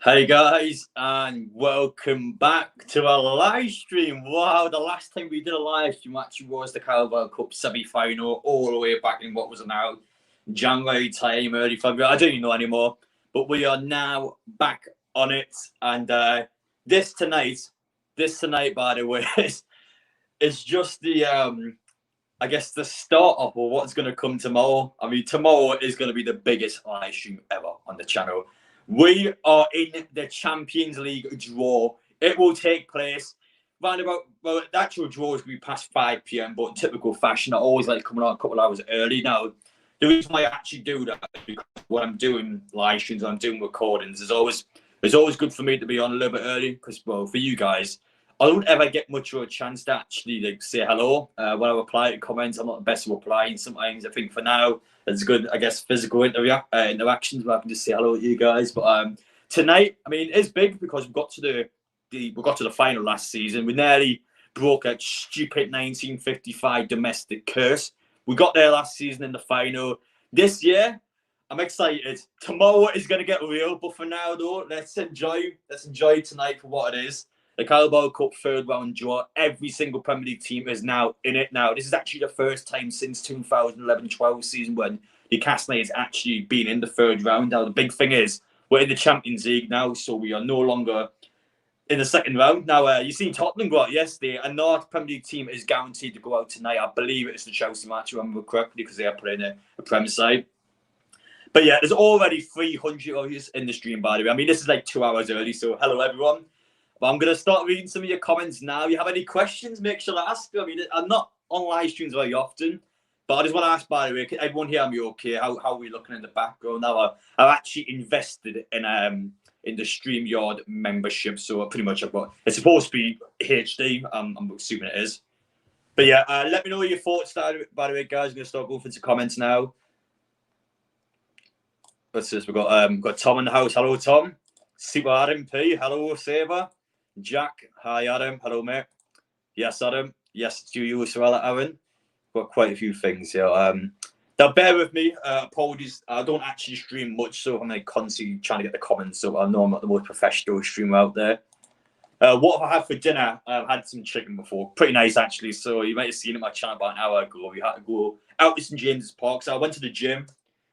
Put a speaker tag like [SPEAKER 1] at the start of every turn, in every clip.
[SPEAKER 1] Hey guys, and welcome back to our live stream. Wow, the last time we did a live stream actually was the Carabao Cup semi-final, all the way back in what was now January time, early February. I don't even know anymore, but we are now back on it. And this tonight, by the way, is just the I guess the start of what's going to come tomorrow. I mean, tomorrow is going to be the biggest live stream ever on the channel. We are in the Champions League draw. It will take place round about, well, the actual draw is going to be past 5 p.m., but in typical fashion, I always like coming on a couple of hours early. Now, the reason why I actually do that is because when I'm doing live streams, I'm doing recordings, it's always good for me to be on a little bit early because, well, for you guys, I don't ever get much of a chance to actually say hello. When I reply to comments, I'm not the best at replying. Sometimes I think for now, it's good, I guess, physical interactions where I can just say hello to you guys. But tonight, I mean, it's big because we got to the final last season. We nearly broke a stupid 1955 domestic curse. We got there last season in the final. This year, I'm excited. Tomorrow is going to get real, but for now, though, let's enjoy tonight for what it is. The Carabao Cup third round draw. Every single Premier League team is now in it now. This is actually the first time since 2011-12 season when Newcastle has actually been in the third round. Now, the big thing is we're in the Champions League now, so we are no longer in the second round. Now, you've seen Tottenham go out yesterday. Another Premier League team is guaranteed to go out tonight. I believe it's the Chelsea match, if I remember correctly, because they are playing a Premier side. But yeah, there's already 300 of you in the stream, by the way. I mean, this is like 2 hours early, so hello, everyone. But I'm going to start reading some of your comments now. If you have any questions, make sure to ask them. I mean, I'm not on live streams very often, but I just want to ask, by the way, can everyone hear me okay? How are we looking in the background now? I've actually invested in the StreamYard membership, so pretty much it's supposed to be HD. I'm assuming it is. But yeah, let me know your thoughts, by the way, guys. I'm going to start going into comments now. What's this? We've got Tom in the house. Hello, Tom. Super Adam P. Hello, Saber. Jack, hi Adam, hello mate. Yes, Adam. Yes, it's you as well, Aaron. Got quite a few things here. Now bear with me. Apologies, I don't actually stream much, so I'm like constantly trying to get the comments. So I know I'm not the most professional streamer out there. What have I had for dinner? I've had some chicken before, pretty nice actually. So you might have seen it on my channel about an hour ago. We had to go out to St James's Park. So I went to the gym.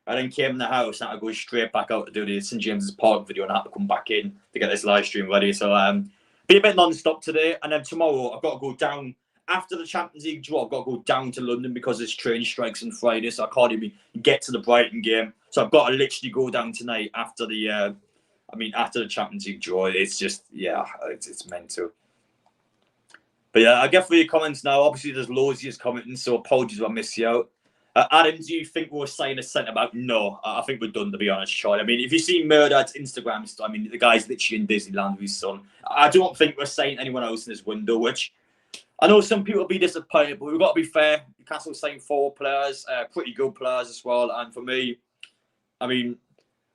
[SPEAKER 1] I then came in the house and I go straight back out to do the St James's Park video, and I had to come back in to get this live stream ready. So be a bit non-stop today, and then tomorrow I've got to go down after the Champions League draw. I've got to go down to London because there's train strikes on Friday, so I can't even get to the Brighton game. So I've got to literally go down tonight after the Champions League draw. It's just it's meant to. But yeah, I get for your comments now. Obviously, there's loads of you commenting, so apologies if I miss you out. Adam, do you think we'll sign a centre back? No, I think we're done, to be honest, Charlie. I mean, if you see Murdad's Instagram, I mean, the guy's literally in Disneyland with his son. I don't think we're signing anyone else in this window, which I know some people will be disappointed, but we've got to be fair. Newcastle signed 4 players, pretty good players as well. And for me, I mean,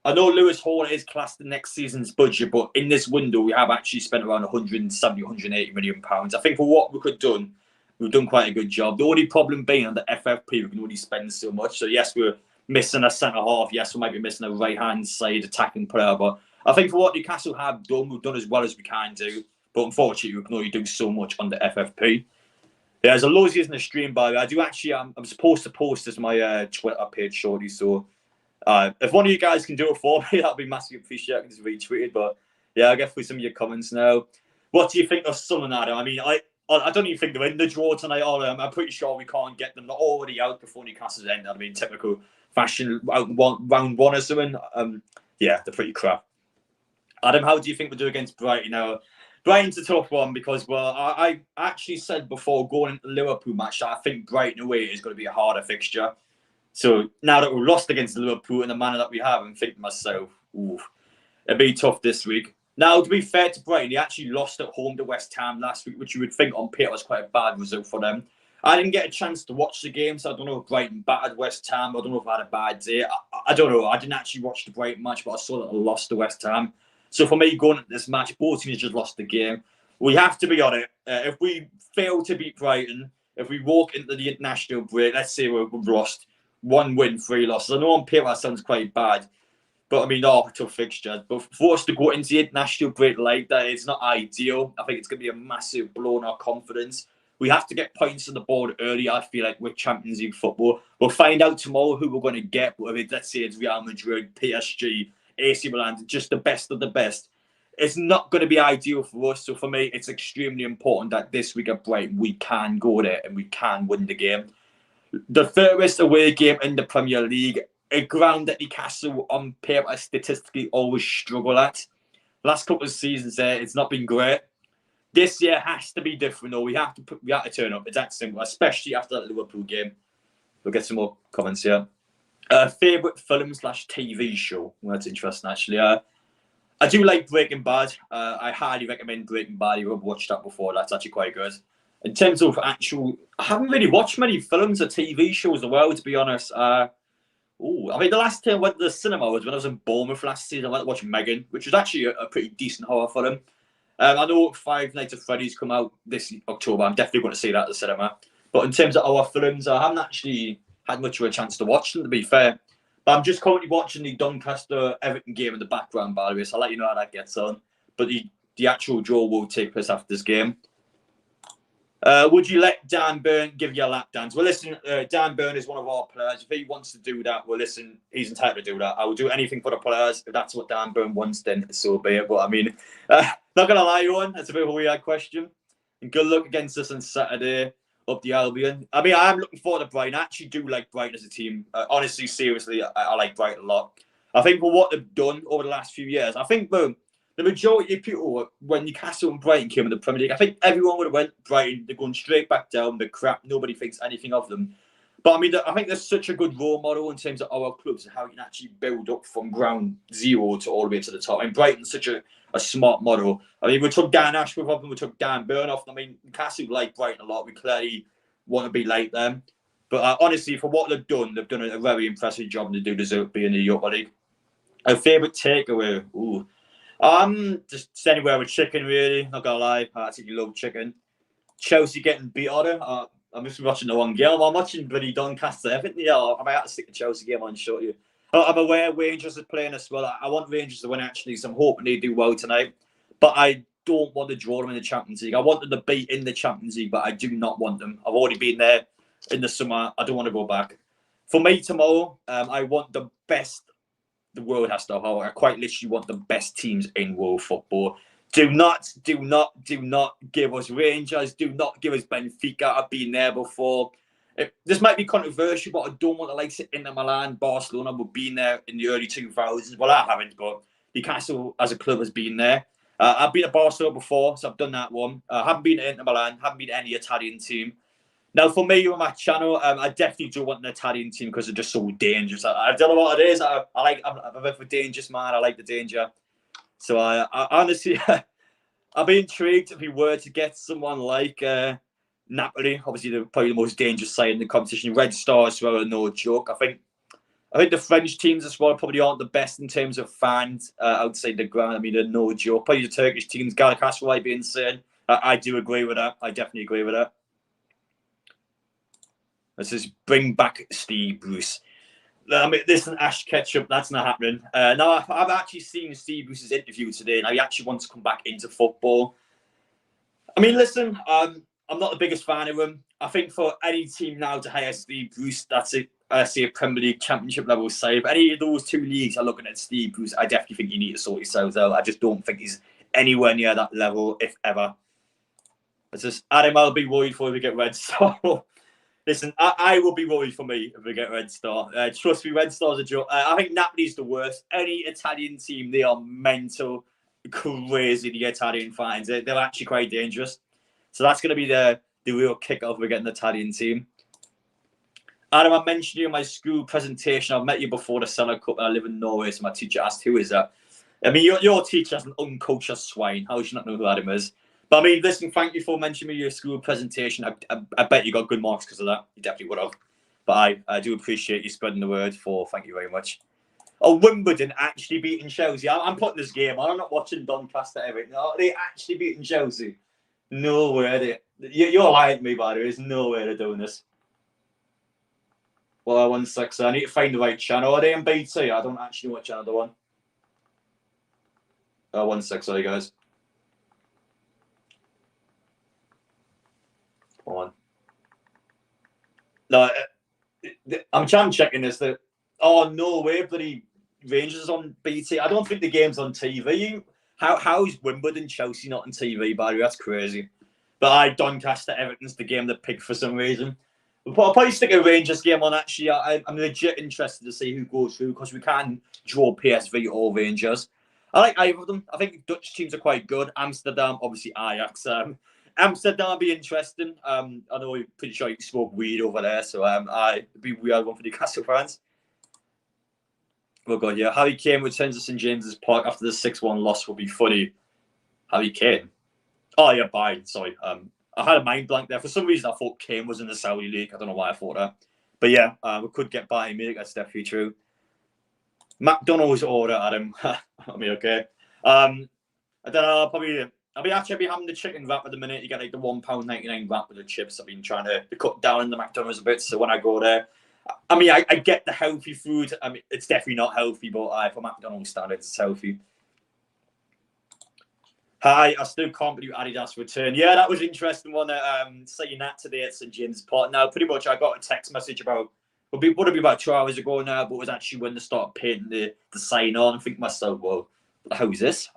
[SPEAKER 1] I know Lewis Hall is classed the next season's budget, but in this window, we have actually spent around 170, 180 million pounds. I think for what we could have done, we've done quite a good job. The only problem being on the FFP, we can only spend so much. So yes, we're missing a centre half. Yes, we might be missing a right-hand side attacking player. But I think for what Newcastle have done, we've done as well as we can do. But unfortunately, we can only do so much on the FFP. Yeah, there's a loads of in the stream, by the way. I do actually, I'm supposed to post this my Twitter page shortly. So if one of you guys can do it for me, that'd be massively appreciated. I can just retweet it. But yeah, I'll get through some of your comments now. What do you think of Sunderland, Adam? I mean, I don't even think they're in the draw tonight. I'm pretty sure we can't get them. They're already out before Newcastle's end. I mean, typical fashion, round one or something. Yeah, they're pretty crap. Adam, how do you think we do against Brighton now? Brighton's a tough one because, well, I actually said before going into the Liverpool match that I think Brighton away is going to be a harder fixture. So now that we're lost against Liverpool in the manner that we have, I'm thinking to myself, it'll be tough this week. Now, to be fair to Brighton, they actually lost at home to West Ham last week, which you would think on paper was quite a bad result for them. I didn't get a chance to watch the game, so I don't know if Brighton battered West Ham. I don't know if I had a bad day. I don't know. I didn't actually watch the Brighton match, but I saw that they lost to West Ham. So for me, going into this match, both teams just lost the game. We have to be on it. If we fail to beat Brighton, if we walk into the international break, let's say we've lost 1 win, 3 losses. I know on paper that sounds quite bad. But I mean, tough fixture. But for us to go into the international break like that, it's not ideal. I think it's going to be a massive blow in our confidence. We have to get points on the board early. I feel like with Champions League football, we'll find out tomorrow who we're going to get. Let's say it's Real Madrid, PSG, AC Milan, just the best of the best. It's not going to be ideal for us. So for me, it's extremely important that this week at Brighton, we can go there and we can win the game. The furthest away game in the Premier League, a ground that Newcastle on paper statistically always struggle at. Last couple of seasons there, it's not been great. This year has to be different, though. We have to turn up. It's that simple, especially after that Liverpool game. We'll get some more comments here. Favorite film/TV show? Well, that's interesting, actually. I do like Breaking Bad. I highly recommend Breaking Bad. You've watched that before. That's actually quite good. In terms of actual, I haven't really watched many films or TV shows in a while, to be honest. I mean, the last time I went to the cinema was when I was in Bournemouth last season. I went to watch Megan, which was actually a pretty decent horror film. I know Five Nights at Freddy's come out this October. I'm definitely going to see that at the cinema. But in terms of our films, I haven't actually had much of a chance to watch them, to be fair. But I'm just currently watching the Doncaster Everton game in the background, by the way, so I'll let you know how that gets on. But the actual draw will take place after this game. Would you let Dan Burn give you a lap dance? Well, listen, Dan Burn is one of our players. If he wants to do that, well, listen, he's entitled to do that. I will do anything for the players. If that's what Dan Burn wants, then so be it. But I mean, not going to lie, Owen, that's a bit of a weird question. And good luck against us on Saturday up the Albion. I mean, I am looking forward to Brighton. I actually do like Brighton as a team. Honestly, seriously, I like Brighton a lot. I think for what they've done over the last few years, I think, boom, the majority of people, when Newcastle and Brighton came in the Premier League, I think everyone would have went Brighton. They're going straight back down. They're crap. Nobody thinks anything of them. But I mean, I think there's such a good role model in terms of our clubs and how you can actually build up from ground zero to all the way to the top. And Brighton's such a smart model. I mean, we took Dan Ashworth off and we took Dan Burn off. I mean, Newcastle like Brighton a lot. We clearly want to be like them. But honestly, for what they've done a very impressive job and they do deserve to be in the Europa League. A favourite takeaway? Ooh. Just anywhere with chicken, really. Not gonna lie, I actually love chicken. Chelsea getting beat on it. I'm just watching the one game. I'm watching bloody Doncaster Everton. Yeah, I might have to stick the Chelsea game on short you. I'm aware Rangers are playing as well. I want Rangers to win actually, so I'm hoping they do well tonight. But I don't want to draw them in the Champions League. I want them to be in the Champions League, but I do not want them. I've already been there in the summer. I don't want to go back. For me tomorrow, I want the best the world has to offer. I quite literally want the best teams in world football. Do not give us Rangers. Do not give us Benfica. I've been there before. This might be controversial, but I don't want to like Inter Milan, Barcelona. We've been there in the early 2000s. Well, I haven't, but Newcastle as a club has been there. I've been at Barcelona before, so I've done that one. I haven't been to Inter Milan. Haven't been to any Italian team. Now, for me on my channel, I definitely do want an Italian team because they're just so dangerous. I don't know what it is. I'm a bit of a dangerous man. I like the danger. So I honestly, I'd be intrigued if we were to get someone like Napoli. Obviously, they're probably the most dangerous side in the competition. Red Stars, well, are no joke. I think the French teams as well probably aren't the best in terms of fans outside the ground. I mean, they're no joke. Probably the Turkish teams, Galatasaray might be insane. I do agree with that. I definitely agree with that. Let's just bring back Steve Bruce. I mean, listen, Ash Ketchup, that's not happening. No, I've actually seen Steve Bruce's interview today, and I actually want to come back into football. I mean, listen, I'm not the biggest fan of him. I think for any team now to hire Steve Bruce, that's it. I see a Premier League Championship level side. If any of those two leagues are looking at Steve Bruce, I definitely think you need to sort yourselves out. I just don't think he's anywhere near that level, if ever. It's just Adam, I'll be worried for if we get Red Star. Listen, I will be worried for me if we get Red Star. Trust me, Red Star's a joke. I think Napoli's the worst. Any Italian team, they are mental, crazy, the Italian fans. They're actually quite dangerous. So that's going to be the real kick-off. We're getting the Italian team. Adam, I mentioned you in my school presentation. I've met you before the Cellar Cup. I live in Norway, so my teacher asked, who is that? I mean, your teacher's an uncultured swine. How should you not know who Adam is? But I mean, listen, thank you for mentioning me your school presentation. I bet you got good marks because of that. You definitely would have. But I do appreciate you spreading the word for. Thank you very much. Oh, Wimbledon actually beating Chelsea. I'm putting this game on. I'm not watching Doncaster Everton. No, they actually beating Chelsea. No way. You're lying to me, by the way. There's no way they're doing this. Well, 1 sec. So I need to find the right channel. Are they in BT? I don't actually know what channel they're on. 1 sec. Sorry, guys. Come on. No, I'm checking this. Oh, no way, bloody Rangers on BT. I don't think the game's on TV. How's Wimbledon Chelsea not on TV, by the way? That's crazy. But Doncaster Everton's the game that picked for some reason. I'll probably stick a Rangers game on, actually. I'm legit interested to see who goes through because we can draw PSV or Rangers. I like either of them. I think Dutch teams are quite good. Amsterdam, obviously Ajax. Amsterdam will be interesting. I know you're pretty sure you can smoke weed over there, so it'd be a weird one for Newcastle fans. Oh god, yeah. Harry Kane returns to St James's Park after the 6-1 loss will be funny. Harry Kane. Oh yeah, Bayern. Sorry. I had a mind blank there. For some reason, I thought Kane was in the Saudi League. I don't know why I thought that. But yeah, we could get Bayern Munich. That's definitely true. McDonald's order, Adam. I mean, okay. I don't know. Probably. I'll be having the chicken wrap at the minute. You get like the £1.99 wrap with the chips. I've been trying to cut down in the McDonald's a bit. So when I go there, I mean, I get the healthy food. I mean, it's definitely not healthy, but for McDonald's standards, it's healthy. Hi, I still can't believe Adidas return. Yeah, that was an interesting one. Saying that today at St James's Park. Now, pretty much, I got a text message about would have been about 2 hours ago now, but it was actually when they started painting the sign on. I think to myself, well, how is this?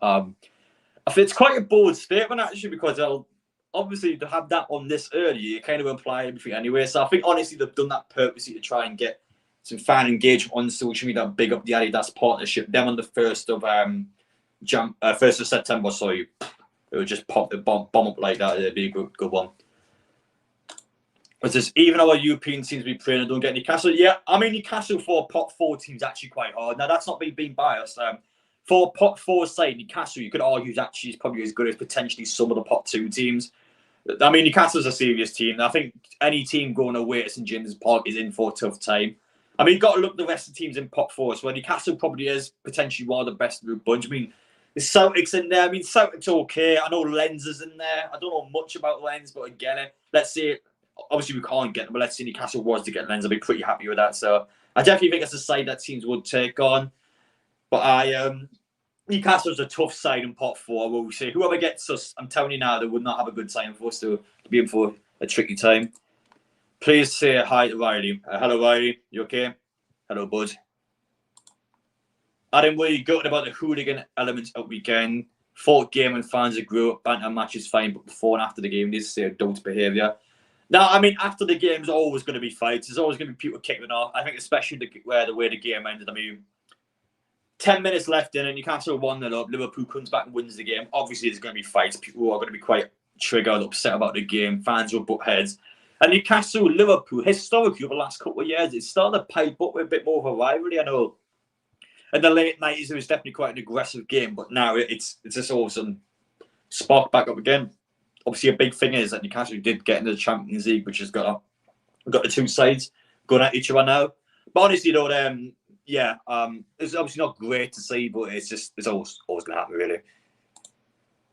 [SPEAKER 1] I think it's quite a bold statement actually because they'll obviously to have that on this early, you kind of imply everything anyway. So I think honestly they've done that purposely to try and get some fan engagement on social media, big up the Adidas partnership. Them on the 1st of September, sorry, it would just pop the bomb up like that. It'd be a good one. But just even our European teams be playing and don't get Newcastle. Yeah, I mean Newcastle for pot 4 teams actually quite hard. Now that's not me being biased. For pot 4 side Newcastle, you could argue is actually probably as good as potentially some of the pot 2 teams. I mean Newcastle's a serious team. I think any team going away to St James's Park is in for a tough time. I mean, you've got to look at the rest of the teams in pot 4. So Newcastle probably is potentially one of the best of the bunch. I mean, the Celtics in there. I mean, Celtics okay. I know Lens is in there. I don't know much about Lens, but again, let's say, obviously we can't get them, but let's say Newcastle was to get Lens. I'd be pretty happy with that. So I definitely think it's a side that teams would take on. But Newcastle's a tough side in pot 4. We'll say whoever gets us, I'm telling you now, they would not have a good time for us to be in for a tricky time. Please say hi to Riley. Hello, Riley. You okay? Hello, bud. Adam, were you gutted about the hooligan elements at weekend? Thought game and fans grew up, banter matches fine, but before and after the game, this is adult behaviour. Now, I mean, after the game, there's always going to be fights. There's always going to be people kicking off. I think especially the way the game ended. I mean, 10 minutes left in and Newcastle 1-0 up. Liverpool comes back and wins the game. Obviously, there's going to be fights. People are going to be quite triggered, upset about the game. Fans will butt heads. And Newcastle, Liverpool, historically over the last couple of years, it's started to pipe up with a bit more of a rivalry. I know in the late 90s, it was definitely quite an aggressive game, but now it's just all of a sudden sparked back up again. Obviously, a big thing is that Newcastle did get into the Champions League, which has got the 2 sides going at each other now. But honestly, though, it's obviously not great to see, but it's always going to happen, really.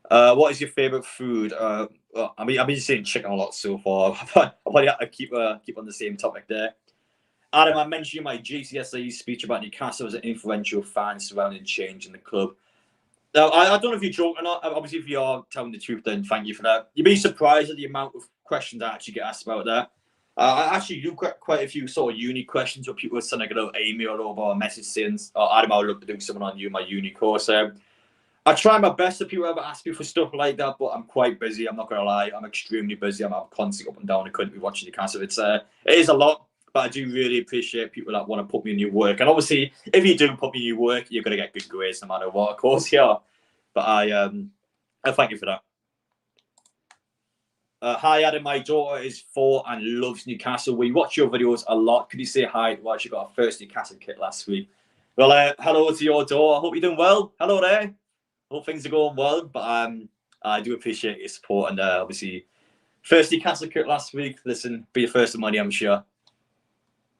[SPEAKER 1] What is your favourite food? I've been saying chicken a lot so far. I'll probably have to keep on the same topic there. Adam, I mentioned in my GCSE speech about Newcastle as an influential fan surrounding change in the club. Now, I don't know if you're joking or not. Obviously, if you are telling the truth, then thank you for that. You'd be surprised at the amount of questions I actually get asked about that. I actually do quite a few sort of uni questions where people are sending a little email over a message saying, Adam, I would love to do something on you, my uni course. I try my best if people ever ask me for stuff like that, but I'm quite busy. I'm not going to lie. I'm extremely busy. I'm constantly up and down. I couldn't be watching Newcastle. It is a lot, but I do really appreciate people that want to put me in your work. And obviously, if you do put me in your work, you're going to get good grades no matter what, of course, yeah. But I thank you for that. Hi, Adam. My daughter is 4 and loves Newcastle. We watch your videos a lot. Could you say hi? Well, she got her first Newcastle kit last week. Well, hello to your daughter. I hope you're doing well. Hello there. Hope things are going well, but I do appreciate your support. And obviously, first Newcastle kit last week. Listen, be your first of money, I'm sure.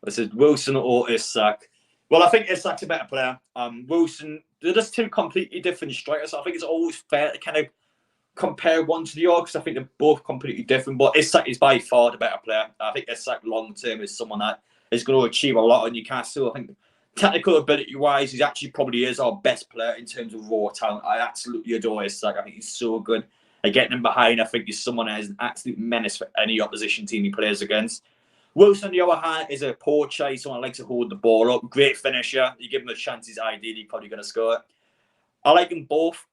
[SPEAKER 1] This is Wilson or Isak. Well, I think Isak's a better player. Wilson, they're just 2 completely different strikers. So I think it's always fair to kind of compare one to the other because I think they're both completely different. But Isak is by far the better player. I think Isak long term is someone that is going to achieve a lot on Newcastle. I think technical ability-wise, he actually probably is our best player in terms of raw talent. I absolutely adore Isak. I think he's so good at getting him behind. I think he's someone that is an absolute menace for any opposition team he plays against. Wilson, on the other hand, is a poacher. He's someone that likes to hold the ball up. Great finisher. You give him a chance, he's ideally probably going to score it. I like them both.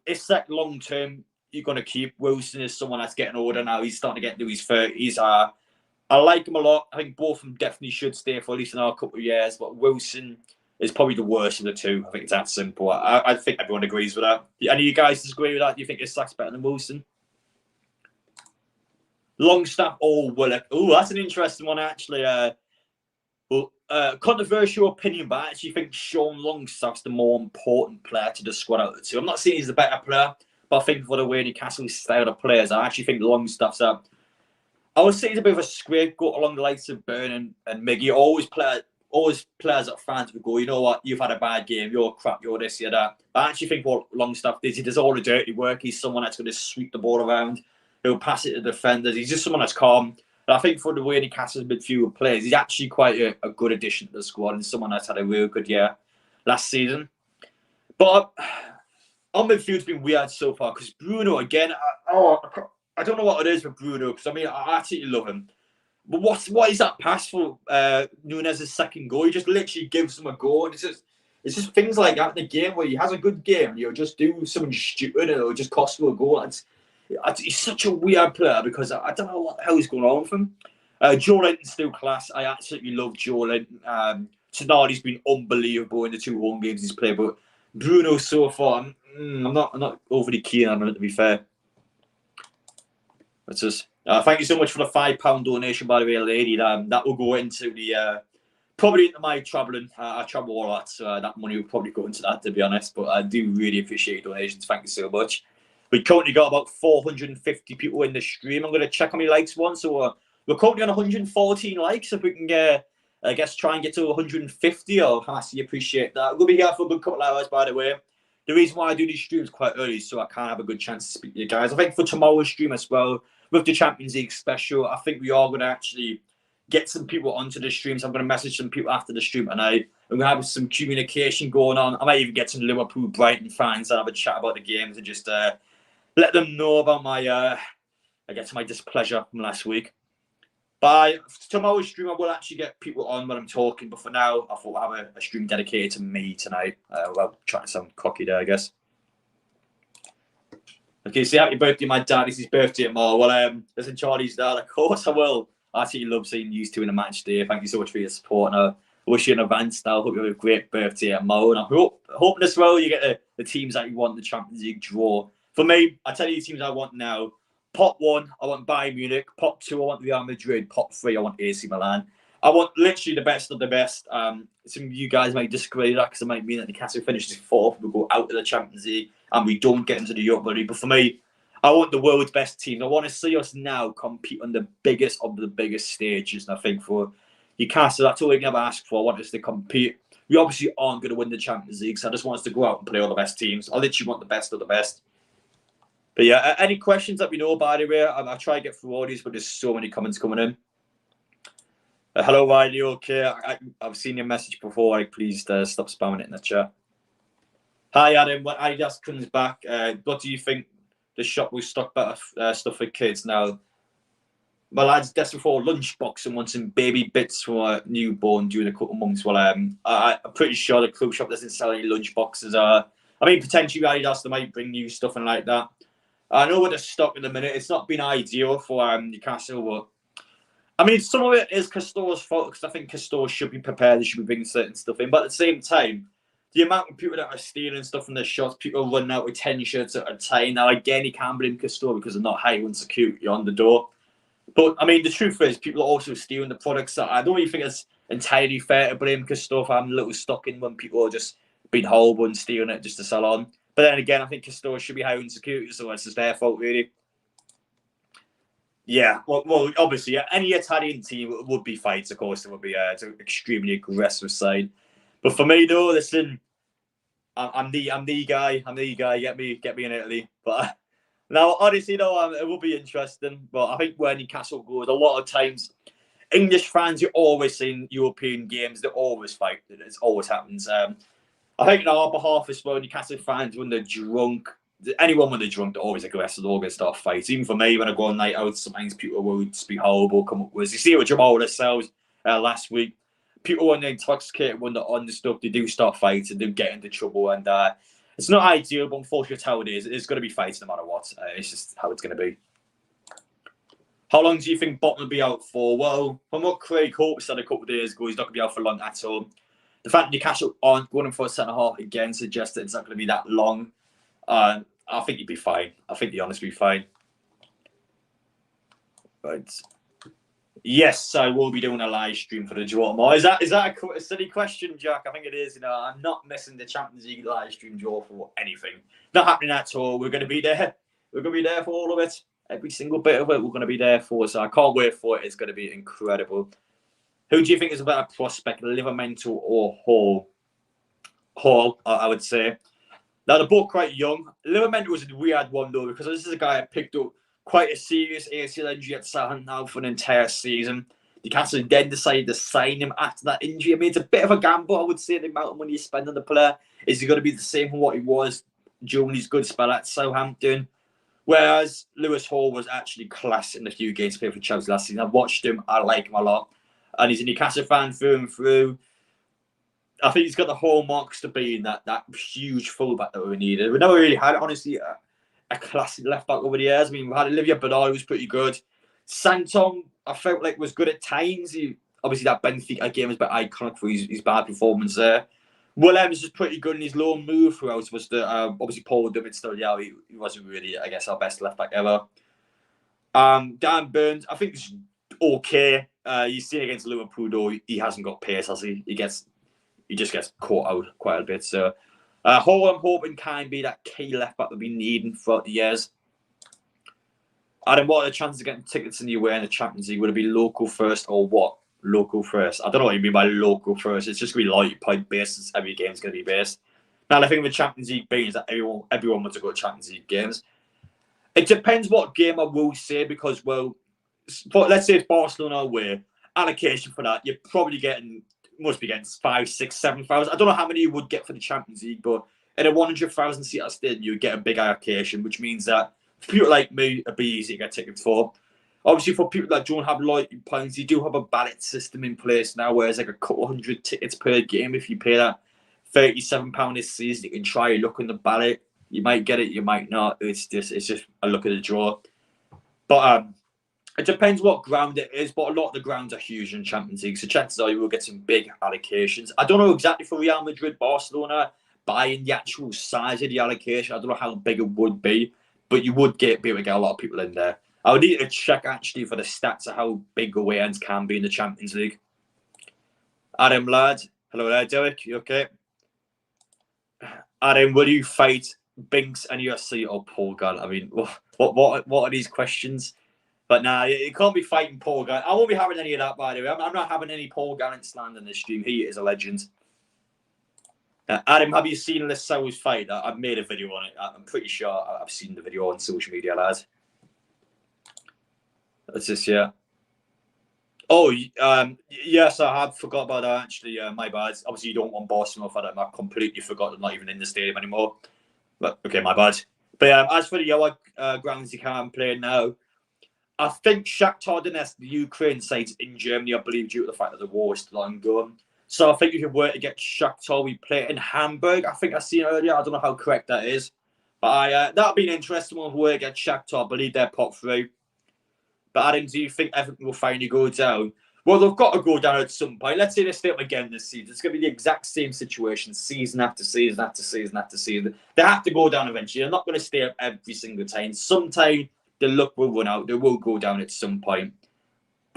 [SPEAKER 1] Isak, long-term, you're going to keep. Wilson is someone that's getting older now. He's starting to get into his 30s. I like him a lot. I think both of them definitely should stay for at least another couple of years. But Wilson is probably the worst of the two. I think it's that simple. I think everyone agrees with that. Any of you guys disagree with that? Do you think Isak's better than Wilson? Longstaff or Willock? Oh, that's an interesting one, actually. Controversial opinion, but I actually think Sean Longstaff's the more important player to the squad out of the two. I'm not saying he's the better player, but I think for the way Newcastle's style of players, I actually think Longstaff's up. I would say he's a bit of a scapegoat along the likes of Burn and Miggy. Always players that fans would go, you know what, you've had a bad game, you're crap, you're this, you're that. I actually think what Longstaff does, he does all the dirty work. He's someone that's going to sweep the ball around. He'll pass it to defenders. He's just someone that's calm. And I think for the way Newcastle's midfield plays, he's actually quite a good addition to the squad and someone that's had a real good year last season. But our midfield's been weird so far because Bruno, again, I don't know what it is with Bruno because, I mean, I absolutely love him. But what is that pass for Nunez's second goal? He just literally gives him a goal. And it's just things like that in the game where he has a good game and he'll just do something stupid and it'll just cost you a goal. He's such a weird player because I don't know what the hell is going on with him. Joe Linton's still class. I absolutely love Joe Linton. Tonali's been unbelievable in the 2 home games he's played, but Bruno so far, I'm not overly keen on him, to be fair. That's just thank you so much for the £5 donation, by the way, lady. That will go into the probably into my travelling. I travel a lot, so that money will probably go into that, to be honest. But I do really appreciate your donations. Thank you so much. We currently got about 450 people in the stream. I'm going to check how many likes one. So we're currently on 114 likes. If we can get, I guess, try and get to 150, I'll massively appreciate that. We'll be here for a good couple of hours, by the way. The reason why I do these streams quite early is so I can have a good chance to speak to you guys. I think for tomorrow's stream as well, with the Champions League special, I think we are going to actually get some people onto the streams. I'm going to message some people after the stream tonight. I'm going to have some communication going on. I might even get some Liverpool Brighton fans and have a chat about the games and just let them know about my my displeasure from last week. By tomorrow's stream, I will actually get people on when I'm talking. But for now, I thought I'd have a stream dedicated to me tonight. Well, trying to sound cocky there, I guess. Okay, so happy birthday, my dad. It's his birthday tomorrow. Well, listen, Charlie's dad. Of course I will. I absolutely love seeing you two in the match day. Thank you so much for your support. And I wish you in advance now. I hope you have a great birthday tomorrow. And I'm hoping as well you get the teams that you want the Champions League draw. For me, I tell you the teams I want now. Pot 1, I want Bayern Munich. Pot 2, I want Real Madrid. Pot 3, I want AC Milan. I want literally the best of the best. Some of you guys might disagree with that because it might mean that Newcastle finishes 4th. We go out of the Champions League and we don't get into the Europa League. But for me, I want the world's best team. I want to see us now compete on the biggest of the biggest stages. And I think for Newcastle, that's all we can ever ask for. I want us to compete. We obviously aren't going to win the Champions League, so I just want us to go out and play all the best teams. I literally want the best of the best. But yeah, any questions that we know, by the way? I'll try to get through all these, but there's so many comments coming in. Hello, Riley. Okay, I've seen your message before. Please stop spamming it in the chat. Hi, Adam. When Adidas comes back, what do you think the shop will stock better stuff for kids now? My lad's desperate for a lunchbox and wants some baby bits for a newborn during a couple of months. Well, I'm pretty sure the club shop doesn't sell any lunchboxes. I mean, potentially Adidas, they might bring new stuff and like that. I know what they're stock in a minute. It's not been ideal for Newcastle, but I mean, some of it is Castore's fault because I think Castore should be prepared. They should be bringing certain stuff in. But at the same time, the amount of people that are stealing stuff from their shops, people running out with 10 shirts at a time. Now, again, you can't blame Castore because they're not high-end security on the door. But, I mean, the truth is, people are also stealing the products. I don't really think it's entirely fair to blame Castore for having a little stock in when people are just being horrible and stealing it just to sell on. But then again, I think Castore should be high-end security, so it's just their fault, really. Yeah, well, obviously, any Italian team would be fights, of course. It would be an extremely aggressive side. But for me, though, listen, I'm the guy. I'm the guy. Get me in Italy. But now, honestly, though, it will be interesting. But I think where Newcastle goes, a lot of times, English fans, you always see in European games, they always fight. It always happens. I think on our behalf as well, Newcastle fans, when they're drunk, anyone when they're drunk, they're always aggressive, they're always start fights. Even for me, when I go on night out, sometimes people will just be horrible, come up with. You see it with Jamal themselves last week. People, when they're intoxicated, when they're on the stuff, they do start fights and they get into trouble. And it's not ideal, but unfortunately, it's how it is. It's going to be fights no matter what. It's just how it's going to be. How long do you think Bottom will be out for? Well, from what Craig Hope said a couple of days ago, he's not going to be out for long at all. The fact that Newcastle aren't going for a centre-half again suggests that it's not going to be that long. I think he'd be fine. I think he'd honestly be fine. Right. Yes, I will be doing a live stream for the draw. Is that a silly question, Jack? I think it is. I'm not missing the Champions League live stream draw for anything. Not happening at all. We're going to be there. We're going to be there for all of it. Every single bit of it, we're going to be there for. So I can't wait for it. It's going to be incredible. Who do you think is a better prospect, Livermental or Hall? Hall, I would say. Now, they're both quite young. Livermental was a weird one, though, because this is a guy that picked up quite a serious ACL injury at Southampton now for an entire season. Newcastle then decided to sign him after that injury. I mean, it's a bit of a gamble, I would say, the amount of money you spend on the player. Is he going to be the same from what he was during his good spell at Southampton? Whereas Lewis Hall was actually class in the few games played for Chelsea last season. I've watched him. I like him a lot. And he's a Newcastle fan through and through. I think he's got the hallmarks to being that huge fullback that we needed. We never really had, honestly, a classic left-back over the years. I mean, we had Olivier Bernard, who was pretty good. Santon, I felt like, was good at times. Obviously, that Benfica game was a bit iconic for his bad performance there. Williams was pretty good in his lone move throughout. Was the obviously Paul Dummett still, yeah, he wasn't really, I guess, our best left back ever. Dan Burns, I think it's okay. You see against Liverpool, though, he hasn't got pace, has he? He just gets caught out quite a bit. So Hall, I'm hoping, can be that key left back that we've been needing throughout the years. Adam, what are the chances of getting tickets in the away in the Champions League? Would it be local first or what? Local first. I don't know what you mean by local first. It's just going to be like point based. Every game's going to be based. Now, the thing with Champions League being is that everyone wants to go to Champions League games. It depends what game I will say because, well, let's say it's Barcelona away. Allocation for that, you're probably must be getting 5, 6, 7,000. I don't know how many you would get for the Champions League, but in a 100,000 seat stadium, you would get a big allocation, which means that for people like me, it'd be easy to get tickets for. Obviously, for people that don't have loyalty points, you do have a ballot system in place now where it's like a couple hundred tickets per game. If you pay that £37 this season, you can try your luck in the ballot. You might get it, you might not. It's just a look at the draw. But it depends what ground it is, but a lot of the grounds are huge in Champions League, so chances are you will get some big allocations. I don't know exactly for Real Madrid, Barcelona, buying the actual size of the allocation. I don't know how big it would be, but you would be able to get a lot of people in there. I would need to check actually for the stats of how big away ends can be in the Champions League. Adam, lad. Hello there, Derek. You okay? Adam, will you fight Binks and UFC or Paul Gunn? I mean, what are these questions? But nah, you can't be fighting Paul Gunn. I won't be having any of that, by the way. I'm not having any Paul Gunn slander in this stream. He is a legend. Adam, have you seen Lascelles fight? I've made a video on it. I'm pretty sure I've seen the video on social media, lad. That's this, yeah. Oh, yes, I have forgot about that, actually. My bad. Obviously, you don't want Barcelona for that. I completely forgot they're not even in the stadium anymore. But, okay, my bad. But as for the other grounds you can play now, I think Shakhtar Donetsk, the Ukraine side in Germany, I believe, due to the fact that the war is still ongoing. So I think if you were to get Shakhtar, we play it in Hamburg. I think I seen earlier. I don't know how correct that is. But that'll be an interesting one if we were to get Shakhtar. I believe they're pot through. But Adam, do you think Everton will finally go down? Well, they've got to go down at some point. Let's say they stay up again this season. It's going to be the exact same situation season after season after season after season. They have to go down eventually. They're not going to stay up every single time. Sometime the luck will run out. They will go down at some point.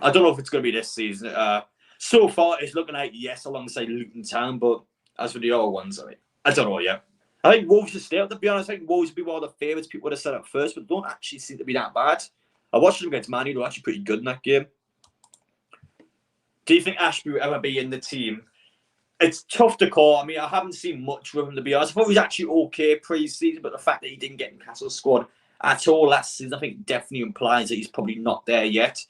[SPEAKER 1] I don't know if it's going to be this season. So far, it's looking like yes, alongside Luton Town. But as for the other ones, I don't know yet. I think Wolves should stay up, to be honest. I think Wolves would be one of the favourites people would have set up first, but don't actually seem to be that bad. I watched them against Man U. They're actually pretty good in that game. Do you think Ashby will ever be in the team? It's tough to call. I mean, I haven't seen much with him, to be honest. I thought he was actually okay pre-season, but the fact that he didn't get in Castle's squad at all last season, I think definitely implies that he's probably not there yet.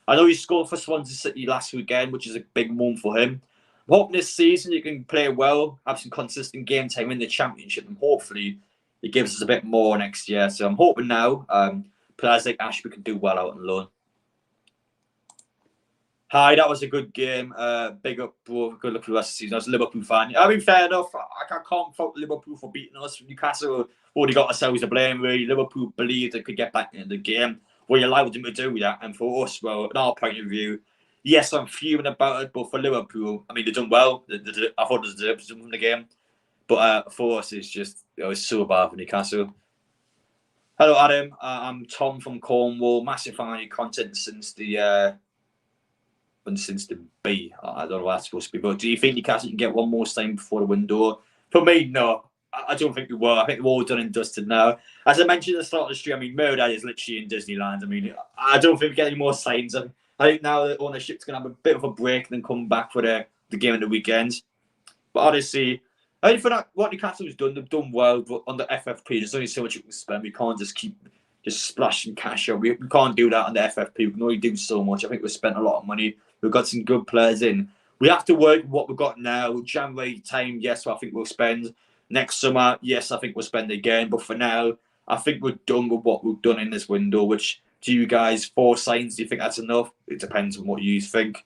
[SPEAKER 1] I know he scored for Swansea City last weekend, which is a big moment for him. I'm hoping this season you can play well, have some consistent game time in the Championship, and hopefully it gives us a bit more next year. So I'm hoping now players like Ashby can do well out on loan. Hi, that was a good game. Big up, bro. Good luck for the rest of the season. I was a Liverpool fan. I mean, fair enough. I can't fault Liverpool for beating us. Newcastle already got ourselves to blame, really. Liverpool believed they could get back into the game. We allowed them to do that. And for us, well, in our point of view, yes, I'm fuming about it. But for Liverpool, I mean, they've done well. I thought they deserved something from the game. But for us, it's just, it's so bad for Newcastle. Hello, Adam. I'm Tom from Cornwall. Massive fan of your content since the B. I don't know what that's supposed to be. But do you think Newcastle can get one more sign before the window? For me, no. I don't think we will. I think we're all done and dusted now. As I mentioned at the start of the stream, I mean, Murdoch is literally in Disneyland. I mean, I don't think we get any more signs. I think now the ownership's going to have a bit of a break and then come back for the game of the weekend. But honestly, I think for that, what Newcastle's done, they've done well. But on the FFP, there's only so much you can spend. We can't just keep splashing cash out. We can't do that on the FFP. We can only do so much. I think we've spent a lot of money. We've got some good players in. We have to work with what we've got now. January time, yes, I think we'll spend. Next summer, yes, I think we'll spend again. But for now, I think we're done with what we've done in this window. Which, do you guys, 4 signs, do you think that's enough? It depends on what you think.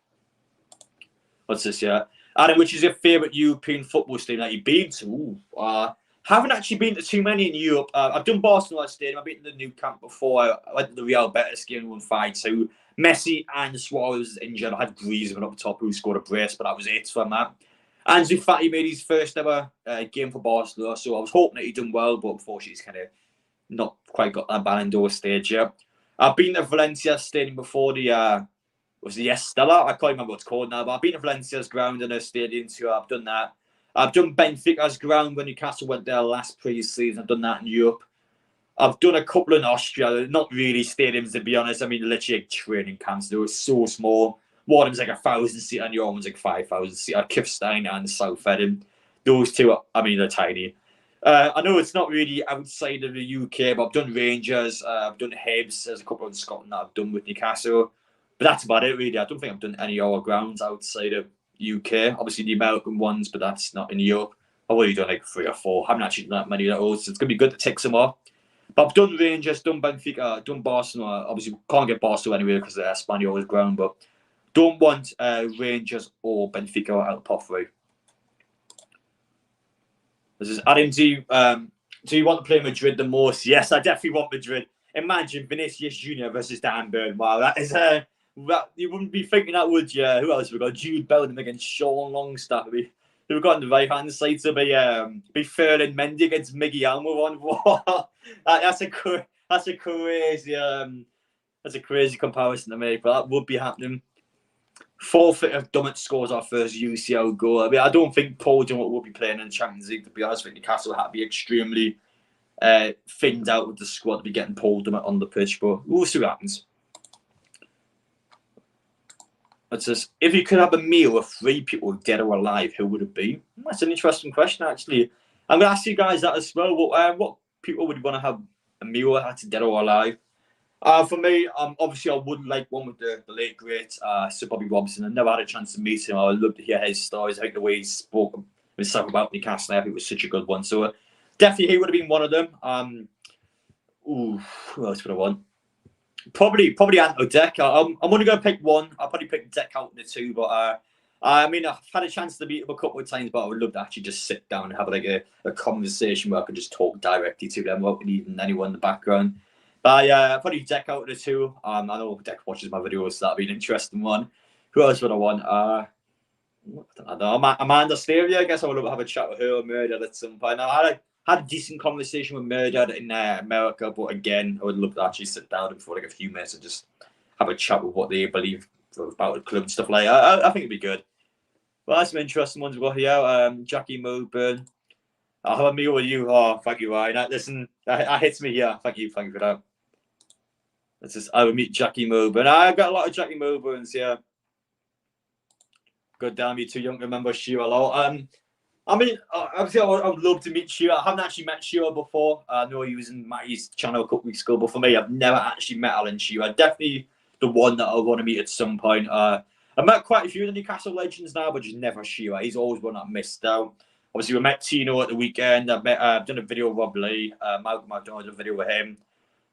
[SPEAKER 1] What's this, yeah? Adam, which is your favourite European football stadium that you've been to? Haven't actually been to too many in Europe. I've done Barcelona Stadium. I've been to the new camp before. I went to the Real Betis game, won 5-2. Messi and Suarez was injured. I had Griezmann up top who scored a brace, but that was it from that. Ansu Fati made his first ever game for Barcelona, so I was hoping that he'd done well, but unfortunately he's kind of not quite got that Ballon d'Or stage yet. I've been to Valencia Stadium before was the Estella? I can't remember what it's called now, but I've been to Valencia's ground and a stadium too. I've done that. I've done Benfica's ground when Newcastle went there last pre-season. I've done that in Europe. I've done a couple in Austria, not really stadiums to be honest. I mean, literally training camps. They were so small. One of them's like 1,000 seat and the other one's like 5,000 seat. At Kifstein and South Edinburgh. Those two, I mean, they're tiny. I know it's not really outside of the UK, but I've done Rangers, I've done Hibs. There's a couple in Scotland that I've done with Newcastle. But that's about it, really. I don't think I've done any other grounds outside of UK. Obviously, the American ones, but that's not in Europe. I've only done like 3 or 4. I haven't actually done that many of those, so it's going to be good to tick some off. But I've done Rangers, done Benfica, done Barcelona. Obviously, we can't get Barcelona anyway because they're Spaniola's ground, but don't want Rangers or Benfica out of the pot 3. This is Adam, do you want to play Madrid the most? Yes, I definitely want Madrid. Imagine Vinicius Jr. versus Dan Burn. Wow, that is you wouldn't be thinking that, would you? Who else have we got? Jude Bellingham against Sean Longstaff. We've got on the right hand side to be Ferland Mendy against Miggy Almiron. That's a crazy comparison to make, but that would be happening. Forfeit if Dummett scores our first UCL goal. I mean, I don't think Paul Dummett will be playing in the Champions League, to be honest. I think Newcastle had to be extremely thinned out with the squad to be getting Paul Dummett on the pitch, but we'll see what happens. It says, if you could have a meal with 3 people, dead or alive, who would it be? That's an interesting question, actually. I'm going to ask you guys that as well. What people would you want to have a meal with, that's dead or alive? For me, obviously, I would like one with the late great Sir Bobby Robson. I never had a chance to meet him. I would love to hear his stories. I think the way he spoke himself about Newcastle, I think it was such a good one. So definitely, he would have been one of them. Who else would I want? Probably Anto Deck. I'm only going to pick one. I'll probably pick Deck out of the 2, but I mean, I've had a chance to meet him a couple of times, but I would love to actually just sit down and have like a conversation where I could just talk directly to them without needing anyone in the background. But probably Deck out of the 2. I know Deck watches my videos, so that'd be an interesting one. Who else would I want? I don't know. Amanda Stavia. I guess I would love to have a chat with her or Murder at some point. I had a decent conversation with Murder in America, but again, I would love to actually sit down for like a few minutes and just have a chat with what they believe about the club and stuff like that. I think it'd be good. Well, that's some interesting ones we've got here. Jackie Moburn. I'll have a meal with you. Oh, thank you, Ryan. Listen, that hits me here. Thank you for that. It's just, I would meet Jackie Moburn. I've got a lot of Jackie Moburns here. God damn, you're too young to remember Shearer a lot. I mean, obviously, I would love to meet Shearer. I haven't actually met Shearer before. I know he was in Matty's channel a couple weeks ago, but for me, I've never actually met Alan Shearer. Definitely the one that I want to meet at some point. I met quite a few of the Newcastle legends now, but just never Shearer. He's always one that missed out. Obviously, we met Tino at the weekend. I've done a video with Rob Lee. Malcolm, I've done a video with him.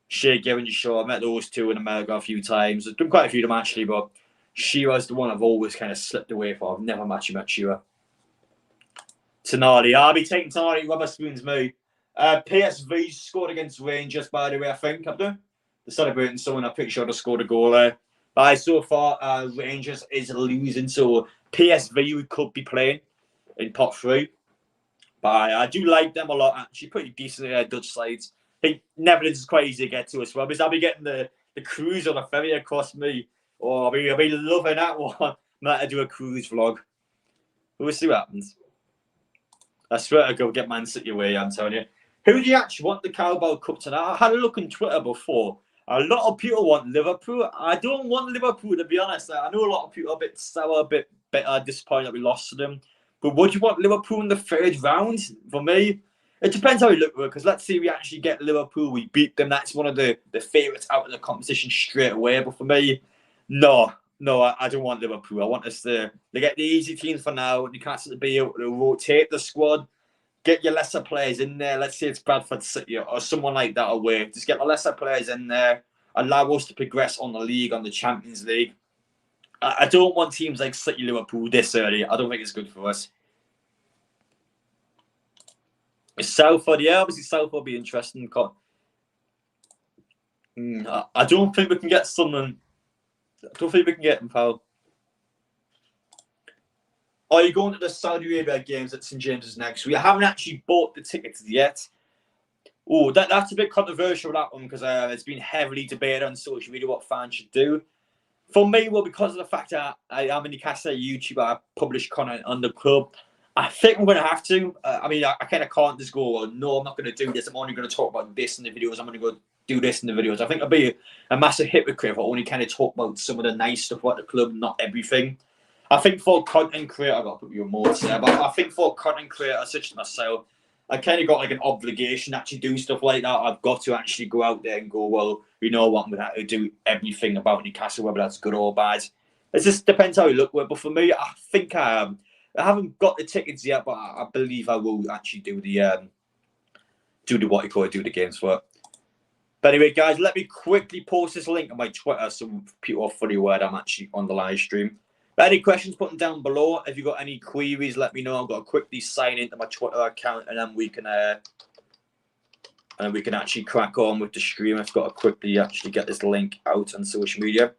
[SPEAKER 1] Shea Given Shaw, I met those two in America a few times. I've done quite a few of them actually, but Shearer's the one I've always kind of slipped away for. I've never actually met Shearer. Tonali. I'll be taking Tonali. Rubber spoons me. PSV scored against Rangers, by the way, I think. Have they? They're celebrating someone. I'm pretty sure they scored a goal there. But so far, Rangers is losing, so PSV we could be playing in pot 3. But I do like them a lot, actually. Pretty decent Dutch sides. I think Netherlands is quite easy to get to as well, because I'll be getting the cruise on a ferry across me. Oh, I'll be loving that one. Might do a cruise vlog. We'll see what happens. I swear to go get Man City away, I'm telling you. Who do you actually want the Carabao Cup tonight? I had a look on Twitter before. A lot of people want Liverpool. I don't want Liverpool, to be honest. I know a lot of people are a bit sour, a bit bitter, disappointed that we lost to them. But would you want Liverpool in the 3rd round? For me, it depends how you look at it. Because let's say we actually get Liverpool, we beat them. That's one of the favourites out of the competition straight away. But for me, no, I don't want Liverpool. I want us to get the easy teams for now. Newcastle to be able to rotate the squad. Get your lesser players in there. Let's say it's Bradford City or someone like that away. Just get the lesser players in there. Allow us to progress on the league, on the Champions League. I don't want teams like City, Liverpool this early. I don't think it's good for us. Salford, yeah, obviously Salford will be interesting. I don't think we can get someone. I don't think we can get them, pal. Are you going to the Saudi Arabia games at St James's next week? I haven't actually bought the tickets yet. Oh, that's a bit controversial, that one, because it's been heavily debated on social media what fans should do. For me, well, because of the fact that I am a Newcastle YouTuber, I publish content on the club, I think I'm going to have to. I mean, I kind of can't just go, no, I'm not going to do this. I'm only going to talk about this in the videos. I'm going to go do this in the videos. I think I'll be a massive hypocrite if I only kind of talk about some of the nice stuff about the club, not everything. I think for content creator, I've got to put your modes there, but I think for content creators such as myself, I kind of got like an obligation to actually do stuff like that. I've got to actually go out there and go, well, you know what, I'm going to have to do everything about Newcastle, whether that's good or bad. It just depends how you look at it. But for me, I think I haven't got the tickets yet, but I believe I will actually do the games for it. But anyway, guys, let me quickly post this link on my Twitter so people are fully aware I'm actually on the live stream. But any questions, put them down below. If you've got any queries, let me know. I've got to quickly sign into my Twitter account, and then we can actually crack on with the stream. I've got to quickly actually get this link out on social media.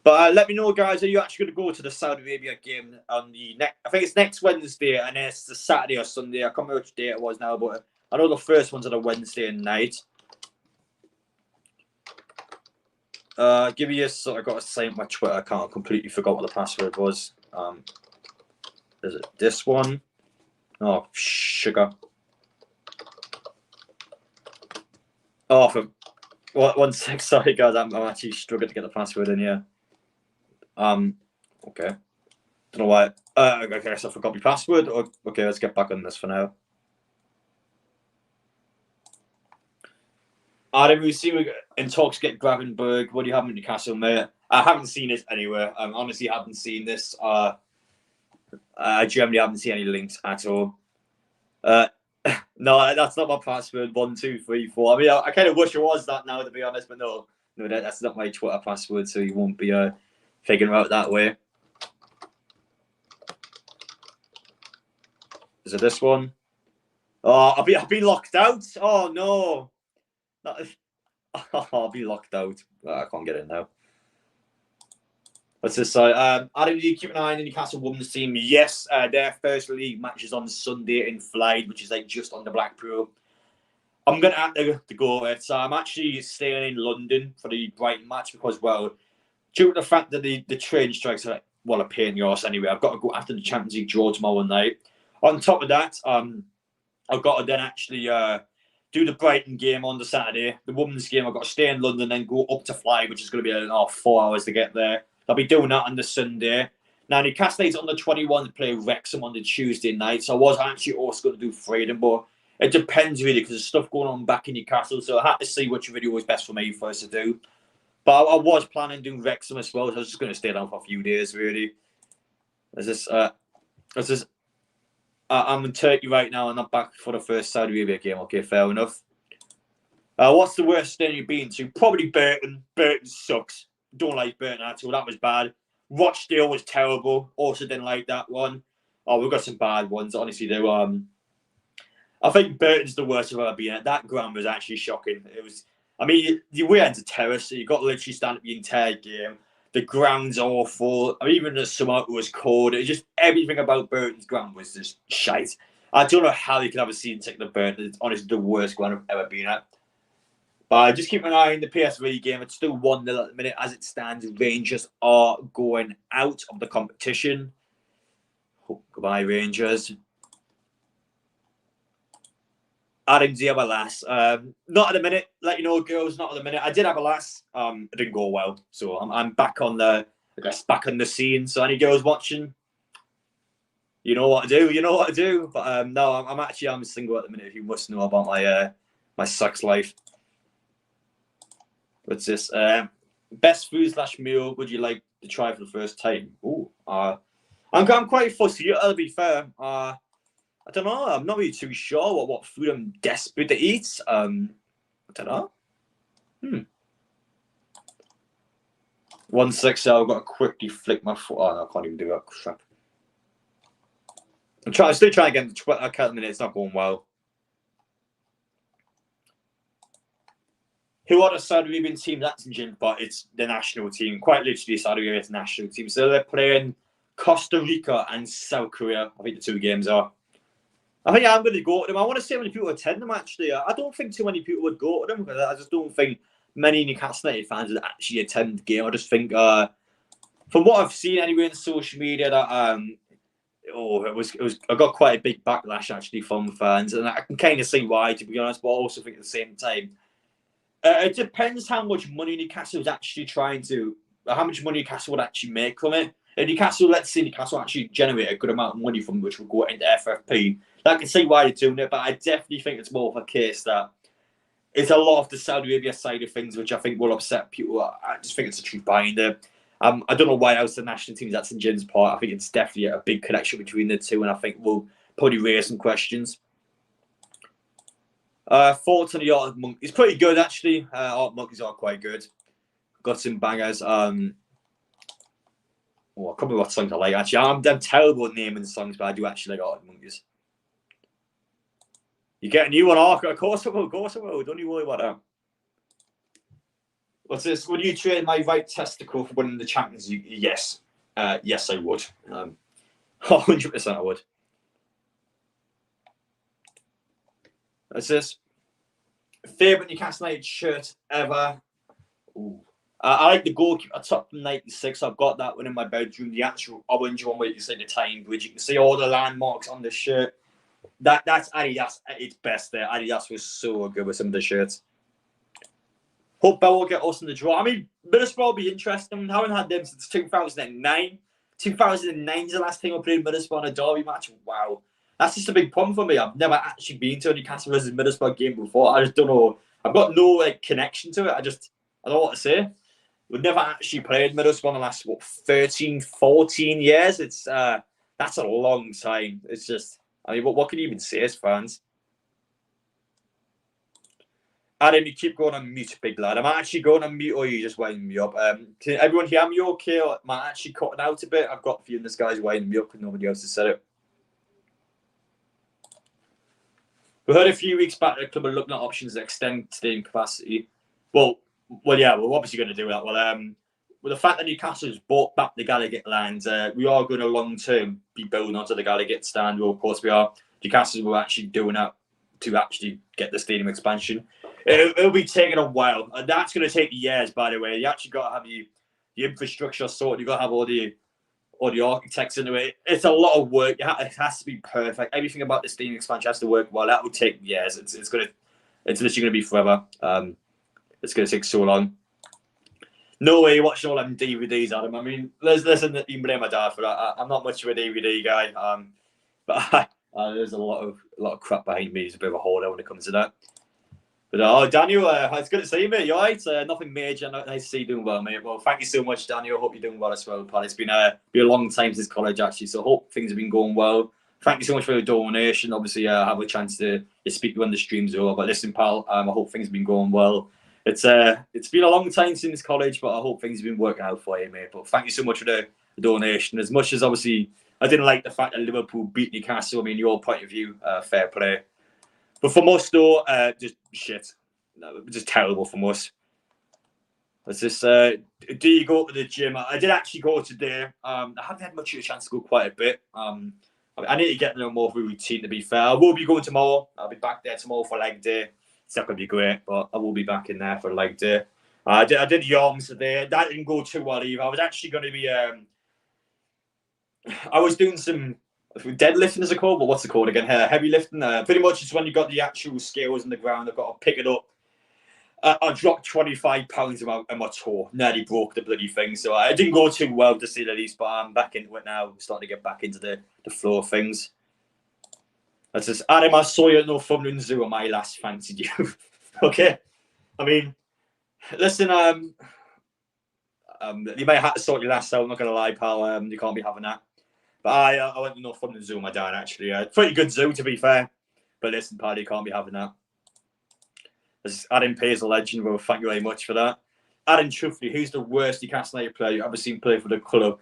[SPEAKER 1] But let me know, guys, are you actually going to go to the Saudi Arabia game on the I think it's next Wednesday, and then it's the Saturday or Sunday. I can't remember which day it was now, but I know the first one's on a Wednesday night. Give me a sort. I got to sign my Twitter account. I completely forgot what the password was. Is it this one? Oh, sugar. Oh, for 1 sec. Sorry, guys. I'm actually struggling to get the password in here. Okay. Don't know why. Okay, so I forgot my password. Okay, let's get back on this for now. Adam, we see we in talks get Gravenberg. What do you have in Newcastle, mate? I haven't seen it anywhere. I honestly haven't seen this. I generally haven't seen any links at all. No, that's not my password. 1, 2, 3, 4. I mean, I kind of wish it was that now, to be honest, but no, that's not my Twitter password, so you won't be figuring out that way. Is it this one? Oh, I've been locked out. Oh no. I'll be locked out. I can't get in now. What's this? Adam, do you keep an eye on the Newcastle women's team? Yes, their first league match is on Sunday in Flyde, which is like just on the Blackpool. I'm going to have to go with it. So I'm actually staying in London for the Brighton match because, well, due to the fact that the train strikes are a pain in the arse anyway, I've got to go after the Champions League draw tomorrow night. On top of that, I've got to then actually do the Brighton game on the Saturday. The women's game, I've got to stay in London, then go up to Flyde, which is going to be 4 hours to get there. I'll be doing that on the Sunday. Now, Newcastle is on the 21 to play Wrexham on the Tuesday night, so I was actually also going to do Freedom, but it depends really because there's stuff going on back in Newcastle, so I had to see which video was best for me first to do. But I was planning on doing Wrexham as well, so I was just going to stay down for a few days, really. I'm in Turkey right now, and I'm back for the first Saudi Arabia game. Okay, fair enough. What's the worst stadium you've been to? Probably Burton. Burton sucks. Don't like Burton at all. That was bad. Rochdale was terrible. Also didn't like that one. Oh, we've got some bad ones. Honestly, they were. I think Burton's the worst I've ever been at. That ground was actually shocking. It was. I mean, you went to terrace, so you got to literally stand up the entire game. The ground's awful. I mean, even the summer was cold. It was just everything about Burton's ground was just shite. I don't know how you could have a season ticket to Burton. It's honestly the worst ground I've ever been at. But just keep an eye on the PSV game. It's still 1-0 at the minute as it stands. Rangers are going out of the competition. Oh, goodbye, Rangers. Adam, do you have a lass? Not at the minute. Let you know, girls, not at the minute. I did have a lass. It didn't go well. So I'm back on back on the scene. So any girls watching, you know what to do. You know what to do. But no, I'm single at the minute. If you must know about my sex life. What's this? Best food / meal would you like to try for the first time? Oh, I'm quite fussy. To be fair, I don't know. I'm not really too sure what food I'm desperate to eat. I don't know. 1 6. I've got to quickly flick my foot. Oh, no, I can't even do that. Crap. I'm still trying to get the 12 minutes. It's not going well. Who are the Saudi Arabian team that's in gym, but it's the national team. Quite literally, Saudi Arabia's national team. So they're playing Costa Rica and South Korea. I think the 2 games are. I think I'm going to go to them. I want to see how many people attend them, actually. I don't think too many people would go to them because I just don't think many Newcastle United fans would actually attend the game. I just think, from what I've seen anyway in social media, that I got quite a big backlash actually from fans, and I can kind of see why, to be honest. But I also think at the same time, it depends how much money Newcastle is actually how much money Newcastle would actually make from it. If let's say Newcastle actually generate a good amount of money from which will go into FFP, I can see why they're doing it, but I definitely think it's more of a case that it's a lot of the Saudi Arabia side of things, which I think will upset people. I just think it's the truth behind it. I don't know why else the national teams that's in Jim's part. I think it's definitely a big connection between the two, and I think we'll probably raise some questions. Thoughts on the Art of Monkeys? It's pretty good, actually. Art Monkeys are quite good. Got some bangers. I can't remember what songs I like, actually. I'm terrible at naming songs, but I do actually like Art of Monkeys. You get a new one, Arca? Of course I will. Don't you worry about that. What's this? Would you trade my right testicle for winning the Champions League? Yes. Yes, I would. 100% I would. What's this? Favourite Newcastle United shirt ever? Ooh. I like the goalkeeper top from 96. I've got that one in my bedroom. The actual orange one where you can see the time bridge. You can see all the landmarks on the shirt. That's Adidas at its best there. Adidas was so good with some of the shirts. Hope Bell will get us in the draw. I mean, Middlesbrough will be interesting. I haven't had them since 2009. 2009 is the last time I played Middlesbrough in a derby match. Wow. That's just a big problem for me. I've never actually been to a Newcastle versus Middlesbrough game before. I just don't know. I've got no connection to it. I don't know what to say. We've never actually played Middlesbrough in the last 13, 14 years. That's a long time. It's just, I mean, what can you even say as fans? Adam, you keep going on mute, big lad. Am I actually going on mute or are you just winding me up? Can everyone hear me okay? Or am I actually cutting out a bit? I've got a few of this guy's winding me up and nobody else has said it. We heard a few weeks back that the club are looking at options to extend stadium capacity. Well, yeah, we're obviously going to do that. Well, with the fact that Newcastle has bought back the Gallagher land, we are going to long-term be building onto the Gallagher stand. Well, of course, we are. Newcastle will actually doing that to actually get the stadium expansion. It'll be taking a while. And that's going to take years, by the way. You actually got to have the infrastructure sorted. You've got to have all the architects into it. It's a lot of work. It has to be perfect. Everything about the stadium expansion has to work well. That will take years. It's literally going to be forever. It's going to take so long. No way you're watching all them DVDs, Adam. I mean, listen, you can blame my dad for that. I'm not much of a DVD guy. But there's a lot of crap behind me. He's a bit of a hoarder when it comes to that. But Daniel, it's good to see you, mate. You all right? Nothing major. Nice to see you doing well, mate. Well, thank you so much, Daniel. Hope you're doing well as well, pal. It's been a long time since college, actually, so hope things have been going well. Thank you so much for the donation. Obviously, have a chance to speak when the stream's over. But listen, pal, I hope things have been going well. It's been a long time since college, but I hope things have been working out for you, mate. But thank you so much for the donation. As much as obviously I didn't like the fact that Liverpool beat Newcastle. I mean, your point of view, fair play. But for most though, just shit. No, just terrible for us. It's just, do you go to the gym? I did actually go today. I haven't had much of a chance to go quite a bit. I need to get a little more of a routine, to be fair. I will be going tomorrow. I'll be back there tomorrow for leg day. It's not going to be great, but I will be back in there for leg day. I did yarns today. That didn't go too well either. I was actually going to be... I was doing some deadlifting, is it called? But what's it called again? Heavy lifting. Pretty much it's when you got the actual scales on the ground. I've got to pick it up. I dropped 25 pounds on my toe. Nearly broke the bloody thing. So it didn't go too well, to say the least. But I'm back into it now. I'm starting to get back into the flow of things. That's just Adam. I saw you at Northumberland Zoo on my last fancied you. Okay. I mean, listen. You may have to sort your last out. I'm not gonna lie, pal. You can't be having that. But I went to Northumberland Zoo with my dad, actually. Pretty good zoo, to be fair. But listen, pal, you can't be having that. Adam Pay's a legend. Well, thank you very much for that. Adam, truthfully, who's the worst Newcastle United player you've ever seen play for the club?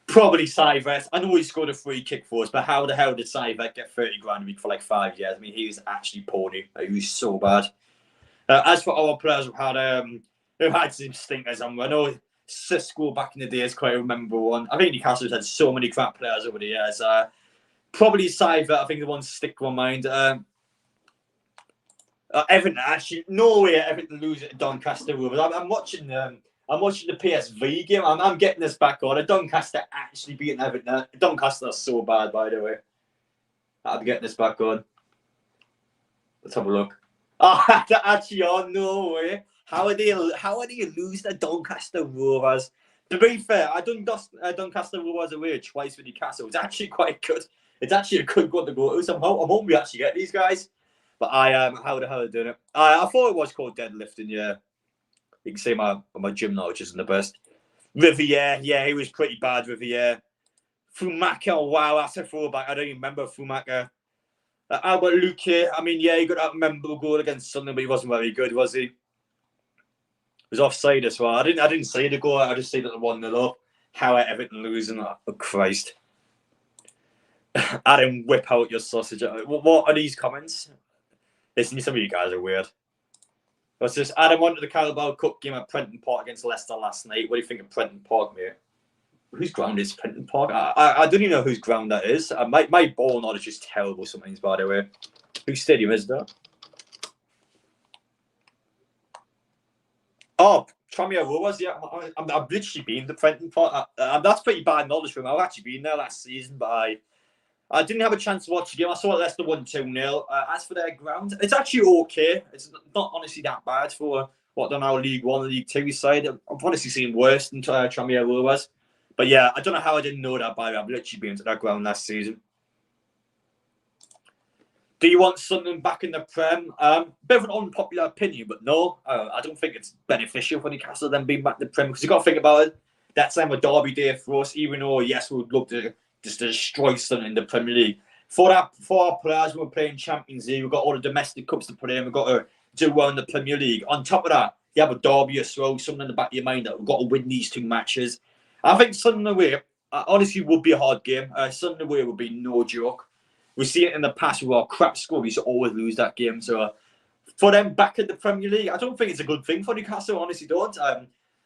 [SPEAKER 1] Probably Sivet. I know he scored a free kick for us, but how the hell did Sivet get 30 grand a week for like 5 years? I mean, he was actually poorly. He was so bad. As for our players, we've had some stinkers. I know Cisco back in the day is quite a memorable one. I think Newcastle's had so many crap players over the years. Probably Sivet, I think the ones stick to my mind. Everton, actually, no way Everton lose at Doncaster Rovers. I'm watching the PSV game. I'm getting this back on. Doncaster actually beating Everton. Doncaster are so bad, by the way. I'm getting this back on. Let's have a look. Oh, actually, no way. How are they lose to Doncaster Rovers? To be fair, I done Doncaster Rovers away twice with Newcastle. It's actually quite good. It's actually a good one to go to. So I'm hoping we actually get these guys. But how the hell are they doing it? I thought it was called deadlifting, yeah. You can see my gym knowledge isn't the best. Riviere, yeah, he was pretty bad, Riviere. Fumaca, wow, that's a throwback. I don't even remember Fumaca. Albert Luque, I mean, yeah, he got that memorable goal against Sunderland, but he wasn't very good, was he? He was offside as well. I didn't see the goal, I just see that the 1-0 up. How are Everton losing? Oh, Christ. Adam, whip out your sausage. What are these comments? Listen, some of you guys are weird. What's this? Adam went to the Carabao Cup game at Prenton Park against Leicester last night. What do you think of Prenton Park, mate? Whose ground is Prenton Park? I don't even know whose ground that is. My ball knowledge is terrible sometimes, by the way. Whose stadium is that? Oh, Tranmere Rovers, yeah. I've literally been to Prenton Park. That's pretty bad knowledge for me. I've actually been there last season, but I didn't have a chance to watch the game. I saw Leicester won 2-0. As for their ground, it's actually okay. It's not honestly that bad for what they're now League 1 and League 2 side. I've honestly seen worse than Tranmere Rovers. But yeah, I don't know how I didn't know that, by the way. I've literally been to that ground last season. Do you want Sunderland back in the Prem? Bit of an unpopular opinion, but no. I don't think it's beneficial for Newcastle them being back in the Prem, because you've got to think about it. That's a derby day for us, even though, yes, we would love to just destroy something in the Premier League. For our players, we're playing Champions League. We've got all the domestic cups to play in. We've got to do well in the Premier League. On top of that, you have a derby as well, something in the back of your mind that we've got to win these 2 matches. I think Sunderland away, honestly, would be a hard game. Sunderland away would be no joke. We've seen it in the past with our crap squad. We used to always lose that game. So for them back in the Premier League, I don't think it's a good thing for Newcastle. I honestly don't.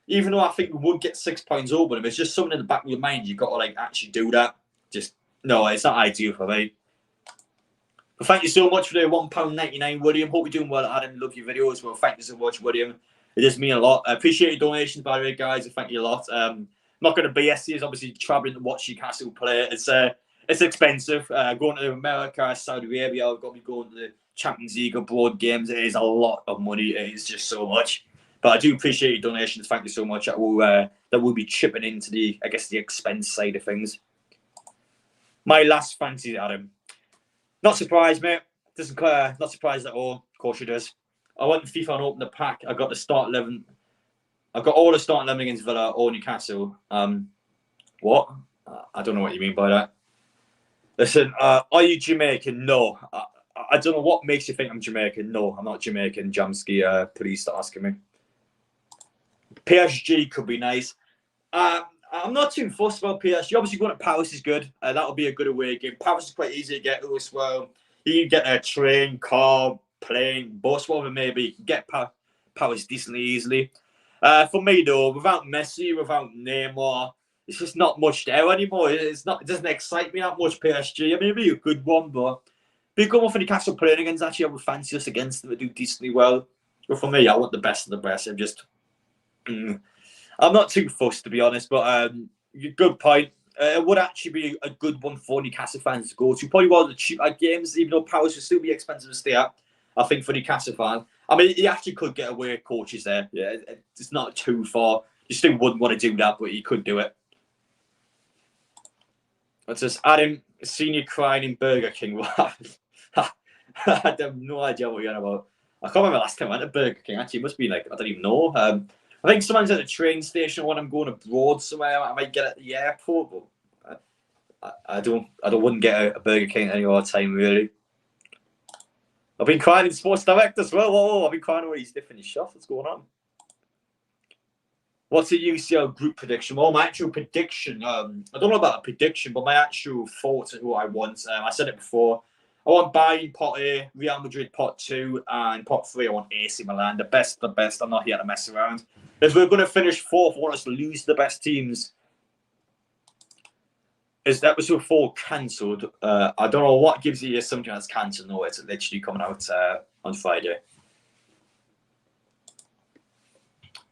[SPEAKER 1] Even though I think we would get 6 points over them, it's just something in the back of your mind. You've got to actually do that. Just no, it's not ideal for me. But thank you so much for the £1.99, William. Hope you're doing well, Adam. Love your videos. Well, thank you so much, William. It does mean a lot. I appreciate your donations, by the way, guys. Thank you a lot. Not going to BS is obviously traveling to watch Newcastle play. It's expensive. Going to America, Saudi Arabia, I've got to be going to the Champions League abroad games. It is a lot of money. It is just so much. But I do appreciate your donations. Thank you so much. That will be chipping into the expense side of things. My last fantasy, Adam. Not surprised, mate. Not surprised at all. Of course it does. I went to FIFA and opened the pack. I got the start 11. I got all the starting 11 against Villa or Newcastle. What? I don't know what you mean by that. Listen, are you Jamaican? No. I don't know what makes you think I'm Jamaican. No, I'm not Jamaican. Jamski, please stop asking me. PSG could be nice. I'm not too fussed about PSG. Obviously, going to Paris is good. That'll be a good away game. Paris is quite easy to get to as well. You can get a train, car, plane, bus, whatever it may be. You can get Paris decently easily. For me, though, without Messi, without Neymar, it's just not much there anymore. It doesn't excite me that much, PSG. I mean, it'd be a good one, but be a good one for Newcastle playing against. Actually, I would fancy us against them to do decently well. But for me, I want the best of the best. I'm not too fussed, to be honest, but good point. It would actually be a good one for Newcastle fans to go to. Probably one of the cheaper games, even though Paris would still be expensive to stay at, I think, for Newcastle fans. I mean, you actually could get away with coaches there. Yeah, it's not too far. You still wouldn't want to do that, but you could do it. What's this? Adam, seen you crying in Burger King. What? I have no idea what you're on about. I can't remember last time I went to Burger King. Actually, it must be like, I don't even know. I think someone's at the train station when I'm going abroad somewhere. I might get at the airport, but I wouldn't get a Burger King any other time, really. I've been crying in Sports Direct as well. Whoa, I've been crying where he's different shots. What's going on? What's a UCL group prediction? Well, my actual prediction, I don't know about a prediction, but my actual thoughts of who I want. I said it before. I want Bayern pot A, Real Madrid pot 2, and pot 3 I want AC Milan. The best of the best. I'm not here to mess around. If we're going to finish 4th, I want us to lose the best teams. Is episode 4 cancelled? I don't know what gives you something that's cancelled. No, it's literally coming out on Friday.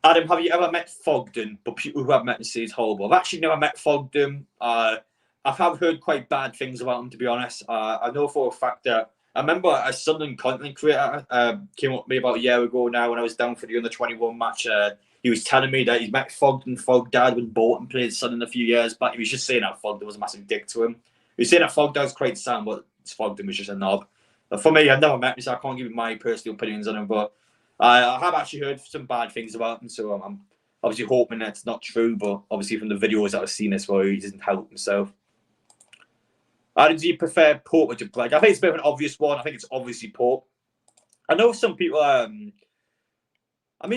[SPEAKER 1] Adam, have you ever met Fogden? But people who have met him say he's horrible. I've actually never met Fogden. I have heard quite bad things about him, to be honest. I know for a fact that I remember a Sunderland content creator came up to me about a year ago now when I was down for the under-21 match. He was telling me that he's met Fogden. Fogdad when Bolton played Sunderland a few years back. He was just saying that Fogden was a massive dick to him. He was saying that Fogdad's quite sound, but Fogden was just a knob. But for me, I've never met him, so I can't give you my personal opinions on him. But I have actually heard some bad things about him, so I'm obviously hoping that's not true. But obviously from the videos that I've seen as well, he doesn't help himself. How do you prefer Pope or De Bruyne? I think it's a bit of an obvious one. I think it's obviously Pope. I know some people.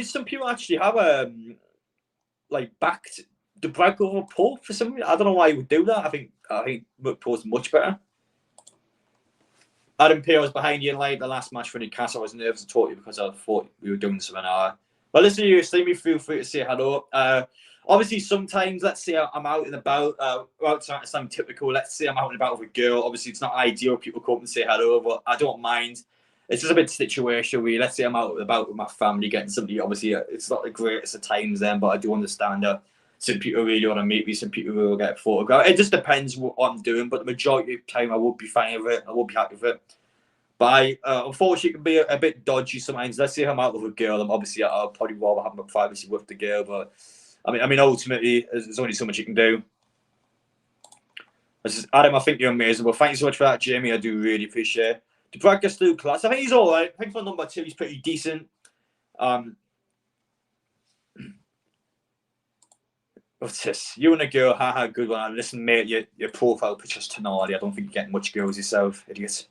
[SPEAKER 1] Some people actually have backed De Bruyne over Pope for some reason. I don't know why he would do that. I think Pope's much better. Adam P, I was behind you in the last match for Newcastle. I was nervous to talk to you because I thought we were doing something. Well, listen to you, Stevie. Feel free to say hello. Obviously, sometimes, let's say I'm out and about, without trying to sound typical, let's say I'm out and about with a girl. Obviously, it's not ideal people come and say hello, but I don't mind. It's just a bit situational where, let's say I'm out and about with my family getting something. Obviously, it's not the greatest of times then, but I do understand that some people really want to meet me, some people will get photographed. It just depends what I'm doing, but the majority of the time I would be fine with it. I would be happy with it. But unfortunately, it can be a bit dodgy sometimes. Let's say I'm out with a girl, and obviously I'll probably rather have my privacy with the girl, but I mean, ultimately, there's only so much you can do. Adam, I think you're amazing. Well, thank you so much for that, Jamie. I do really appreciate it. De Bruyne still class. I think he's all right. I think for number 2, he's pretty decent. What's this? You and a girl, haha, good one. Listen, mate, your profile picture's tonality. I don't think you get much girls yourself, idiot.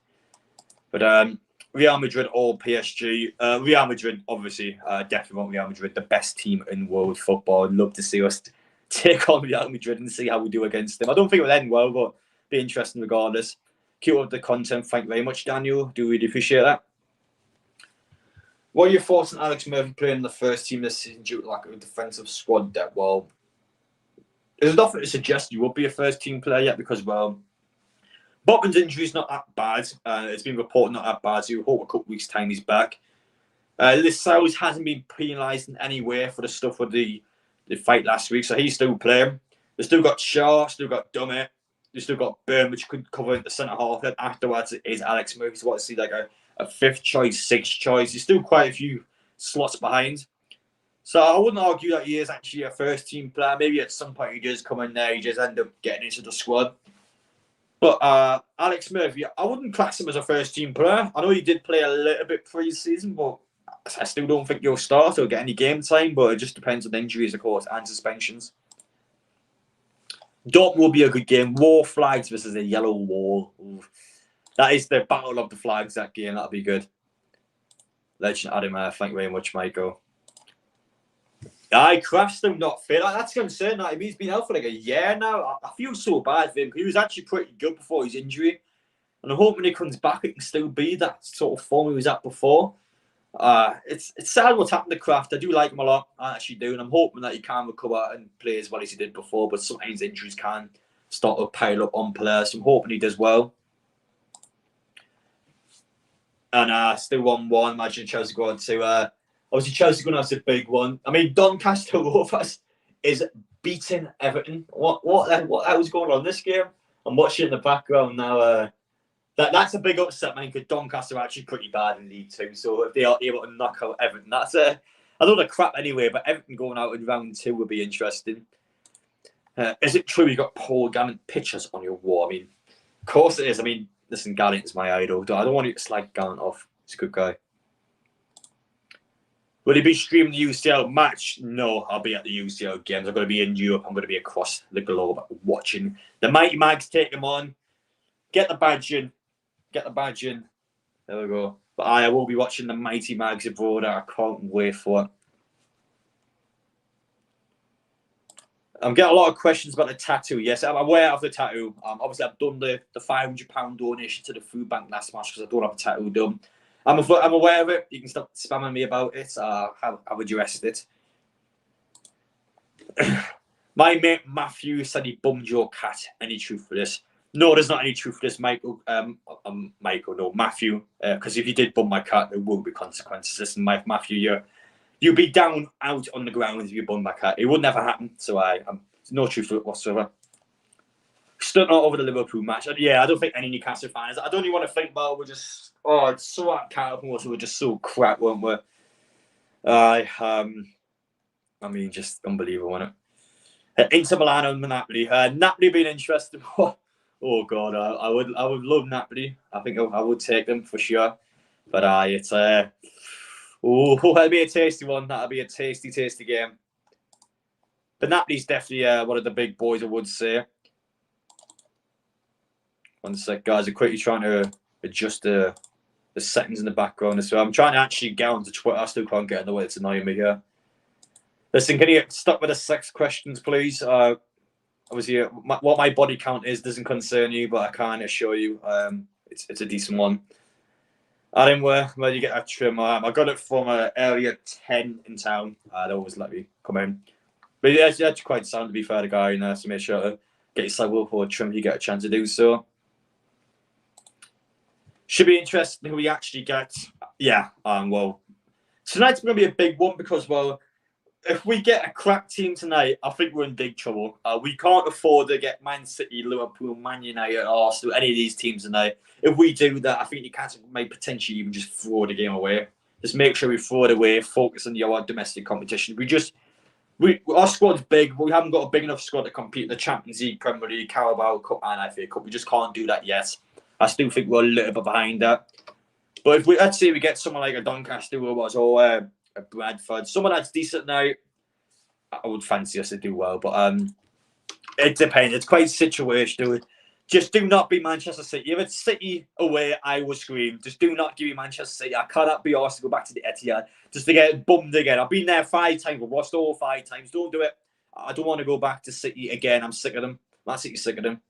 [SPEAKER 1] But Real Madrid or PSG? Real Madrid, obviously, definitely want Real Madrid, the best team in world football. I'd love to see us take on Real Madrid and see how we do against them. I don't think it'll end well, but be interesting regardless. Keep up the content. Thank you very much, Daniel. Do really appreciate that. What are your thoughts on Alex Murphy playing in the first team this season due to lack of defensive squad depth? Well, there's nothing to suggest you would be a first team player yet because, well, Botman's injury is not that bad. It's been reported not that bad, so you hope a couple of weeks' time he's back. Lissau's hasn't been penalised in any way for the stuff with the fight last week, so he's still playing. They've still got Shaw, still got Dummett, they've still got Burn, which could cover into centre half. Then afterwards, it is Alex Murphy. So what to see like a 5th choice, 6th choice. There's still quite a few slots behind. So I wouldn't argue that he is actually a first team player. Maybe at some point he does come in there, he just end up getting into the squad. But Alex Murphy, I wouldn't class him as a first team player. I know he did play a little bit pre-season, but I still don't think he'll start or get any game time, but it just depends on injuries, of course, and suspensions. Dortmund will be a good game. War flags versus a yellow wall. Ooh. That is the battle of the flags, that game. That'll be good. Legend Adam, thank you very much, Michael. Kraft's still not fit. That's concerning. He's been out for like a year now. I feel so bad for him. He was actually pretty good before his injury. And I'm hoping he comes back, it can still be that sort of form he was at before. It's sad what's happened to Kraft. I do like him a lot. I actually do. And I'm hoping that he can recover and play as well as he did before. But sometimes injuries can start to pile up on players. So I'm hoping he does well. And still 1-1. Imagine Chelsea going to... obviously, Chelsea going to have a big one. I mean, Doncaster Rovers is beating Everton. What was going on this game? I'm watching in the background now. That's a big upset, man, because Doncaster are actually pretty bad in League Two. So if they are able to knock out Everton, that's a lot of crap anyway. But Everton going out in round 2 would be interesting. Is it true you got Paul Gallant pictures on your wall? I mean, of course it is. I mean, listen, Gallant's my idol. I don't want you to slag Gallant off. He's a good guy. Will he be streaming the UCL match? No, I'll be at the UCL games. I'm going to be in Europe. I'm going to be across the globe watching the Mighty Mags take him on. Get the badge in. Get the badge in. There we go. But I will be watching the Mighty Mags abroad. I can't wait for it. I'm getting a lot of questions about the tattoo. Yes, I'm aware of the tattoo. Obviously, I've done the £500 donation to the food bank last match because I don't have a tattoo done. I'm aware of it. You can stop spamming me about it. How would you addressed it? My mate Matthew said he bummed your cat. Any truth for this? No, there's not any truth for this, Michael. No, Matthew. Because if you did bum my cat, there will be consequences. Listen, Matthew, you'll be down out on the ground if you bum my cat. It would never happen. So there's no truth for it whatsoever. Still not over the Liverpool match. Yeah, I don't think any Newcastle fans. I don't even want to think about it. We're just it's so cat was. We're just so crap, weren't we? I mean, just unbelievable, wasn't it? Inter Milan and Napoli. Napoli being interesting. Oh God, I would love Napoli. I think I would take them for sure. But it's that'll be a tasty one. That'll be a tasty game. But Napoli's definitely one of the big boys, I would say. One sec, guys. I'm quickly trying to adjust the settings in the background. So I'm trying to actually get onto Twitter. I still can't get in the way. It's annoying me here. Listen, can you stop with the sex questions, please? Obviously, what my body count is doesn't concern you, but I can assure you it's a decent one. Adam, where do you get that trim? I got it from area 10 in town. They always let me come in. But yeah, it's actually quite sound, to be fair, the guy in there, so make sure to get yourself up for a trim if you get a chance to do so. Should be interesting who we actually get. Yeah, well, tonight's going to be a big one because, well, if we get a crap team tonight, I think we're in big trouble. We can't afford to get Man City, Liverpool, Man United, Arsenal, any of these teams tonight. If we do that, I think Newcastle may potentially even just throw the game away. Just make sure we throw it away, focus on our domestic competition. Our squad's big, but we haven't got a big enough squad to compete in the Champions League, Premier League, Carabao Cup, and FA Cup. We just can't do that yet. I still think we're a little bit behind that. But if let's say we get someone like a Doncaster Rovers or a Bradford, someone that's decent now, I would fancy us to do well. But it depends. It's quite situational. Just do not be Manchester City. If it's City away, I will scream. Just do not give me Manchester City. I cannot be asked to go back to the Etihad just to get bummed again. I've been there 5 times. We've lost all 5 times. Don't do it. I don't want to go back to City again. I'm sick of them. Man City's sick of them.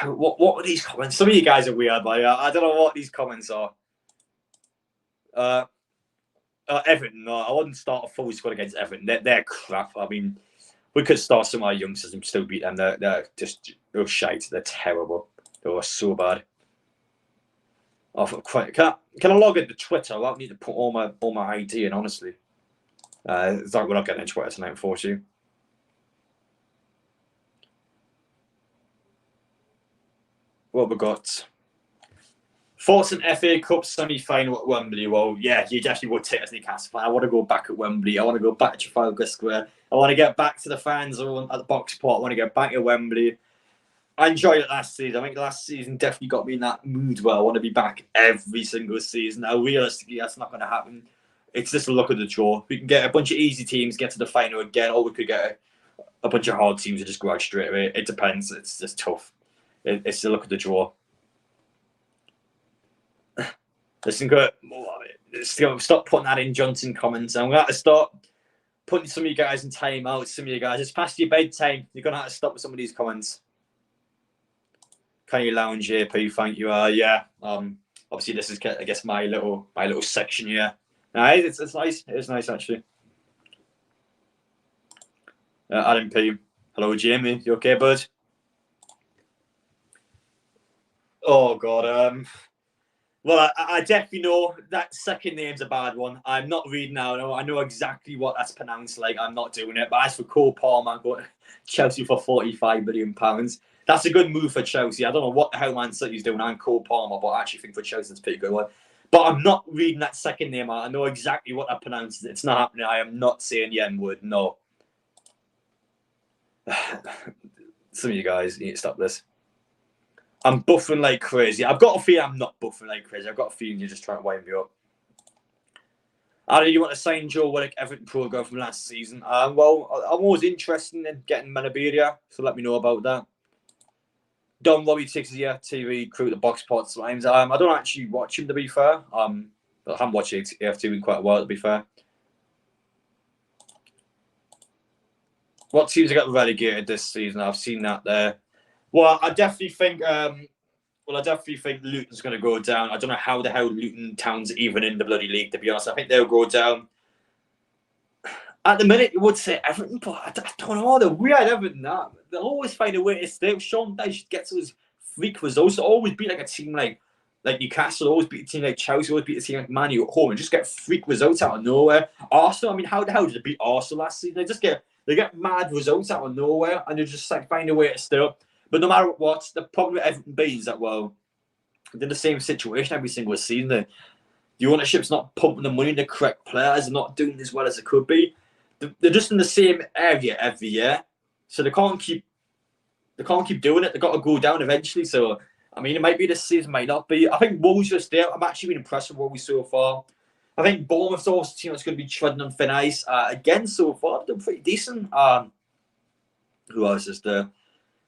[SPEAKER 1] What are these comments? Some of you guys are weird, but I don't know what these comments are. Everton, no, I wouldn't start a full squad against Everton. They're crap. I mean, we could start some of our youngsters and still beat them. They're shite. They're terrible. They were so bad. Can I log into Twitter? I don't need to put all my ID in, honestly. It's like we're not getting into Twitter tonight, unfortunately. What we got? Thoughts an FA Cup semi-final at Wembley? Well, yeah, you definitely would take us Newcastle. I want to go back at Wembley. I want to go back to Trafalgar Square. I want to get back to the fans at the box pot. I want to get back at Wembley. I enjoyed it last season. I think last season definitely got me in that mood where I want to be back every single season. Now, realistically, that's not going to happen. It's just a look at the draw. We can get a bunch of easy teams, get to the final again, or we could get a bunch of hard teams that just go out straight away. It depends. It's just tough. It's a look at the draw. Listen, stop putting that in Johnson comments. I'm going to have to start putting some of you guys in time out. Some of you guys, it's past your bedtime. You're going to have to stop with some of these comments. Can you lounge, JP? Thank you. Yeah. Obviously, this is, I guess, my little section here. It's nice. It's nice actually. Adam P. Hello, Jamie. You okay, bud? Oh God. Well, I definitely know that second name's a bad one. I'm not reading now. I know exactly what that's pronounced like. I'm not doing it. But as for Cole Palmer, I'm going to Chelsea for £45 million. That's a good move for Chelsea. I don't know what the hell Man City's doing. I'm Cole Palmer, but I actually think for Chelsea it's a pretty good one. But I'm not reading that second name out. I know exactly what I pronounced. It's not happening. I am not saying the N word. No. Some of you guys need to stop this. I'm buffering like crazy. I've got a feeling I'm not buffering like crazy. I've got a feeling you're just trying to wind me up. Adam, you want to sign Joe Willock, Everton program from last season? Well, I'm always interested in getting Manaberia, so let me know about that. Don Robbie takes the TV crew the box pots sometimes. I don't actually watch him, to be fair. I haven't watched AFT in quite a while, to be fair. What teams have got relegated this season? I've seen that there. Well, I definitely think. Luton's going to go down. I don't know how the hell Luton Town's even in the bloody league, to be honest. I think they'll go down. At the minute, you would say Everton, but I don't know. They're weird, Everton. They'll always find a way to stay. Sean Dyche gets those freak results. They'll always beat like a team like Newcastle, always beat a team like Chelsea, always beat a team like Man U at home and just get freak results out of nowhere. Arsenal, I mean, how the hell did they beat Arsenal last season? They get mad results out of nowhere and they just like find a way to stay up. But no matter what, the problem with Everton B is that, well, they're in the same situation every single season. The ownership's not pumping the money in the correct players. They're not doing as well as they could be. They're just in the same area every year. So they can't keep doing it. They've got to go down eventually. So, I mean, it might be this season, might not be. I think Wolves just there. I'm actually been impressed with what we saw so far. I think Bournemouth's also a team that's going to be treading on thin ice. Again, so far, they're pretty decent. Who else is there?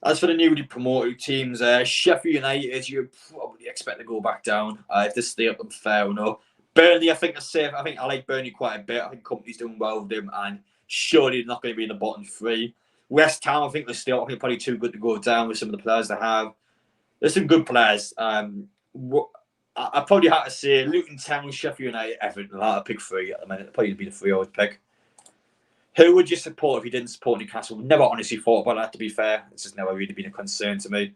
[SPEAKER 1] As for the newly promoted teams, Sheffield United, you probably expect to go back down. If they stay up, then fair enough. Burnley, I think, are safe. I think I like Burnley quite a bit. I think Company's doing well with them, and surely they're not going to be in the bottom three. West Ham, I think they're still probably too good to go down with some of the players they have. There's some good players. I probably have to say Luton Town, Sheffield United, Everton. I'll pick three at the minute. Probably be the three I would pick. Who would you support if you didn't support Newcastle? Never honestly thought about that, to be fair. It's just never really been a concern to me.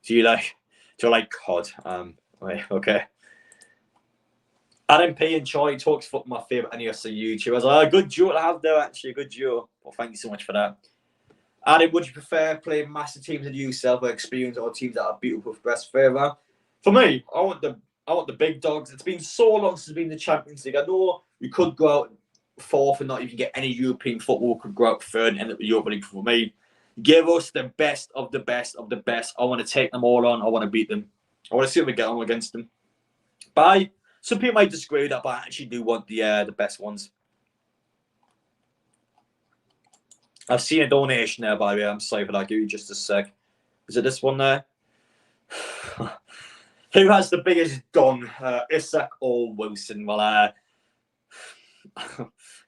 [SPEAKER 1] Do you like COD? Okay. Adam P and Charlie Talks Football, my favourite NESC YouTubers. A good duo to have there, actually. A good duo. Well, thank you so much for that. Adam, would you prefer playing massive teams that you yourself or experience or teams that are beautiful for best favour? For me, I want the big dogs. It's been so long since it's been the Champions League. I know we could go out fourth and not even get any European football, could go out third and end up with Europa League. For me, give us the best of the best of the best. I want to take them all on. I want to beat them. I want to see if we get on against them. Bye. Some people might disagree with that, but I actually do want the best ones. I've seen a donation there, by the way. I'm sorry for that. Give you just a sec. Is it this one there? Who has the biggest dong? Isak or Wilson? Well,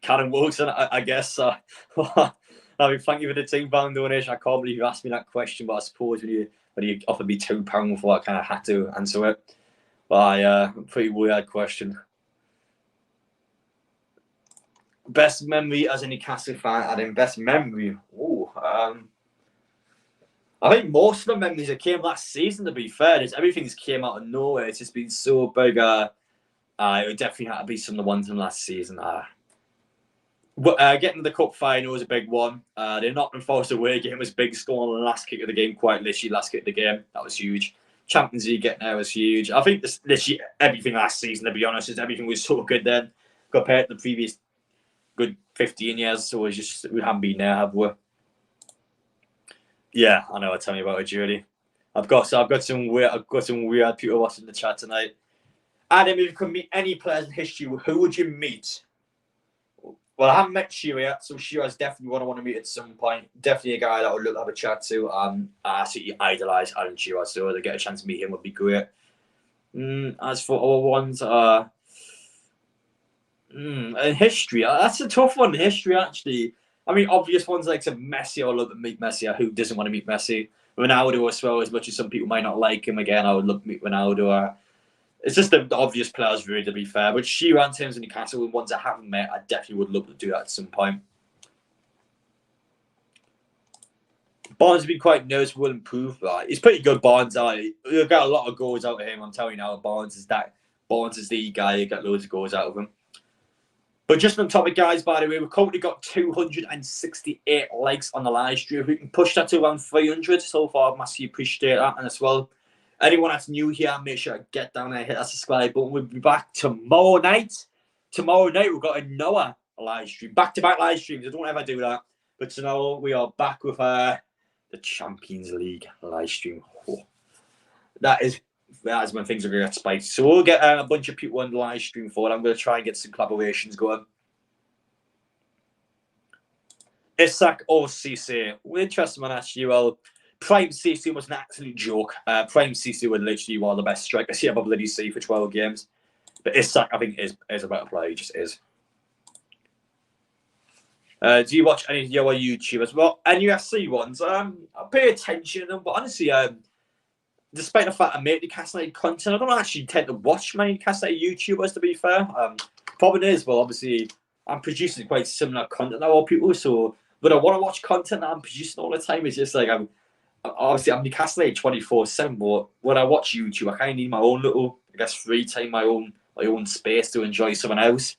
[SPEAKER 1] Karen Wilson, I guess. I mean, thank you for the £2 donation. I can't believe you asked me that question, but I suppose when you offered me £2 for it, I kind of had to answer it. But pretty weird question. Best memory as a Newcastle fan, Adam. Best memory. I think most of the memories that came last season, to be fair, everything's came out of nowhere. It's just been so big. It would definitely have to be some of the ones from last season. Getting to the cup final was a big one. The Nottingham Forest away game was big, scoring on the last kick of the game, quite literally last kick of the game. That was huge. Champions League getting there was huge. I think literally everything last season, to be honest, everything was so good then compared to the previous good 15 years. So we haven't been there, have we? Yeah, I know. Tell me about it, Judy. I've got some weird people watching the chat tonight. Adam, if you could meet any players in history, who would you meet? Well, I haven't met Shearer yet, so Shearer's definitely one I want to meet at some point. Definitely a guy that I would love to have a chat to. I absolutely idolise Alan Shearer, so to get a chance to meet him would be great. As for other ones, in history, that's a tough one. In history, actually. I mean, obvious ones like Messi. I would love to meet Messi. Who doesn't want to meet Messi? Ronaldo as well, as much as some people might not like him. Again, I would love to meet Ronaldo. It's just the obvious players, really, to be fair. But Shearer, in terms of Newcastle, the ones I haven't met, I definitely would love to do that at some point. Barnes has been quite noticeable and improved. He's pretty good, Barnes. You'll get a lot of goals out of him. I'm telling you now, Barnes is the guy. You get loads of goals out of him. But just on topic, guys, by the way, we've currently got 268 likes on the live stream. If we can push that to around 300 so far, I massively appreciate that. And as well, anyone that's new here, make sure to get down there, hit that subscribe button. We'll be back tomorrow night. Tomorrow night, we've got another live stream. Back-to-back live streams. I don't ever do that. But tomorrow, we are back with the Champions League live stream. Oh, that is when things are going to get spicy. So we'll get a bunch of people on the live stream for it. I'm going to try and get some collaborations going. Isak or Cisse? We're interested one, actually. Well, Prime Cisse was an absolute joke. Prime Cisse was literally one of the best strikers you ever bloody see for 12 games. But Isak, I think, is a better player. He just is. Do you watch any of your YouTubers? Well, NUFC ones. I pay attention to them, but honestly, despite the fact I make Newcastle United content, I don't actually tend to watch many Newcastle United YouTubers, to be fair. Problem is, well, obviously, I'm producing quite similar content now, all people, so when I want to watch content that I'm producing all the time, it's just like I'm Newcastle United 24/7, but when I watch YouTube, I kind of need my own little, I guess, free time, my own space to enjoy something else.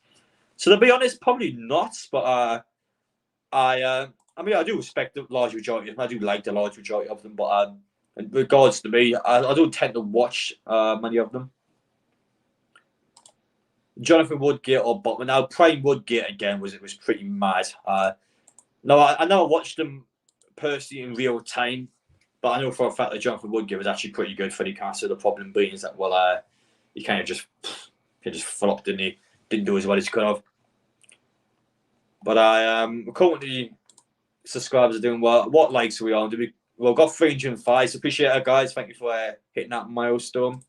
[SPEAKER 1] So to be honest, probably not, but I mean, I do respect the large majority of them. I do like the large majority of them, but in regards to me, I don't tend to watch many of them. Jonathan Woodgate or Botman. Now, Prime Woodgate again was pretty mad. No, I know I watched them personally in real time, but I know for a fact that Jonathan Woodgate was actually pretty good for Newcastle. The problem being is that, well, he kind of just flopped, didn't he? Didn't do as well as he could have. But currently subscribers are doing well. What likes are we on? We've got 305. So appreciate it, guys. Thank you for hitting that milestone.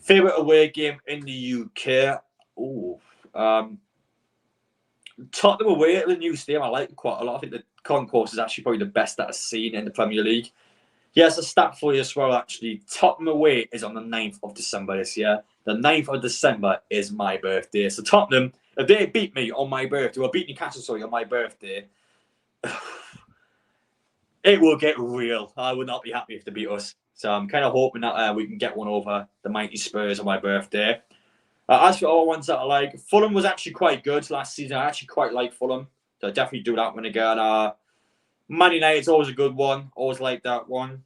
[SPEAKER 1] Favorite away game in the UK? Oh, Tottenham away at the new stadium. I like it quite a lot. I think the concourse is actually probably the best that I've seen in the Premier League. Yes, a stat for you as well, actually. Tottenham away is on the 9th of December this year. The 9th of December is my birthday. So Tottenham, if they beat me on my birthday, or beat Newcastle, sorry, on my birthday, it will get real. I would not be happy if they beat us. So I'm kind of hoping that we can get one over the mighty Spurs on my birthday. As for all ones that I like, Fulham was actually quite good last season. I actually quite like Fulham. So I definitely do that one again. Man United's always a good one. Always like that one.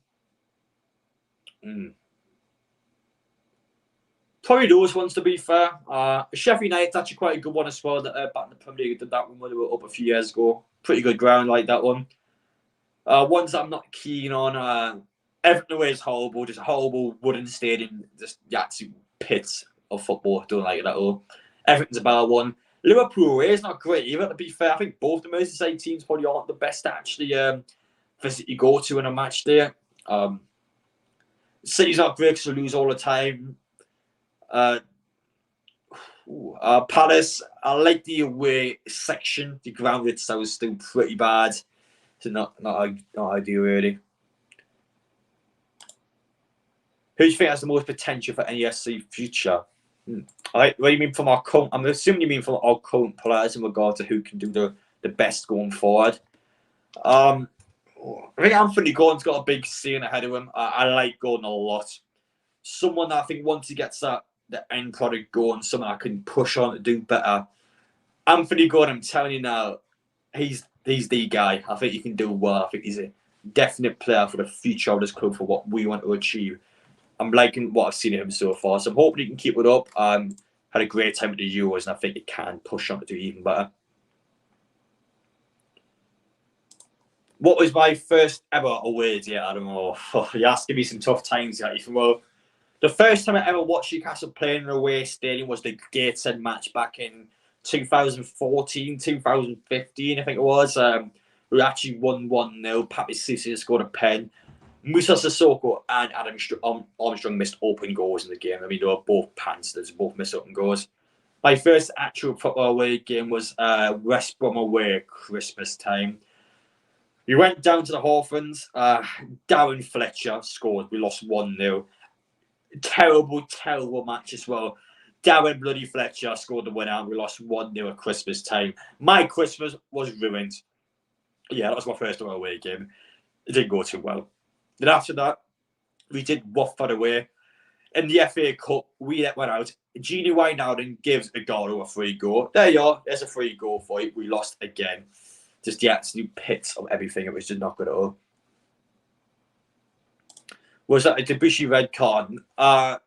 [SPEAKER 1] Probably those ones, to be fair. Sheffield United's actually quite a good one as well. That back in the Premier League did that one when they were up a few years ago. Pretty good ground, like that one. Ones that I'm not keen on. Everton away is horrible. Just a horrible wooden stadium. Just the absolute pits of football. Don't like it at all. Everton's a bad one. Liverpool away is not great either, to be fair. I think both the Merseyside teams probably aren't the best to actually physically go to in a match there. City's not great because they lose all the time. Palace, I like the away section. The ground itself is still pretty bad. So not ideal, really. Who do you think has the most potential for NESC future? What do you mean from our current? I'm assuming you mean from our current players in regard to who can do the best going forward. I think Anthony Gordon's got a big ceiling ahead of him. I like Gordon a lot. Someone that I think once he gets the end product going, someone I can push on to do better. Anthony Gordon, I'm telling you now, he's the guy. I think he can do well. I think he's a definite player for the future of this club for what we want to achieve. I'm liking what I've seen of him so far, so I'm hoping he can keep it up. Had a great time at the Euros, and I think he can push on to do even better. What was my first ever away day? I don't know. You're asking me some tough times, Ethan. Well, the first time I ever watched Newcastle play in an away stadium was the Gateshead match back in 2014, 2015, I think it was. We actually won 1-0. Papi Cisse scored a pen. Musa Sissoko and Adam Armstrong missed open goals in the game. I mean, they were both pantsers, both missed open goals. My first actual football away game was West Brom away Christmas time. We went down to the Hawthorns. Darren Fletcher scored. We lost 1-0. Terrible, terrible match as well. Darren bloody Fletcher scored the winner. We lost 1-0 at Christmas time. My Christmas was ruined. Yeah, that was my first away game. It didn't go too well. Then after that, we did Watford away. In the FA Cup, we went out. Genie Wijnaldum gives Aguero a free goal. There you are. There's a free goal for you. We lost again. Just the absolute pits of everything. It was just not good at all. Was that a Debussy red card? No, I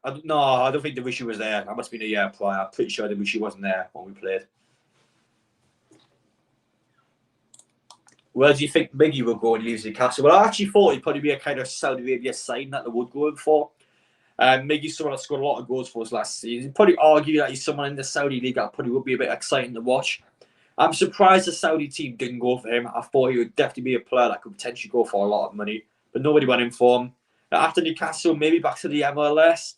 [SPEAKER 1] don't think Debussy was there. That must have been a year prior. I'm pretty sure Debussy wasn't there when we played. Where do you think Miggy will go and leave Newcastle? Well, I actually thought he'd probably be a kind of Saudi Arabia sign that they would go in for. Miggy's someone that scored a lot of goals for us last season. You'd probably argue that he's someone in the Saudi league that probably would be a bit exciting to watch. I'm surprised the Saudi team didn't go for him. I thought he would definitely be a player that could potentially go for a lot of money, but nobody went in for him. After Newcastle, maybe back to the MLS,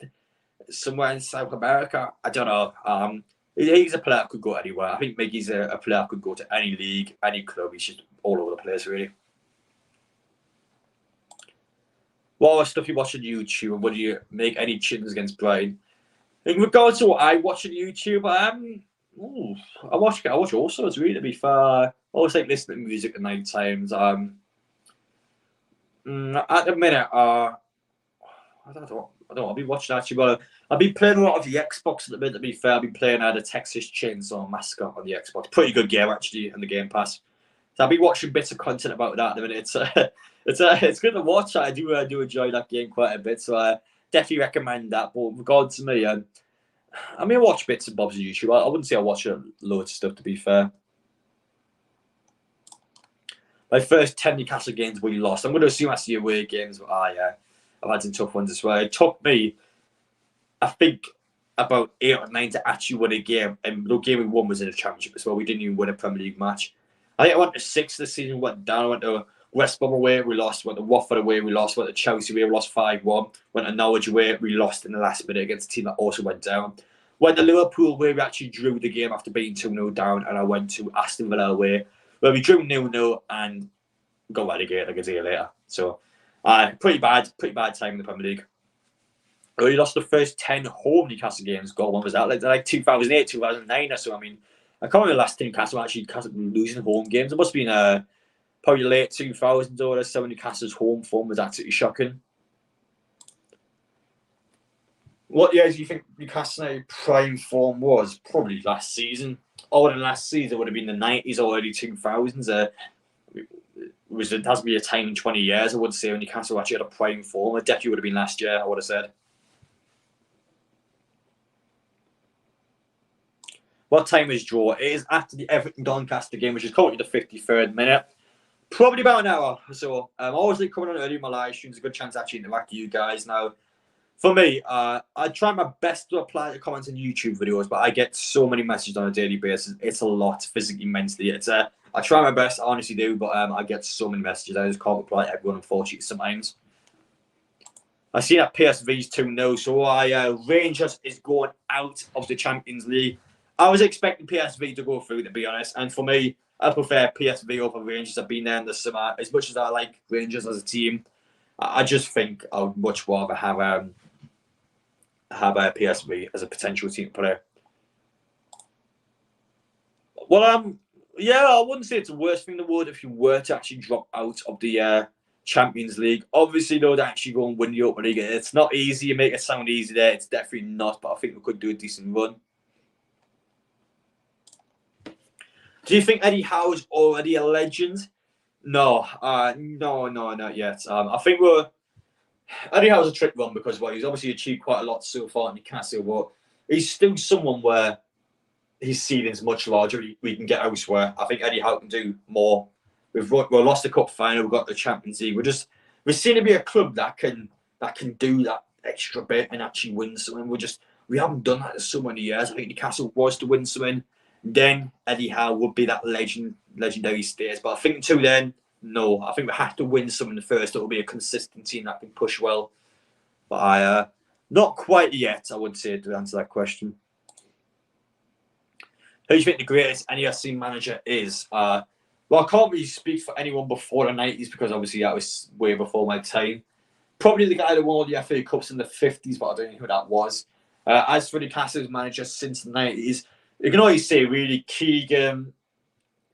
[SPEAKER 1] somewhere in South America. I don't know. He's a player that could go anywhere. I think Miggy's a player that could go to any league, any club. He's just all over the place, really. What stuff you watch on YouTube, and would you make any chins against Brighton? In regards to what I watch on YouTube, I watch all sorts, really, to be fair. I always like listening to music at night times. At the minute, I don't know. I'll be watching actually, but I've been playing a lot of the Xbox at the minute, to be fair. I've been playing the Texas Chainsaw Massacre on the Xbox. Pretty good game, actually, on the Game Pass. So I'll be watching bits of content about that at the minute. It's good to watch. I do enjoy that game quite a bit, so I definitely recommend that. But with regards to me, I mean, I watch bits and bobs on YouTube. I wouldn't say I watch loads of stuff, to be fair. My first 10 Newcastle games we lost. I'm going to assume that's the away games, but I've had some tough ones as well. It took me, I think, about 8 or 9 to actually win a game. And the game we won was in the Championship as well. We didn't even win a Premier League match. I think I went to 6 this season, went down. I went to West Brom away, we lost. Went to Watford away, we lost. Went to Chelsea away, we lost 5-1. Went to Norwich away, we lost in the last minute against a team that also went down. Went to Liverpool away, we actually drew the game after being 2-0 down. And I went to Aston Villa away, where we drew 0-0 and got relegated like a day later. So, pretty bad time in the Premier League. We only lost the first 10 home Newcastle games. God, when was that? Like 2008, 2009 or so. I mean, I can't remember the last time Newcastle actually losing home games. It must have been probably late 2000s or so. Newcastle's home form was absolutely shocking. What years do you think Newcastle's prime form was? Probably last season. Other than last season, it would have been the 90s or early 2000s. It hasn't been a time in 20 years, I would say, when Newcastle actually had a prime form. It definitely would have been last year, I would have said. What time is draw? It is after the Everton Doncaster game, which is currently the 53rd minute. Probably about an hour or so. I always like coming on early in my live streams. A good chance to actually interact with you guys. Now, for me, I try my best to reply to comments on YouTube videos, but I get so many messages on a daily basis. It's a lot, physically, mentally. I try my best, I honestly do, but I get so many messages. I just can't reply to everyone, unfortunately, sometimes. I see that PSV's 2-0, so Rangers is going out of the Champions League. I was expecting PSV to go through, to be honest, and for me, I prefer PSV over Rangers. I've been there in the summer. As much as I like Rangers as a team, I just think I would much rather have a PSV as a potential team player. Well, yeah, I wouldn't say it's the worst thing in the world if you were to actually drop out of the Champions League. Obviously, though, to actually go and win the Europa League, it's not easy. You make it sound easy there. It's definitely not, but I think we could do a decent run. Do you think Eddie Howe's already a legend? No, not yet. I think Eddie Howe's a trick run because he's obviously achieved quite a lot so far in Newcastle, but he's still someone where his ceiling's much larger. We can get elsewhere. I think Eddie Howe can do more We've lost the cup final. We've got the Champions League. We seem to be a club that can do that extra bit and actually win something. We haven't done that in so many years. I think Newcastle was to win something. Then Eddie Howe would be that legendary stays. But I think until then, no. I think we have to win something first. It'll be a consistent team that can push well. But not quite yet, I would say, to answer that question. Who do you think the greatest NESC manager is? Well, I can't really speak for anyone before the 90s because obviously that was way before my time. Probably the guy that won all the FA Cups in the 50s, but I don't know who that was. As for Newcastle's manager since the 90s, you can always say really Keegan,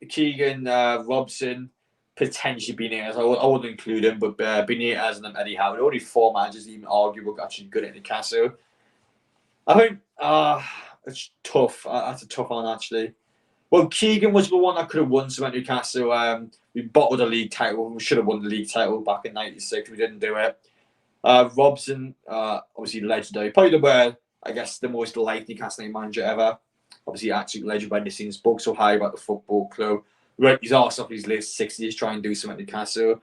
[SPEAKER 1] Robson, potentially Benitez. I wouldn't include him, but Benitez and then Eddie Howe. Only 4 managers even argue were actually good at Newcastle. I think it's tough. That's a tough one, actually. Well, Keegan was the one that could have won some at Newcastle. We bottled a league title. We should have won the league title back in '96. We didn't do it. Robson, obviously legendary. Probably the most liked Newcastle manager ever. Obviously, absolute legend by the scenes. Spoke so high about the football club. Right, his arse off his late 60s, trying to do something at Newcastle.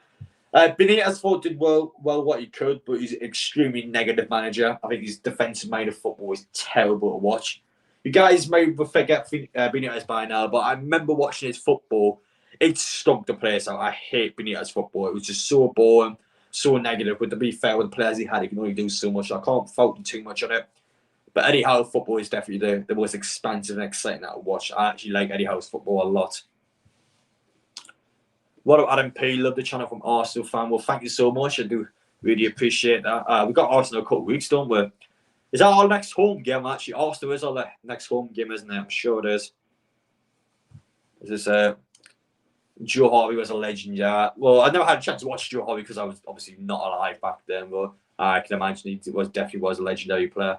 [SPEAKER 1] Benitez thought did well what he could, but he's an extremely negative manager. I think his defensive mind of football is terrible to watch. You guys may forget Benitez by now, but I remember watching his football. It stunk the place out. I hate Benitez football. It was just so boring, so negative. But to be fair, with the players he had, he can only do so much. I can't fault him too much on it. But Eddie Howe football is definitely the most expansive and exciting to watch. I actually like Eddie Howe's football a lot. What about Adam P? Love the channel from Arsenal fan. Well, thank you so much. I do really appreciate that. We've got Arsenal a couple of weeks, don't we? Is that our next home game, actually? Arsenal is our next home game, isn't it? I'm sure it is. Is this Joe Harvey was a legend, yeah. Well, I never had a chance to watch Joe Harvey because I was obviously not alive back then, but I can imagine he definitely was a legendary player.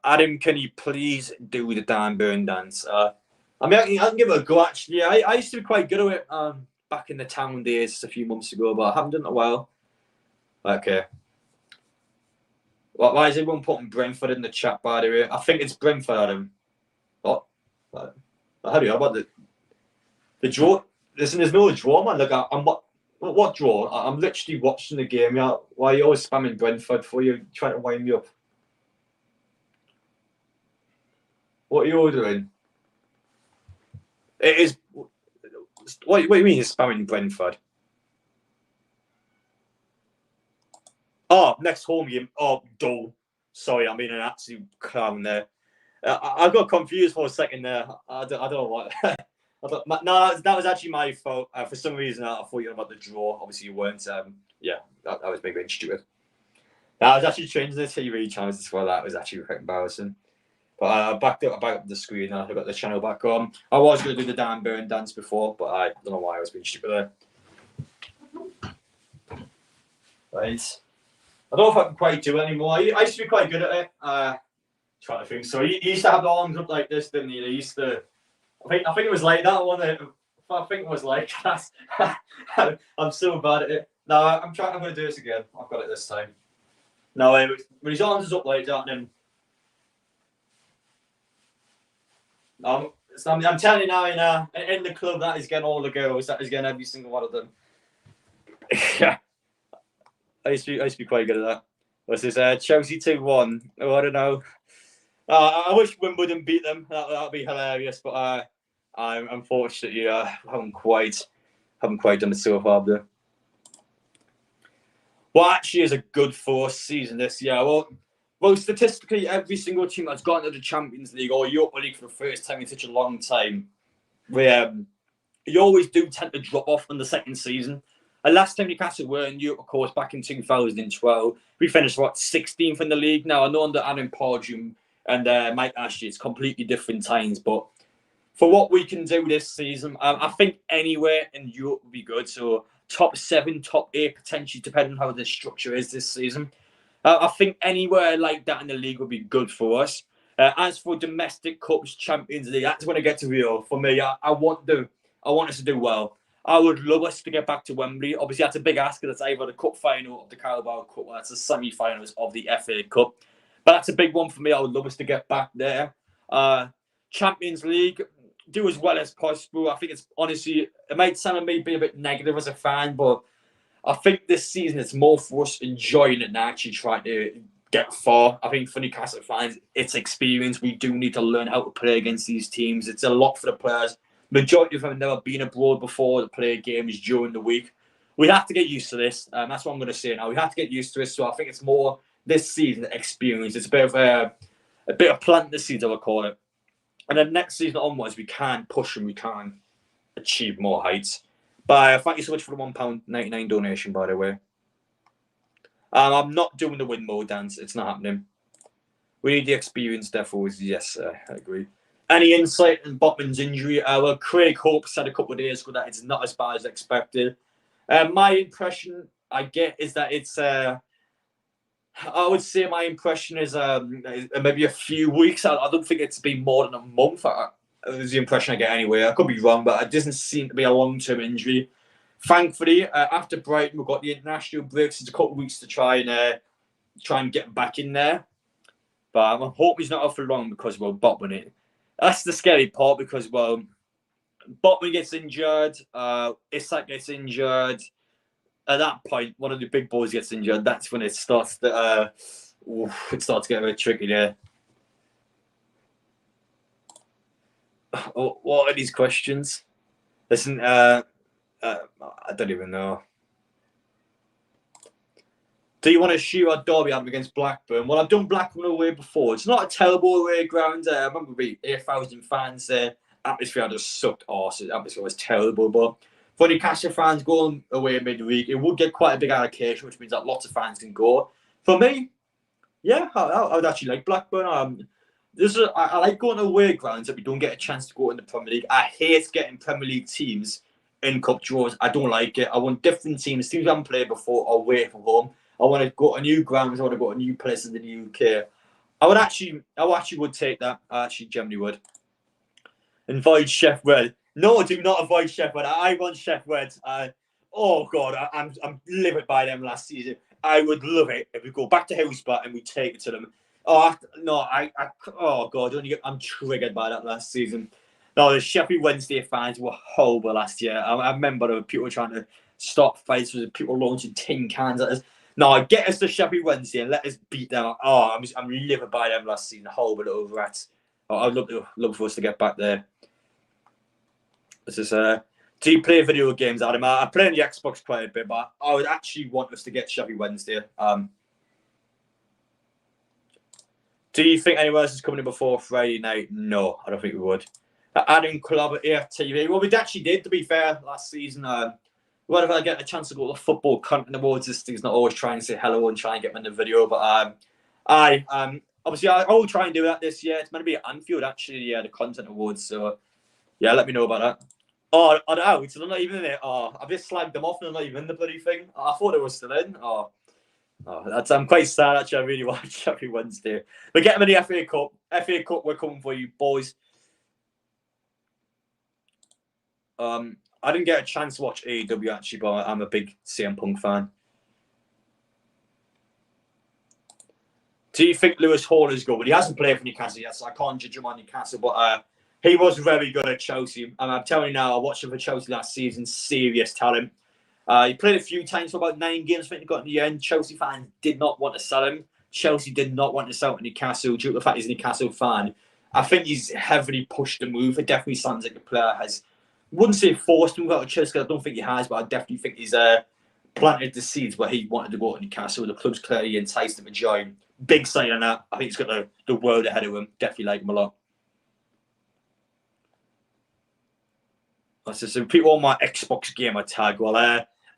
[SPEAKER 1] Adam, can you please do the Dan Burn dance? I mean, I can give it a go, actually. I used to be quite good at it back in the town days a few months ago, but I haven't done it in a while. Okay. Why is everyone putting Brentford in the chat, by the way? I think it's Brentford, Adam. What? How do you know about the draw? Listen, there's no draw, man. Look, what draw? I'm literally watching the game. Yeah. Why are you always spamming Brentford for you? Trying to wind me up? What are you all doing? It is. What do you mean he's spamming Brentford? Oh, next home game. Oh, dull. Sorry, I'm being an absolute clown there. I got confused for a second there. I don't know what. No, that was actually my fault. For some reason, I thought you were about the draw. Obviously, you weren't. Yeah, that was maybe stupid. I was actually changing the TV channels as well. That was actually quite embarrassing. But I backed up the screen and I got the channel back on. I was going to do the Dan Burn dance before, but I don't know why I was being stupid there. Right. I don't know if I can quite do it anymore. I used to be quite good at it. Trying to think. So he used to have the arms up like this, didn't he? He used to. I think it was like that one. I think it was like that. I'm so bad at it. No, I'm going to do this again. I've got it this time. No, when his arms is up like that, and then. I'm telling you now, in the club, that is getting all the girls. That is getting every single one of them. Yeah. I used to be quite good at that. What's this? Chelsea 2-1. Oh, I don't know. I wish Wimbledon beat them. That'd be hilarious. But I'm unfortunately haven't quite done it so far. Though. What actually is a good force season this year? Well, statistically, every single team that's gone to the Champions League or Europa League for the first time in such a long time, you always do tend to drop off in the second season. And last time Newcastle were in Europe, of course, back in 2012, we finished, 16th in the league. Now, I know under Adam Pardew and Mike Ashley, it's completely different times. But for what we can do this season, I think anywhere in Europe would be good. So top 7, top 8, potentially, depending on how the structure is this season. I think anywhere like that in the league would be good for us. As for domestic cups, Champions League, that's when I get to real. For me, I want us to do well. I would love us to get back to Wembley. Obviously, that's a big ask because it's either the cup final of the Carabao Cup or that's the semi-finals of the FA Cup. But that's a big one for me. I would love us to get back there. Champions League, do as well as possible. I think it's honestly, it might sound like me being a bit negative as a fan, but I think this season it's more for us enjoying it than actually trying to get far. I think for Newcastle fans, it's experience. We do need to learn how to play against these teams. It's a lot for the players. Majority of them have never been abroad before to play games during the week. We have to get used to this. That's what I'm going to say now. We have to get used to it. So I think it's more this season experience. It's a bit of planting the seeds, I would call it. And then next season onwards, we can push and we can achieve more heights. But thank you so much for the £1.99 donation, by the way. I'm not doing the windmill dance. It's not happening. We need the experience, therefore. Yes, I agree. Any insight on Botman's injury? Well, Craig Hope said a couple of days ago that it's not as bad as expected. My impression, I get, is that it's... I would say my impression is maybe a few weeks. I don't think it's been more than a month. Is the impression I get anyway. I could be wrong, but it doesn't seem to be a long-term injury. Thankfully, after Brighton, we've got the international breaks. It's a couple of weeks to try and get back in there. But I hope he's not off for long because, well, Botman it. That's the scary part because, well, Botman gets injured, Isak gets injured. At that point, one of the big boys gets injured. That's when it starts to get a bit tricky there. What are these questions? Listen, I don't even know. Do you want to shoot a derby out against Blackburn? Well, I've done Blackburn away before. It's not a terrible away ground. I remember being 8,000 fans there. Atmosphere just sucked arse. The atmosphere was terrible. But for Newcastle fans going away midweek, it would get quite a big allocation, which means that lots of fans can go. For me, yeah, I would actually like Blackburn. I like going to away grounds that we don't get a chance to go in the Premier League. I hate getting Premier League teams in cup draws. I don't like it. I want different teams we haven't played before, away from home. I want to go to new grounds. I want to go to new places in the UK. I actually would take that. I actually generally would. Avoid Sheffield. No, do not avoid Sheffield. I want Sheffield. Oh God, I'm livid by them last season. I would love it if we go back to Hillsborough and we take it to them. Oh no, oh God, I'm triggered by that last season. No, the Sheffield Wednesday fans were horrible last year. I remember there were people trying to stop fights with people launching tin cans at us. No, get us to Sheffield Wednesday and let us beat them. Oh, I'm livid by them last season. Horrible over rats. Oh, I'd love for us to get back there. This is do you play video games, Adam? I play on the Xbox quite a bit, but I would actually want us to get Sheffield Wednesday. Do you think anyone else is coming in before Friday night? No, I don't think we would. Adding club at AFTV. Well, we actually did, to be fair, last season. Whenever I get a chance to go to the football content awards, this thing's not always trying to say hello and try and get me in the video. But obviously I will try and do that this year. It's meant to be at Anfield, actually, the content awards. So yeah, let me know about that. Oh, out. So they're not even in it. Oh, I've just slagged them off and they're not even in the bloody thing. I thought they were still in. I'm quite sad, actually. I really want Sheffield Wednesday. But get them in the FA Cup. FA Cup, we're coming for you, boys. I didn't get a chance to watch AEW, actually, but I'm a big CM Punk fan. Do you think Lewis Hall is good? Well, he hasn't played for Newcastle yet, so I can't judge him on Newcastle, but he was very good at Chelsea. And I'm telling you now, I watched him for Chelsea last season. Serious talent. He played a few times for about 9 games. I think he got in the end. Chelsea fans did not want to sell him. Chelsea did not want to sell to Newcastle due to the fact he's a Newcastle fan. I think he's heavily pushed the move. It definitely sounds like the player has, wouldn't say forced to move out of Chelsea, because I don't think he has, but I definitely think he's planted the seeds where he wanted to go to Newcastle. The club's clearly enticed him to join. Big sign on that. I think he's got the world ahead of him. Definitely like him a lot. So people on my Xbox gamer tag. Well,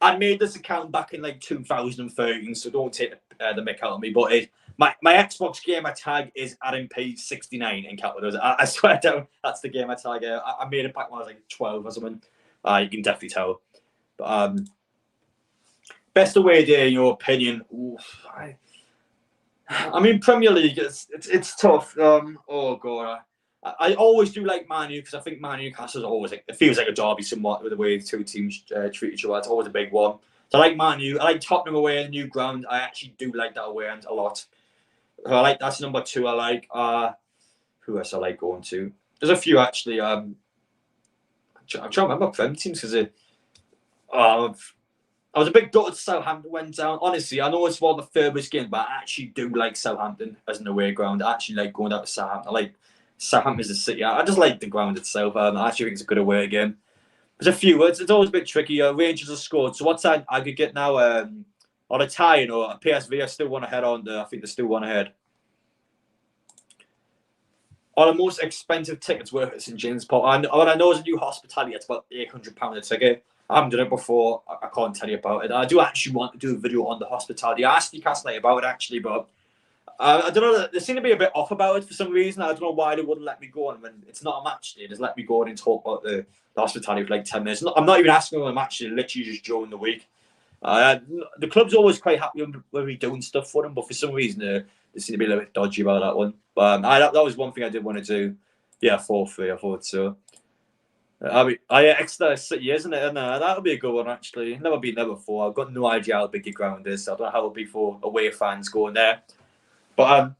[SPEAKER 1] I made this account back in like 2013, so don't take the mick out of me. But my Xbox gamer tag is AdamP69 in capital letters. I swear down, that's the gamer tag. I made it back when I was like 12 or something. You can definitely tell. But best away day in your opinion? Oof, I mean, Premier League, it's tough. Oh God. I always do like Man U because I think Man U Newcastle is always like, it feels like a derby somewhat with the way the two teams treat each other. It's always a big one. So I like Man U. I like Tottenham away in the new ground. I actually do like that away end a lot. I like that's number 2. I like who else I like going to? There's a few actually. I'm trying to remember Prem teams because I was a bit gutted Southampton went down. Honestly, I know it's one of the furthest game, but I actually do like Southampton as an away ground. I actually like going out to Southampton. I like Southampton as a city. I just like the ground itself. I actually think it's a good away game. There's a few words. It's always a bit tricky. Rangers have scored. So what's that aggregate now? On a tie, you know, PSV are still one ahead on the. I think they're still one ahead. On the most expensive tickets worth at St James Park. And I know as a new hospitality, it's about £800 a ticket. I haven't done it before. I can't tell you about it. I do actually want to do a video on the hospitality. I asked Newcastle about it actually, but I don't know. They seem to be a bit off about it for some reason. I don't know why they wouldn't let me go on when it's not a match. They just let me go on and talk about the hospitality for like 10 minutes. I'm not even asking them a match. They're literally just during the week. The club's always quite happy when we're doing stuff for them, but for some reason they seem to be a little bit dodgy about that one. But that was one thing I did want to do. Yeah, 4-3. I thought so. Exeter City, isn't it? And that'll be a good one actually. Never been there before. I've got no idea how big the ground is. So I don't know how it'll be for away fans going there. But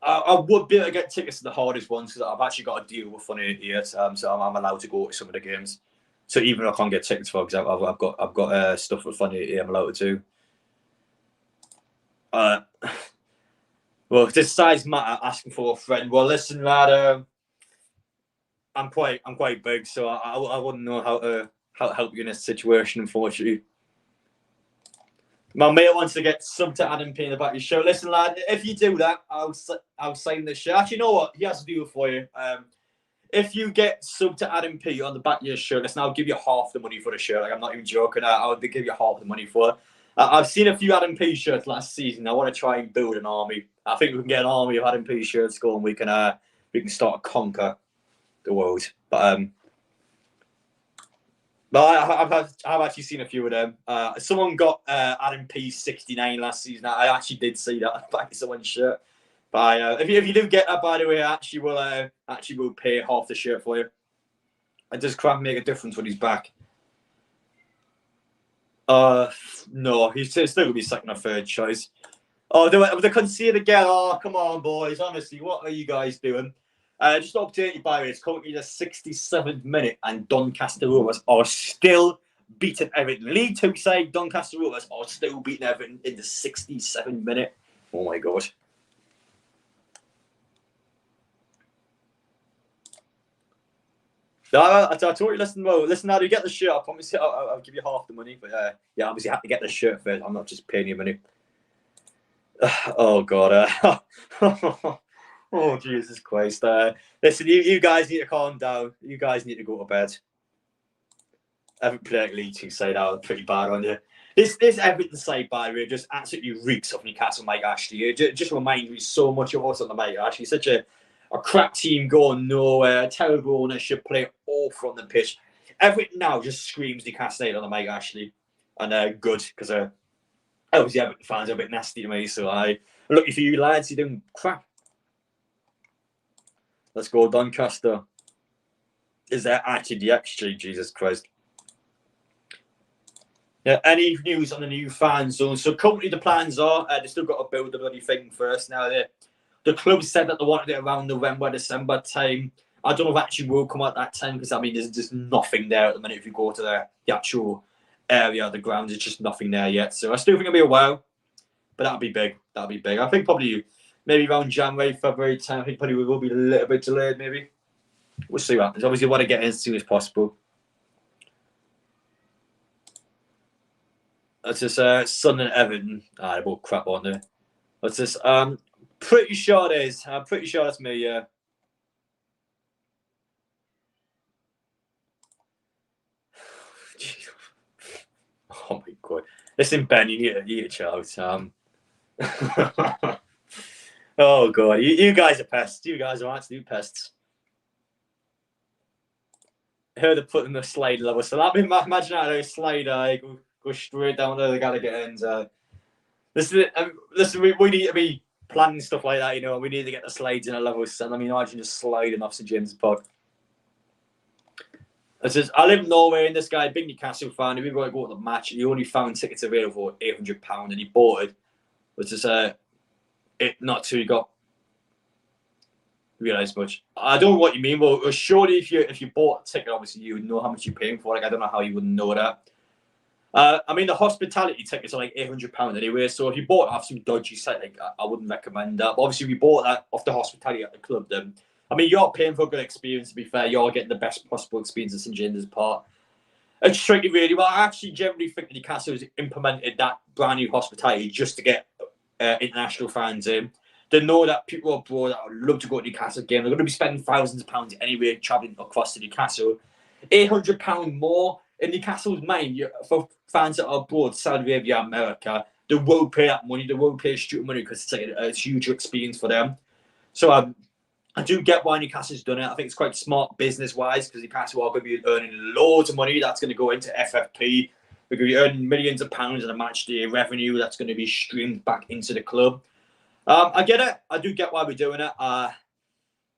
[SPEAKER 1] I would be able to get tickets to the hardest ones because I've actually got a deal with Fun 88, so I'm allowed to go to some of the games. So even if I can't get tickets for, because I've got stuff with Fun 88, I'm allowed to. Well, this size matter asking for a friend. Well, listen, lad. I'm quite big, so I wouldn't know how to help you in this situation, unfortunately. My mate wants to get sub to Adam P in the back of your shirt. Listen, lad, if you do that, I'll sign this shirt. Actually, you know what? He has to do it for you. If you get sub to Adam P on the back of your shirt, listen, I'll give you half the money for the shirt. Like, I'm not even joking. I'll give you half the money for it. I've seen a few Adam P shirts last season. I want to try and build an army. I think we can get an army of Adam P shirts going. We can start to conquer the world. But I've actually seen a few of them. Someone got Adam P 69 last season. I actually did see that on the back of someone's shirt. But if you do get that, by the way, I actually will pay half the shirt for you. And does Cram make a difference when he's back? No, he's still going to be second or third choice. Oh, they concede again. Oh, come on, boys. Honestly, what are you guys doing? Just to update you, by the way, it's currently the 67th minute, and Doncaster Rovers are still beating Everton. League Two side Doncaster Rovers are still beating Everton in the 67th minute. Oh my god. No, I told you, listen, how do you get the shirt? I promise you, I'll give you half the money. But yeah, obviously, I have to get the shirt first. I'm not just paying you money. Oh, God. Oh, Jesus Christ. Listen, you guys need to calm down. You guys need to go to bed. Everton playing League Two side out pretty bad on you. This Everton side, by the way, just absolutely reeks of Newcastle Mike Ashley. It just reminds me so much of us on the Mike Ashley. Such a crap team going nowhere, terrible ownership, play awful on the pitch. Everything now just screams Newcastle on the Mike Ashley. And good, because obviously Everton fans are a bit nasty to me, so I'm lucky for you lads, you're doing crap. Let's go, Doncaster. Is there actually the XG? Jesus Christ. Yeah, any news on the new fan zone? So currently the plans are, they still got to build the bloody thing first now. The club said that they wanted it around November, December time. I don't know if it actually will come at that time because, I mean, there's just nothing there at the minute. If you go to the actual area of the ground, there's just nothing there yet. So I still think it'll be a while, but that'll be big. That'll be big. I think probably maybe around January, February time. I think probably we will be a little bit delayed, maybe. We'll see what happens. Obviously, we want to get in as soon as possible. That's just Sun and Everton. They're both crap, aren't they? That's just pretty sure it is. I'm pretty sure that's me, yeah. Oh my god. Listen, Ben, you need to chill out. Oh god, you guys are pests. You guys are absolute pests. I heard of putting the slide level. So that imagine how a slide go straight down there, they gotta get in. Listen, we need to be planning stuff like that, you know. We need to get the slides in a level 7. I mean, imagine just sliding off St James Park. It says, I live in Norway, and this guy, big Newcastle fan, he was going to go to the match. He only found tickets available for £800, and he bought it. Which is it not too. He got realise much. I don't know what you mean. Well, surely if you bought a ticket, obviously you would know how much you're paying for. Like I don't know how you wouldn't know that. I mean, the hospitality tickets are like £800 anyway. So if you bought it off some dodgy site, like I wouldn't recommend that. But obviously, if you bought that off the hospitality at the club, then I mean, you're paying for a good experience. To be fair, you're getting the best possible experience at St James's Park. It's tricky, really. Well, I actually generally think Newcastle has implemented that brand new hospitality just to get international fans in. They know that people abroad that would love to go to Newcastle game. They're going to be spending thousands of pounds anyway travelling across to Newcastle. £800 more in Newcastle's mind for fans that are abroad, Saudi Arabia, America. They will pay that money. They will pay student money because it's like a huge experience for them. So I do get why Newcastle's done it. I think it's quite smart business-wise because Newcastle are going to be earning loads of money. That's going to go into FFP. They're going to be earning millions of pounds in a match day revenue that's going to be streamed back into the club. I get it. I do get why we're doing it. I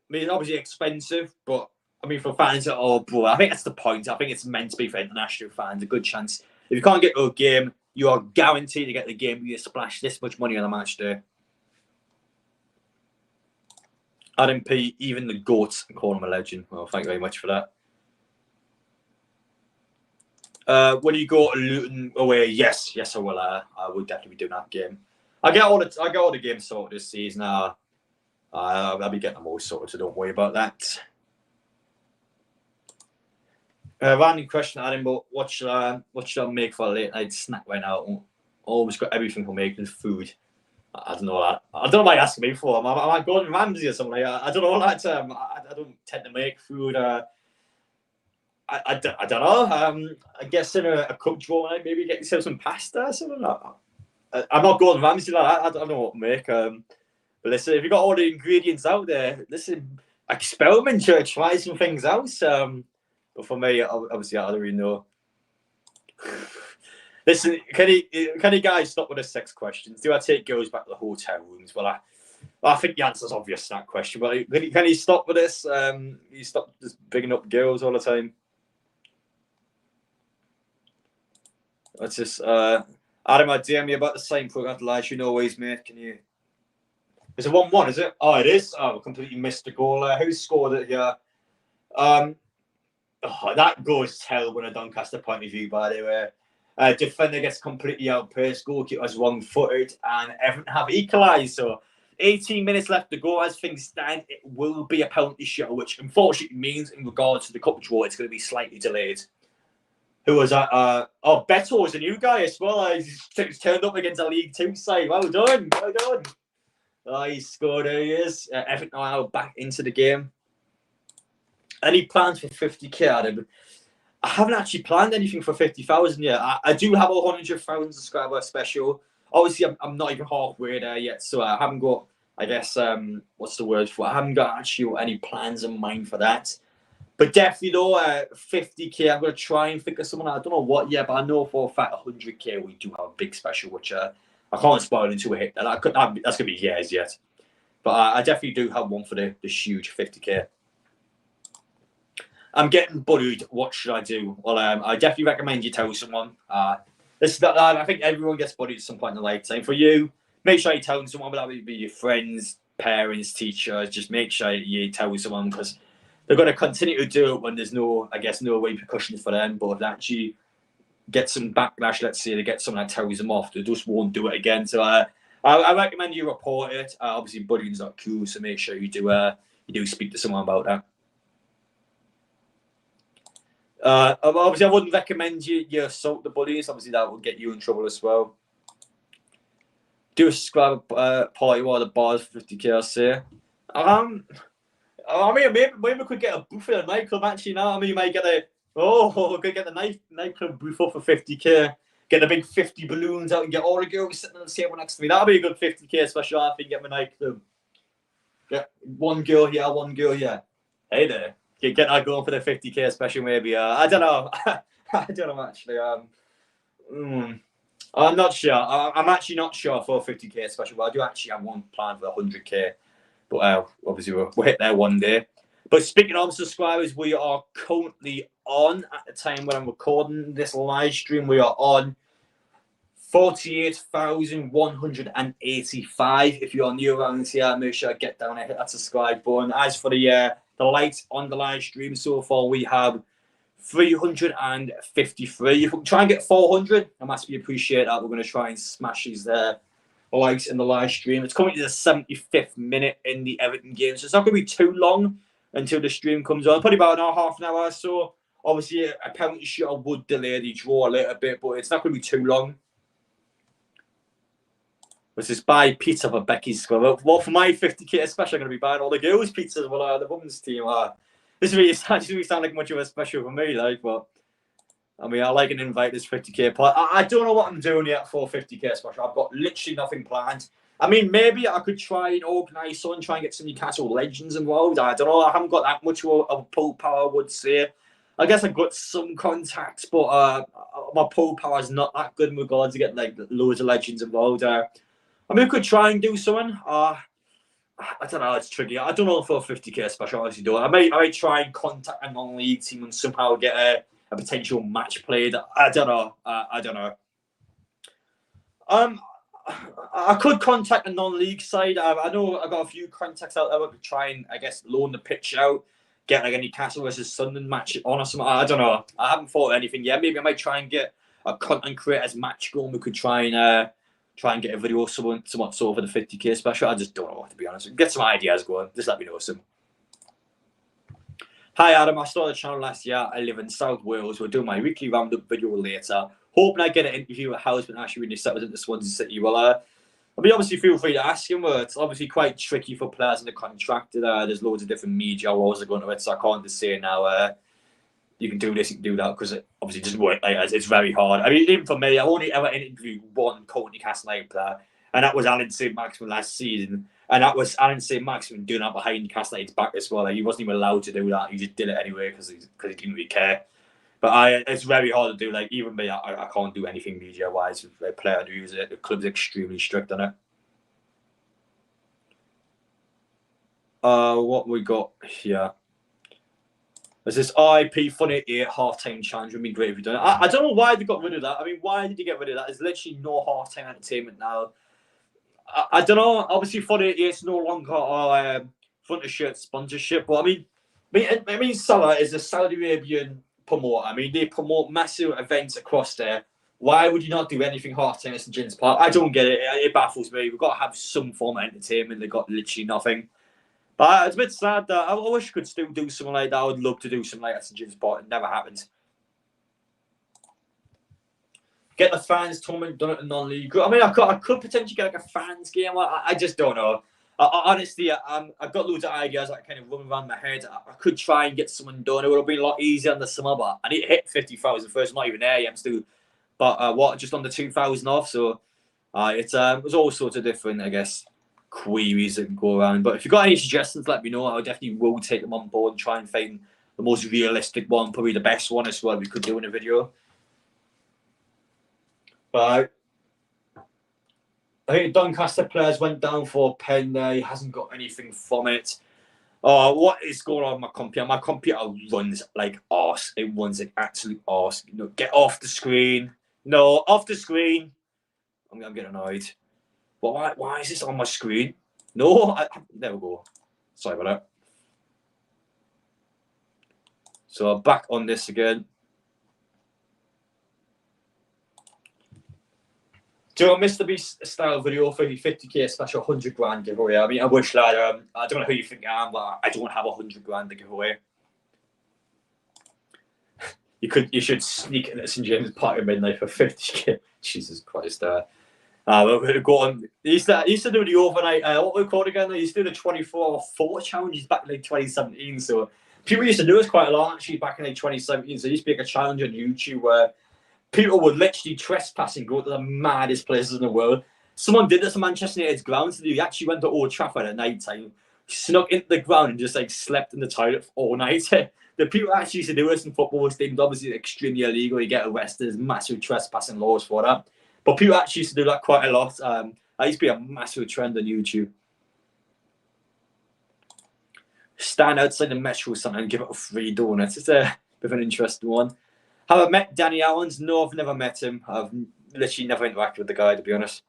[SPEAKER 1] mean, obviously expensive, but I mean, for fans that are abroad, I think that's the point. I think it's meant to be for international fans. A good chance. If you can't get to a game, you are guaranteed to get the game. You splash this much money on a match day. Adam P, even the goats call him a legend. Well, thank you very much for that. Will you go to Luton away? Yes, I will. I would definitely be doing that game. I get all the games sorted this season. I'll be getting them all sorted, so don't worry about that. Random question, Adam, but what should I make for a late night snack right now? Always got everything for making food. I don't know that. I don't know why you're asking me for. Am I going to Ramsey or something like that? I don't know that. I don't tend to make food. I don't know. I guess in a cup draw, maybe get yourself some pasta or something like that. I'm not going to Ramsey like that. I don't know what to make. But listen, if you got all the ingredients out there, listen, experiment, try some things out. But for me, obviously, I don't really know. Listen, can you guys stop with the sex questions? Do I take girls back to the hotel rooms? Well, I think the answer's obvious to that question. But can you stop with this? You stop just bigging up girls all the time. That's just Adam, I DM you about the same program to Elijah. You know always, mate. Can you? Is it 1-1? Is it? Oh, it is. Oh, completely missed the goal. Who scored it here? That goes tell when a Doncaster point of view, by the way. Defender gets completely outpaced. Goalkeeper's wrong-footed, and Everton have equalised. So 18 minutes left to go. As things stand, it will be a penalty shot, which unfortunately means, in regards to the cup draw, it's going to be slightly delayed. Who was that? Beto is a new guy as well. He's turned up against a League Two side. Well done. He scored. There he is. Everton are now back into the game. Any plans for 50k, Adam? I haven't actually planned anything for 50,000 yet. I do have a 100,000 subscriber special. Obviously, I'm not even halfway there yet, so I haven't got, I guess, what's the word for it? I haven't got actually any plans in mind for that. But definitely, though, 50k, I'm going to try and think of someone. I don't know what yet, but I know for a fact 100k, we do have a big special, which I can't spoil until we hit that. That's going to be years yet. But I definitely do have one for the huge 50k. I'm getting bullied. What should I do? Well, I definitely recommend you tell someone. I think everyone gets bullied at some point in their lifetime. For you, make sure you tell someone, but that would be your friends, parents, teachers. Just make sure you tell someone, because they're going to continue to do it when there's no repercussions for them. But if they actually get some backlash, let's say they get someone that tells them off, they just won't do it again. So I recommend you report it. Obviously, bullying's not cool, so make sure you do speak to someone about that. Obviously, I wouldn't recommend you assault the bullies. Obviously, that will get you in trouble as well. Do a subscribe party while the bars for 50k, I say. I mean, maybe we could get a booth at a nightclub, actually, now. I mean, you might get we could get the nightclub booth up for 50k. Get the big 50 balloons out and get all the girls sitting on the table next to me. That'd be a good 50k special, I think, get my nightclub. Get one girl here, one girl here. Hey there. Get that going for the 50k special, maybe. I don't know. I don't know, actually. I'm not sure. I'm actually not sure for a 50k special, but I do actually have one plan for 100k. But obviously, we'll hit there one day. But speaking of subscribers, we are currently on, at the time when I'm recording this live stream, we are on 48,185. If you're new around here, make sure I get down and hit that subscribe button. As for the likes on the live stream so far, we have 353. If we can try and get 400, I must be appreciate that. We're going to try and smash these likes in the live stream. It's coming to the 75th minute in the Everton game, so it's not going to be too long until the stream comes on. Probably about half an hour or so. Obviously, a penalty shootout would delay the draw a little bit, but it's not going to be too long. This is buy pizza for Becky's squad. Well, for my 50k, especially, I'm going to be buying all the girls' pizzas. Well, the women's team. This really sound like much of a special for me, like, but I mean, I like an invite this 50k play. I don't know what I'm doing yet for 50k special. I've got literally nothing planned. I mean, maybe I could try and organise something, try and get some Newcastle legends involved. I don't know. I haven't got that much of a pull power, I would say. I guess I've got some contacts, but my pull power is not that good in regards to getting like loads of legends involved. I mean, I could try and do something. I don't know. It's tricky. I don't know for a 50k special. I honestly don't. I might try and contact a non-league team and somehow get a potential match played. I don't know. I don't know. I could contact a non-league side. I know I got a few contacts out there. I could try and, I guess, loan the pitch out, get like a Newcastle versus Sunderland match on or something. I don't know. I haven't thought of anything yet. Maybe I might try and get a content creators match going. We could try and get a video somewhat so for the 50k special. I just don't know, to be honest. Get some ideas going. Just let me know some. Hi Adam, I started the channel last year. I live in South Wales. We're doing my weekly roundup video later. Hoping I get an interview with Houseman actually when he settles into Swansea City. Well, I mean, obviously feel free to ask him, but it's obviously quite tricky for players in the contract. There's loads of different media roles that go into it, so I can't just say now you can do this, you can do that, because it obviously doesn't work like that. It's very hard. I mean, even for me, I only ever interviewed one current Newcastle United player, and that was Alan St. Maximin last season. And that was Alan St. Maximin doing that behind Newcastle United's back as well. Like, he wasn't even allowed to do that. He just did it anyway because he didn't really care. But it's very hard to do. Like, even me, I can't do anything media-wise with a player who uses it. The club's extremely strict on it. What we got here? There's this IP Funny 8 half-time challenge. Would be great if you done it. I don't know why they got rid of that. I mean, why did you get rid of that? There's literally no half-time entertainment now. I don't know. Obviously, Funny 8 is no longer our front of shirt sponsorship. But I mean, Salah is a Saudi Arabian promoter. I mean, they promote massive events across there. Why would you not do anything half-time at St. James Park? I don't get it. It baffles me. We've got to have some form of entertainment. They've got literally nothing. But it's a bit sad that I wish I could still do something like that. I would love to do something like that at St. James Park. It never happens. Get the fans tournament done at the non-league. I mean, I could potentially get like a fans game. I just don't know. Honestly, I've got loads of ideas that kind of run around my head. I could try and get someone done. It would have been a lot easier in the summer, but I need to hit 50,000 first. Not even there yet. I'm still, but just under 2,000 off. So there's all sorts of different, I guess, queries that can go around. But if you've got any suggestions, let me know. I definitely will take them on board and try and find the most realistic one, probably the best one as well we could do in a video. But I think Doncaster players went down for a pen there. He hasn't got anything from it. Oh, what is going on with my computer? My computer runs like arse. It runs like absolute arse. You know, get off the screen. No, off the screen. I'm getting annoyed. But why is this on my screen? No, there we go. Sorry about that. So back on this again. Do a Mr. Beast style video for your 50k special 100 grand giveaway? I mean, I wish that. I don't know who you think I am, but I don't have 100 grand to give away. You should sneak in at St. James Park at midnight for 50k. Jesus Christ. We'll go on. He used to do the overnight. What we called again? He used to do the 24-hour fort challenges back in like 2017. So people used to do this quite a lot actually back in like 2017. So there used to be like a challenge on YouTube where people would literally trespass and go to the maddest places in the world. Someone did this at Manchester United's ground. So he actually went to Old Trafford at night time, snuck into the ground and just like slept in the toilet all night. The people actually used to do this in football stadiums. Obviously, extremely illegal. You get arrested. There's massive trespassing laws for that. But people actually used to do that quite a lot. That used to be a massive trend on YouTube. Stand outside the metro or something and give out free donuts. It's a bit of an interesting one. Have I met Danny Owens? No, I've never met him. I've literally never interacted with the guy, to be honest.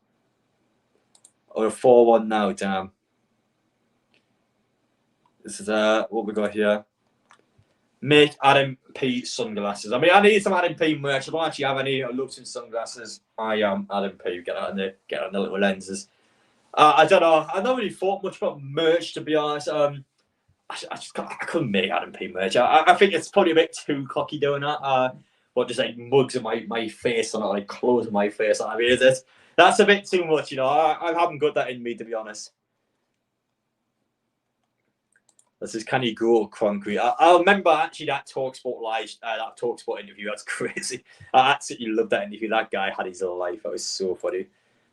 [SPEAKER 1] Or a 4-1 now, damn. This is what we got here. Make Adam P sunglasses. I mean, I need some Adam P merch. I don't actually have any. I love some sunglasses. I am Adam P. Get on the little lenses. I don't know. I don't really thought much about merch, to be honest. I couldn't make Adam P merch. I think it's probably a bit too cocky doing that. What, just like mugs of my face on it, like clothes of my face on it. That's a bit too much, you know. I haven't got that in me, to be honest. This is, can you go concrete? I remember actually that TalkSport live, that TalkSport interview. That's crazy. I absolutely loved that interview. That guy had his whole life. That was so funny.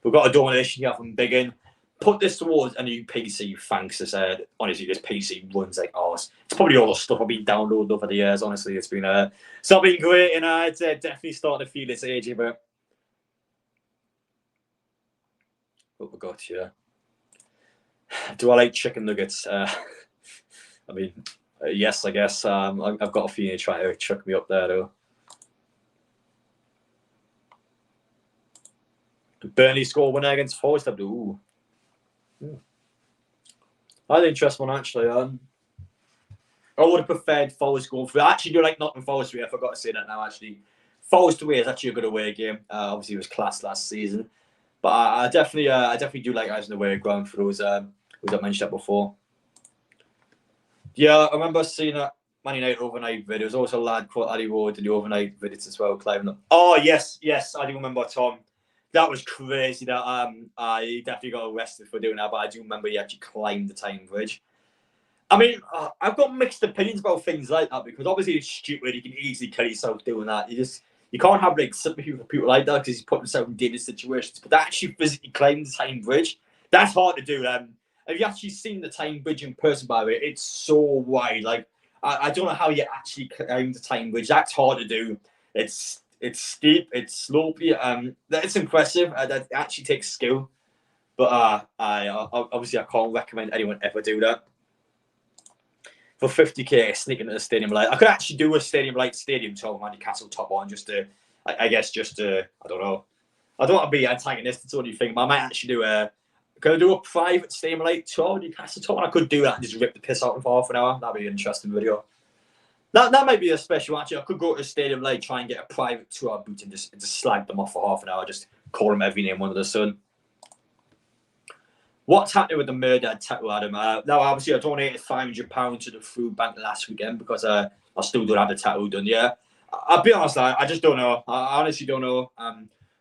[SPEAKER 1] We've got a donation here from Biggin. Put this towards a new PC. Thanks. I said, honestly, this PC runs like ours. It's probably all the stuff I've been downloading over the years. Honestly, it's been great, and it's definitely starting to feel its age a bit. What we got here? Do I like chicken nuggets? I mean, yes, I guess. I've got a feeling trying to chuck me up there, though. Burnley score winner against Forest. Ooh. That's an interesting one, actually. I would have preferred Forest going through. I actually do like Nottingham Forest away. I forgot to say that now, actually. Forest away is actually a good away game. Obviously, it was class last season. But I definitely do like us in the away ground for those I mentioned that before. Yeah, I remember seeing that Man United overnight video. There's also a lad called Ali Road in the overnight videos as well, climbing up. Oh, yes, I do remember Tom. That was crazy. That he definitely got arrested for doing that, but I do remember he actually climbed the Tyne Bridge. I mean, I've got mixed opinions about things like that because obviously it's stupid. You can easily kill yourself doing that. You can't have like sympathy for people like that because he's putting himself in dangerous situations. But to actually physically climb the Tyne Bridge, that's hard to do. Have you actually seen the Tyne Bridge in person, by the way? It's so wide. Like, I don't know how you actually climb the Tyne Bridge. That's hard to do. It's steep. It's slopey. That's impressive. That actually takes skill. But obviously I can't recommend anyone ever do that. For 50k, sneaking into the stadium light. I could actually do a stadium tour on Newcastle top on just to, I don't know. I don't want to be antagonistic or anything, but I might actually do can I do a private stadium light tour on Newcastle top? And I could do that and just rip the piss out of for half an hour. That'd be an interesting video. That might be a special, actually. I could go to a stadium light, try and get a private tour boot and just slag them off for half an hour, just call them every name under the sun. What's happening with the murder tattoo, Adam? Now, obviously, I donated £500 to the food bank last weekend because I still don't have the tattoo done yet. I'll be honest, I just don't know. I honestly don't know.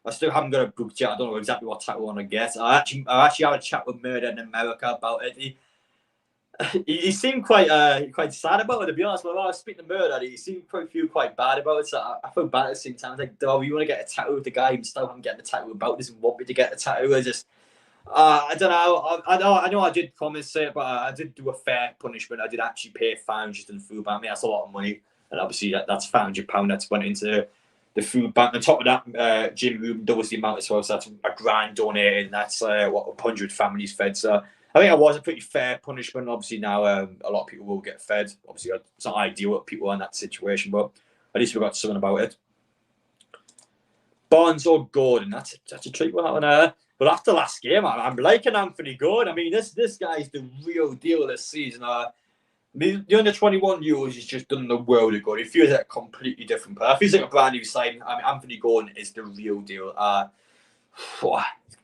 [SPEAKER 1] I still haven't got a book yet. I don't know exactly what tattoo I want to get. I actually had a chat with Murder in America about it. He seemed quite sad about it, to be honest. When I was speaking to Murder, he seemed quite bad about it. So I feel bad at the same time. I was like, "Oh, you want to get a tattoo with the guy himself? I'm getting a tattoo about this and want me to get a tattoo." I don't know. I know I did promise it, but I did do a fair punishment. I did actually pay £500 to the food bank. I mean, that's a lot of money. And obviously, that's £500 that's went into the food bank. On top of that, Jim Rubin doubles the amount as well. So that's £1,000 donated. And that's 100 families fed. So I think it was a pretty fair punishment. Obviously, now a lot of people will get fed. Obviously, it's not ideal what people are in that situation, but at least we got something about it. Barnes or Gordon, that's a tricky one. But after last game, I'm liking Anthony Gordon. I mean, this guy's the real deal this season. The under 21 Euros has just done the world of good. It feels like a completely different player. It feels like a brand new signing. I mean, Anthony Gordon is the real deal.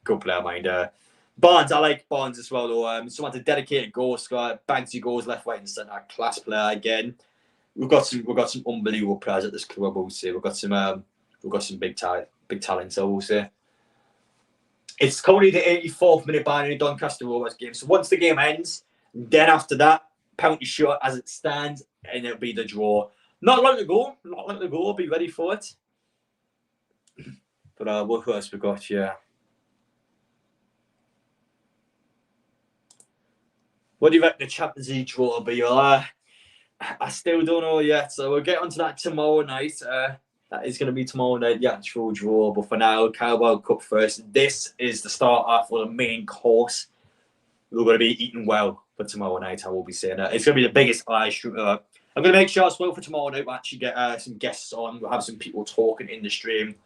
[SPEAKER 1] Good player, mind. Barnes, I like Barnes as well, though. Someone's a dedicated goal scorer, Banksy goals left, right, and centre. Class player again. We've got some unbelievable players at this club. I would say we've got some big talents. I will say. It's currently the 84th minute by the Doncaster Rovers game. So once the game ends, then after that, penalty shot as it stands, and it'll be the draw. Not long to go. I'll be ready for it. But what else we got here? What do you reckon the Champions League draw will be? I still don't know yet. So we'll get onto that tomorrow night. That is going to be tomorrow night, the actual draw. But for now, Carabao Cup first. This is the starter for the main course. We're going to be eating well for tomorrow night, I will be saying that. It's going to be the biggest eye shooter. I'm going to make sure as well for tomorrow night we'll actually get some guests on. We'll have some people talking in the stream.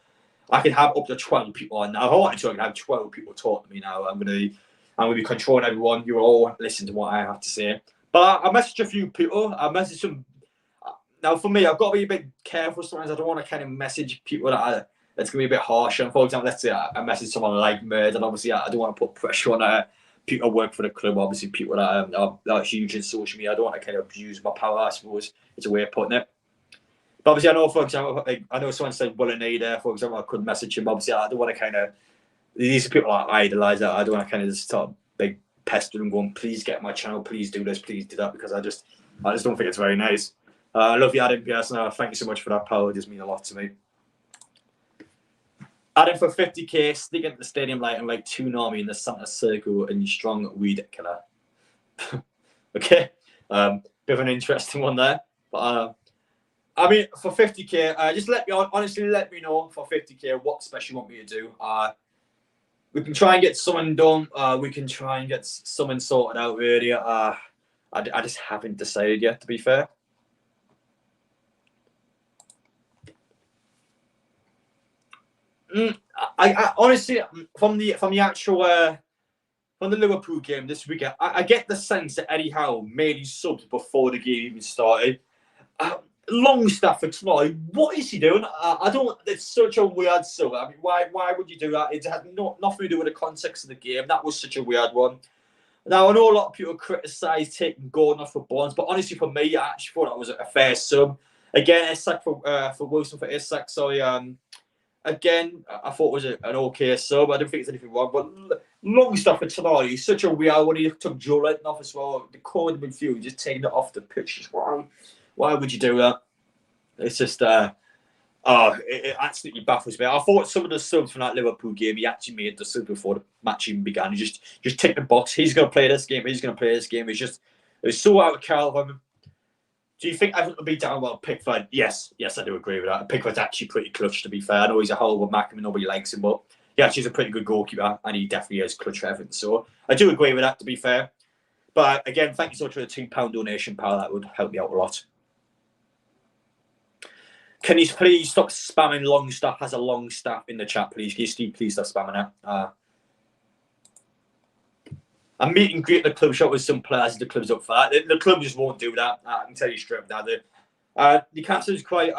[SPEAKER 1] I can have up to 12 people on now. If I wanted to, I can have 12 people talk to me now. I'm gonna be controlling everyone. You all listen to what I have to say. But I messaged a few people. I messaged some. Now, for me, I've got to be a bit careful sometimes. I don't want to kind of message people that's going to be a bit harsh. And for example, let's say I message someone like Murd, and obviously I don't want to put pressure on people who work for the club, obviously people that are huge in social media. I don't want to kind of abuse my power, I suppose. It's a way of putting it. But obviously, I know, for example, I know someone said Willenade, for example, I could message him. Obviously, I don't want to kind of, these are people I idolise. I don't want to kind of just start big pestering and going, please get my channel, please do this, please do that, because I just don't think it's very nice. I love you, Adam Pearson. Thank you so much for that, pal. It does mean a lot to me. Adam, for 50k, sneak into the stadium light and like two army in the centre circle and strong weed killer. Okay, bit of an interesting one there. But I mean, for 50k, just honestly let me know for 50k what special you want me to do. We can try and get someone done. We can try and get someone sorted out earlier. I just haven't decided yet, to be fair. I honestly, from the actual from the Liverpool game this weekend, I get the sense that Eddie Howe made his subs before the game even started. Longstaff for tonight, what is he doing? I don't. It's such a weird sub. I mean, why would you do that? It had nothing to do with the context of the game. That was such a weird one. Now, I know a lot of people criticise taking Gordon off for Barnes, but honestly, for me, I actually thought that was a fair sub. Again, Isak for Wilson for Isak. Sorry, again, I thought it was an okay sub. I don't think it's anything wrong, but Longstaff for tonight, he's such a weird one. He took Joe Linton off as well. The core of the midfield, just taking it off the pitch. Why would you do that? It's just, it absolutely baffles me. I thought some of the subs from that Liverpool game, he actually made the sub before the match even began. He just ticked the box. He's going to play this game. He's going to play this game. It was so out of character. Do you think Everton will be down well Pickford? Yes, I do agree with that. Pickford's actually pretty clutch, to be fair. I know he's a hell of a Mac and nobody likes him, but he actually is a pretty good goalkeeper, and he definitely is clutch for Everton. So I do agree with that, to be fair. But again, thank you so much for the £2 donation, pal. That would help me out a lot. Can you please stop spamming Longstaff as a Longstaff in the chat, please? Can you please stop spamming it? I'm meet and greet at the club shop with some players. The club's up for that. The club just won't do that. I can tell you straight up now. The council is quite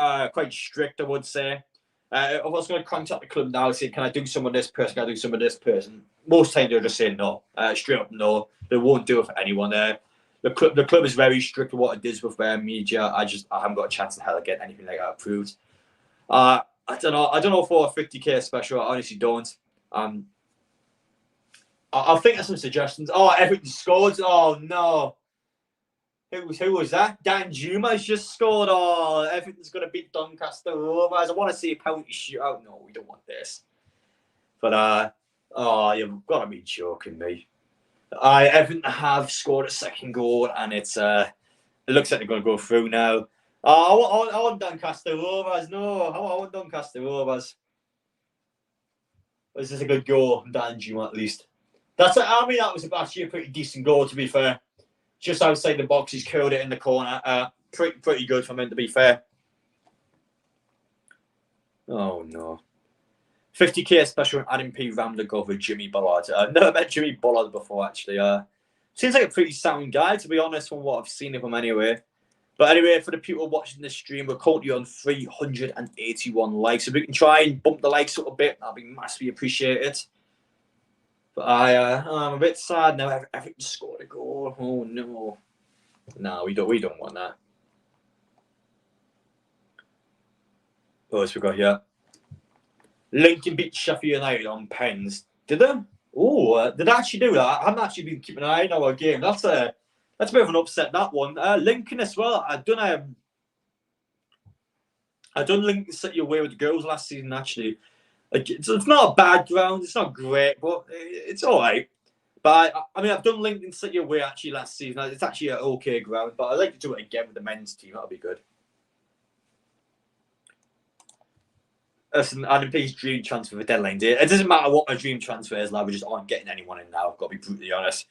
[SPEAKER 1] strict, I would say. If I was going to contact the club now and say, can I do some of this person? Can I do some of this person? Most times they'll just say no. Straight up no. They won't do it for anyone there. The club is very strict with what it does with their media. I haven't got a chance in hell to get anything like that approved. I don't know for a 50k special. I honestly don't. I'll think of some suggestions. Oh, Everton scored. Oh no. Who was that? Dan Juma's just scored. Oh, Everton's going to beat Doncaster Rovers. I want to see a penalty shootout. No, we don't want this. But you've got to be joking me. Everton have scored a second goal, and it looks like they're going to go through now. Oh, I want Doncaster Rovers. No, I want Doncaster Rovers. This is a good goal from Dan Juma, at least. That was actually a pretty decent goal, to be fair. Just outside the box, he's curled it in the corner. Pretty good from him, to be fair. Oh, no. 50k special from Adam P. Ramler with Jimmy Bullard. I've never met Jimmy Bullard before, actually. Seems like a pretty sound guy, to be honest, from what I've seen of him anyway. But anyway, for the people watching this stream, we're currently on 381 likes. If we can try and bump the likes up a bit, that'll be massively appreciated. But I'm a bit sad now. Everton scored a goal. Oh no! No, we don't want that. What else we got here? Lincoln beat Sheffield United on pens. Did they? Oh, did they actually do that? I haven't actually been keeping an eye on our game. That's a bit of an upset, that one. Lincoln as well. I done Lincoln City away with the girls last season, actually. It's not a bad ground. It's not great, but it's all right. But I mean, I've done Lincoln City away actually last season. It's actually an okay ground, but I'd like to do it again with the men's team. That'll be good. Listen, Adam P's dream transfer for deadline day. It doesn't matter what my dream transfer is, lad. We just aren't getting anyone in now. I've got to be brutally honest.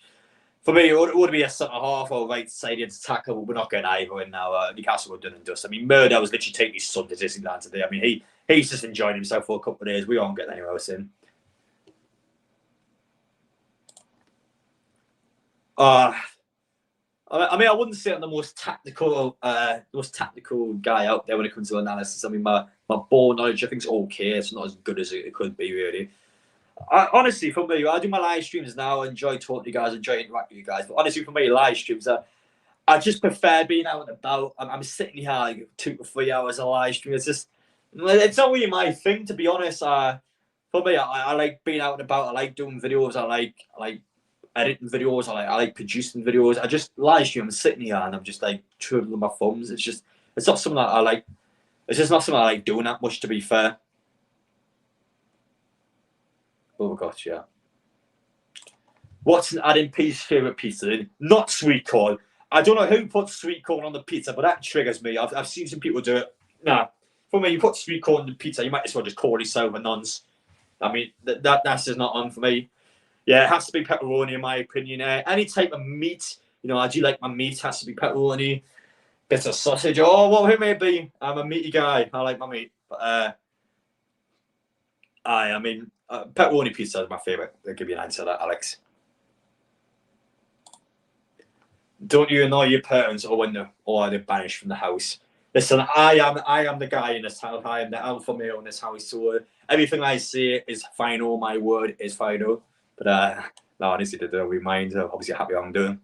[SPEAKER 1] For me, it would be a centre half or right-sided tackle, but we're not getting either in now. Newcastle were done and dust. I mean, Murder was literally taking his son to Disneyland today. I mean, He's just enjoying himself for a couple of days. We aren't getting anywhere with him. I mean, I wouldn't say I'm the most tactical guy out there when it comes to analysis. I mean, my ball knowledge, I think, is okay. It's not as good as it could be, really. Honestly, for me, I do my live streams now. I enjoy talking to you guys, enjoy interacting with you guys. But honestly, for me, live streams, I just prefer being out and about. I'm sitting here like 2 to 3 hours of live stream. It's not really my thing, to be honest. For me, I like being out and about. I like doing videos. I like editing videos. I like producing videos. I just live stream. I'm sitting here and I'm just like twiddling my thumbs. It's not something that I like. It's just not something I like doing that much, to be fair. Oh my gosh, yeah. What's an Adam P's favourite pizza? Not sweet corn. I don't know who puts sweet corn on the pizza, but that triggers me. I've seen some people do it. Nah, for me, you put sweet corn on the pizza, you might as well just call yourself a nonce. I mean, that's just not on for me. Yeah, it has to be pepperoni, in my opinion. Any type of meat, I do like my meat. Has to be pepperoni, bits of sausage, or what it may be. I'm a meaty guy. I like my meat. But I mean, pepperoni pizza is my favourite. I'll give you an answer to that, Alex. Don't you annoy your parents or are they banished from the house? Listen, I am the guy in this house. I am the alpha male in this house. So everything I say is final. My word is final. But no, honestly, they don't really mind. I'm obviously happy what I'm doing.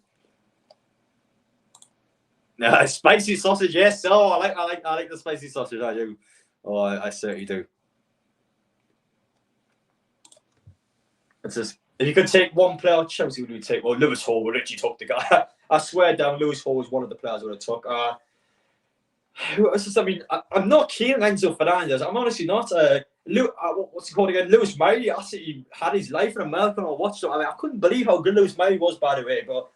[SPEAKER 1] Spicy sausage, yes. Oh, I like the spicy sausage. I do. Oh, I certainly do. It's just, if you could take one player of Chelsea, would you take? Well, Lewis Hall would literally took the guy. I swear down, Lewis Hall was one of the players I would have took. I mean, I'm not keen on Enzo Fernandez. I'm honestly not. What's he called again? Lewis Murray. I see he had his life in America. I watched it. I mean, I couldn't believe how good Lewis Murray was, by the way. But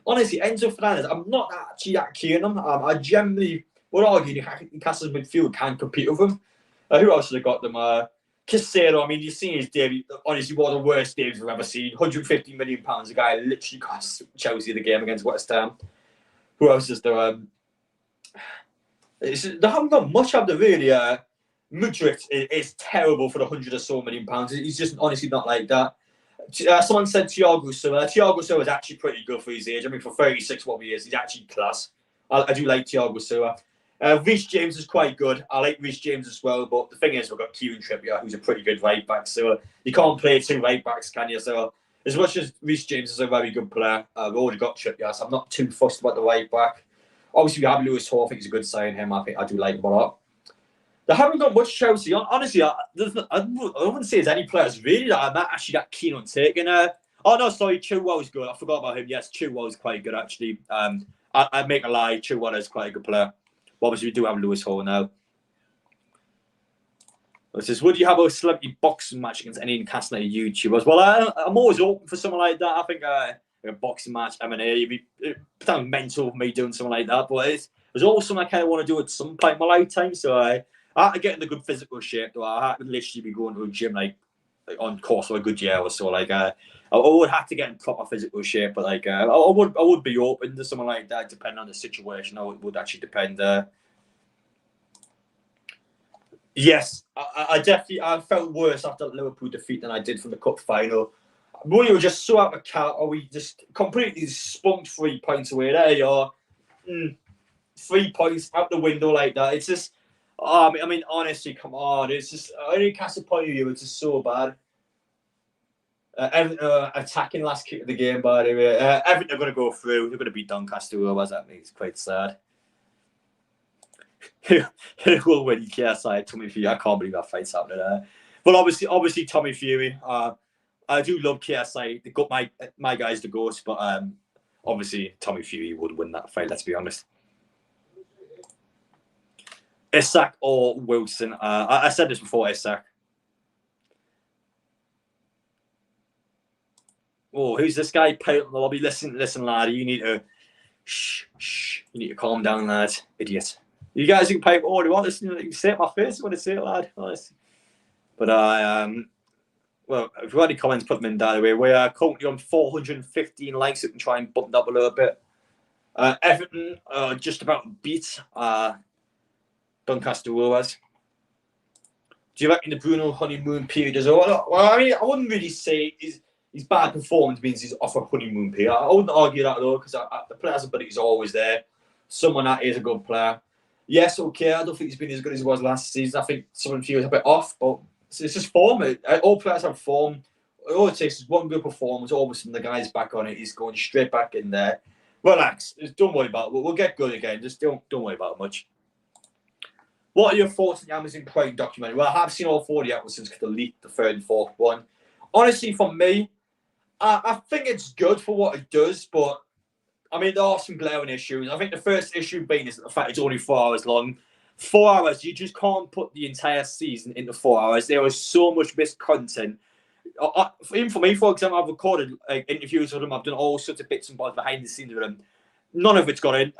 [SPEAKER 1] honestly, Enzo Fernandez, I'm not actually that keen on him. I generally would argue Newcastle's midfield can compete with him. Who else have they got them? Casero, I mean, you've seen his debut. Honestly, one of the worst debuts I've ever seen. £150 million. The guy literally cost Chelsea the game against West Ham. Who else is there? They haven't got much of the really. Mudryk is terrible for the £100 or so million. He's just honestly not like that. Someone said Thiago Silva. Thiago Silva is actually pretty good for his age. I mean, for 36, what he is, he's actually class. I do like Thiago Silva. Reece James is quite good. I like Reece James as well, but the thing is, we've got Kieran Trippier, who's a pretty good right back. So you can't play 2 right backs, can you? So as much as Reece James is a very good player, we've already got Trippier, so I'm not too fussed about the right back. Obviously, we have Lewis Hall. I think he's a good sign. Him, I do like him a lot. They haven't got much Chelsea. Honestly, I wouldn't say there's any players really that I'm not actually that keen on taking. Oh no, sorry, Chilwell's good. I forgot about him. Yes, Chilwell's quite good actually. I'd make a lie. Chilwell is quite a good player. But obviously, we do have Lewis Hall now. It says, would you have a celebrity boxing match against any Newcastle YouTubers? Well, I'm always open for something like that. I think a boxing match, M&A, it sounds mental for me doing something like that. But there's always something I kind of want to do at some point in my lifetime. So I have to get in a good physical shape. Though I have to literally be going to a gym like on course for a good year or so. Like I would have to get in proper physical shape. But like I would be open to something like that, depending on the situation. It would actually depend. Yes, I definitely felt worse after Liverpool defeat than I did from the cup final. We were just so out of count, or we just completely spunked 3 points away. There you are, 3 points out the window like that. It's just, I mean, honestly, come on, it's just Newcastle point of view. It's just so bad. Attacking last kick of the game, by the way. Everything are going to go through. They're going to beat Doncaster. Otherwise, that makes it quite sad. Who will win KSI? Tommy Fury. I can't believe that fight's happening there. But obviously Tommy Fury. I do love KSI. They got my guys the ghost, but obviously Tommy Fury would win that fight. Let's be honest. Isak or Wilson? I said this before. Isak. Oh, who's this guy? Pale in the lobby. Listen, lad. You need to shh. You need to calm down, lad. Idiot. You guys can pipe all you want. Listen, you can say it in my face. I want to say it, lad. Honestly. But well, if you've got any comments, put them in that way. We are currently on 415 likes. We can try and bump it up a little bit. Everton just about beat Doncaster Rovers. Do you reckon the Bruno honeymoon period is over? Well, I mean, I wouldn't really say his bad performance means he's off a honeymoon period. I wouldn't argue that though, because the player's ability is always there. Someone that is a good player. Yes, okay. I don't think he's been as good as he was last season. I think someone feels a bit off, but it's just form. All players have form. All it takes is one good performance. All of a sudden, the guy's back on it. He's going straight back in there. Relax. Just don't worry about it. We'll get good again. Just don't worry about it much. What are your thoughts on the Amazon Prime documentary? Well, I have seen all 40 episodes because they leaked the third and fourth one. Honestly, for me, I think it's good for what it does, but I mean, there are some glaring issues. I think the first issue being is the fact it's only 4 hours long. 4 hours, you just can't put the entire season into 4 hours. There was so much missed content. Even for me, for example, I've recorded interviews with them. I've done all sorts of bits and bobs behind the scenes with them. None of it's got in.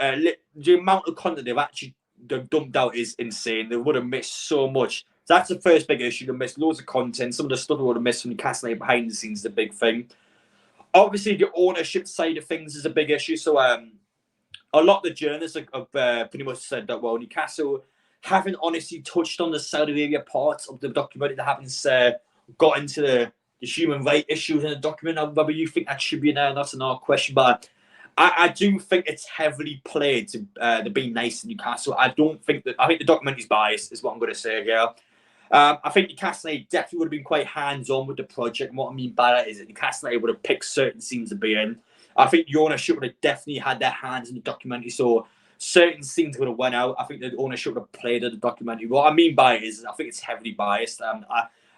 [SPEAKER 1] The amount of content they've actually dumped out is insane. They would have missed so much. So that's the first big issue. They missed loads of content. Some of the stuff they would have missed from Newcastle behind the scenes is the big thing. Obviously, the ownership side of things is a big issue. So a lot of the journalists have pretty much said that, well, Newcastle haven't honestly touched on the Saudi Arabia parts of the documentary. They haven't got into the human rights issues in the document. Now, whether you think that should be there, that's another question. But I do think it's heavily played to be nice to Newcastle. I think the documentary is biased, is what I'm going to say here. I think Newcastle definitely would have been quite hands-on with the project. And what I mean by that is that Newcastle would have picked certain scenes to be in. I think the ownership would have definitely had their hands in the documentary, so certain scenes would have went out. I think the ownership would have played at the documentary. What I mean by it is I think it's heavily biased.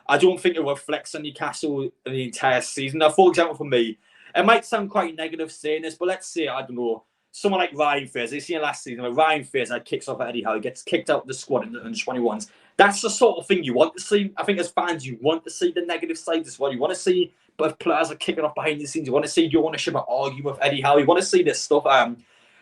[SPEAKER 1] I don't think it reflects on Newcastle the entire season. Now, for example, for me, it might sound quite negative saying this, but let's say, I don't know, someone like Ryan Fraser. You see last season, when Ryan Fraser kicks off at Eddie Howe, gets kicked out of the squad in the 21s. That's the sort of thing you want to see. I think as fans, you want to see the negative side as well. You want to see but players are kicking off behind the scenes. You want to see the ownership argue with Eddie Howe. You want to see this stuff.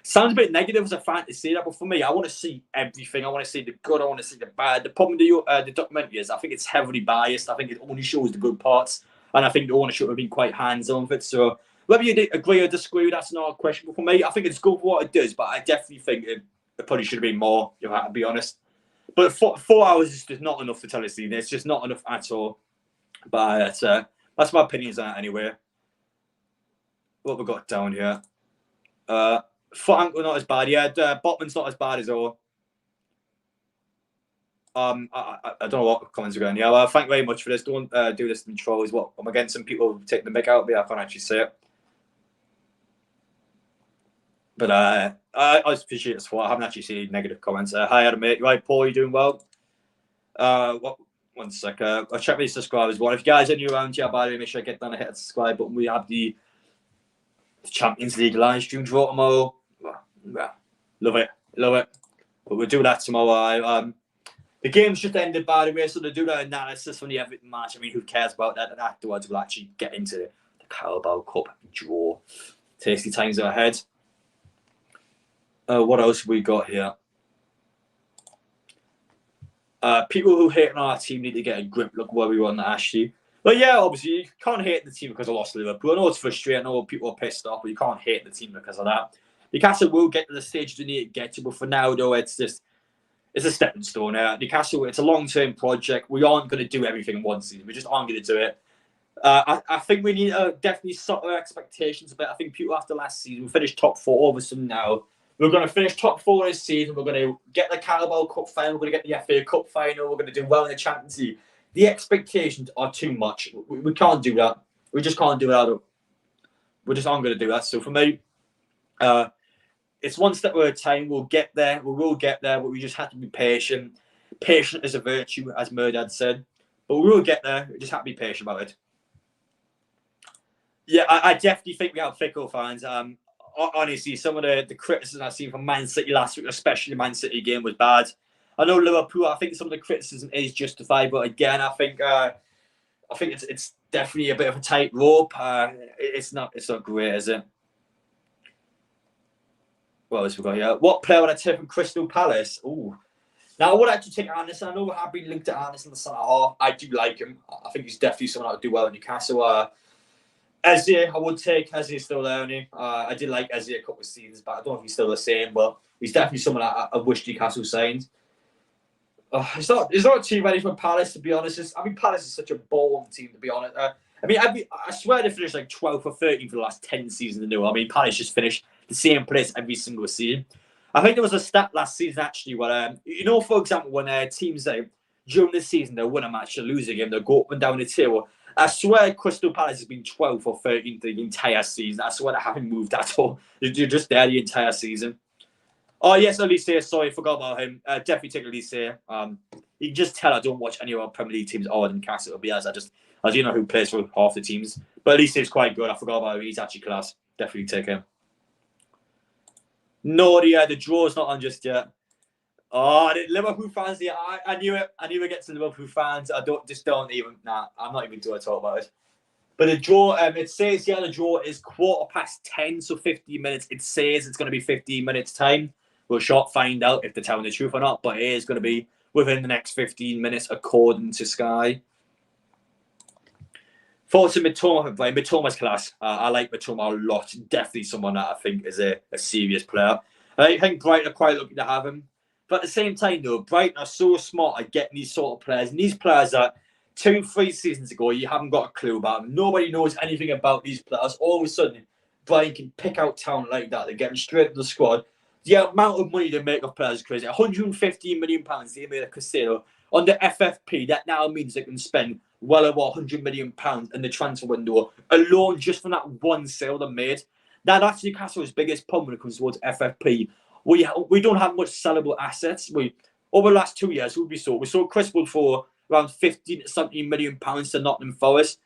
[SPEAKER 1] Sounds a bit negative as a fan to say that, but for me, I want to see everything. I want to see the good. I want to see the bad. The problem with the documentary is I think it's heavily biased. I think it only shows the good parts, and I think the ownership have been quite hands-on with it. So whether you agree or disagree, that's another question. But for me, I think it's good for what it does, but I definitely think it probably should have been more, if I have to be honest. But 4 hours is just not enough to tell a scene. It's just not enough at all. But that's my opinions on it anyway. What have we got down here? Foot ankle not as bad. Yeah, Botman's not as bad as all. I don't know what comments are going. Yeah, well, thank you very much for this. Don't do this in trolls. What I'm against some people taking the mick out of me. I can't actually say it. But I just appreciate the support. I haven't actually seen negative comments. Hi, Adam, mate. You right, Paul? You doing well? One sec. I'll check these subscribers. One. If you guys are new around here, by the way, make sure I get down and hit the subscribe button. We have the Champions League live stream draw tomorrow. Love it. But we'll do that tomorrow. The game's just ended, by the way, so they'll do that analysis from the Everton match. I mean, who cares about that? And afterwards, we'll actually get into the Carabao Cup draw. Tasty times are ahead. What else have we got here? People who hate on our team need to get a grip. Look where we were on the Ashley. But yeah, obviously, you can't hate the team because I lost Liverpool. I know it's frustrating. I know people are pissed off, but you can't hate the team because of that. Newcastle will get to the stage they need to get to, but for now, though, it's a stepping stone. Newcastle, it's a long-term project. We aren't going to do everything in one season. We just aren't going to do it. I think we need to definitely set our expectations a bit. I think people after last season, we finished top 4. All of a sudden now, we're going to finish top 4 this season. We're going to get the Carabao Cup final. We're going to get the FA Cup final. We're going to do well in the Champions League. The expectations are too much. We can't do that. We just can't do that. We just aren't going to do that. So for me, it's one step at a time. We'll get there. We will get there, but we just have to be patient. Patient is a virtue, as Murdad said. But we will get there. We just have to be patient about it. Yeah, I definitely think we have fickle fans. Honestly, some of the criticism I've seen from Man City last week, especially the Man City game, was bad. I know Liverpool, I think some of the criticism is justified, but again, I think it's definitely a bit of a tight rope. It's not great, is it? What else we got here? What player would I take from Crystal Palace? Ooh. Now, I would actually take Anderson. I know we have been linked to Anderson in the centre half. I do like him. I think he's definitely someone that would do well in Newcastle. Eze, I would take. Eze is still there, isn't he? I did like Eze a couple of seasons back. I don't know if he's still the same, but he's definitely someone I wish Newcastle signed.
[SPEAKER 2] It's not too many from Palace, to be honest. Palace is such a boring team, to be honest. I swear they finished like 12th or 13th for the last 10 seasons. Palace just finished the same place every single season. I think there was a stat last season actually where, for example, when teams during the season they'll win a match, they'll lose a game, they'll go up and down the table. I swear Crystal Palace has been 12th or 13th the entire season. I swear they haven't moved at all. They're just there the entire season. Oh, yes, Elise. Sorry, I forgot about him. Definitely take Elise. You can just tell I don't watch any of our Premier League teams other than Castle. Because I do know who plays for half the teams. But Elise is quite good. I forgot about him. He's actually class. Definitely take him. No, the draw's not on just yet. Oh, the Liverpool fans, yeah, I knew it. I knew it gets to Liverpool fans. I'm not even going to talk about it. But the draw, it says, the draw is 10:15, so 15 minutes. It says it's going to be 15 minutes time. We'll find out if they're telling the truth or not, but it is going to be within the next 15 minutes, according to Sky. Thoughts on Mitoma? Mitoma's class. I like Mitoma a lot. Definitely someone that I think is a serious player. I think Brighton are quite lucky to have him. But at the same time, though, Brighton are so smart at getting these sort of players. And these players that 2-3 seasons ago, you haven't got a clue about them. Nobody knows anything about these players. All of a sudden, Brighton can pick out talent like that. They get them straight to the squad. The amount of money they make off players is crazy. £115 million they made a Casino. On the FFP, that now means they can spend well over £100 million in the transfer window alone just from that one sale they made. Now, that's Newcastle's biggest problem when it comes towards FFP. We don't have much sellable assets. Over the last 2 years, we saw Chris Wood for around 15 to 17 million pounds to Nottingham Forest.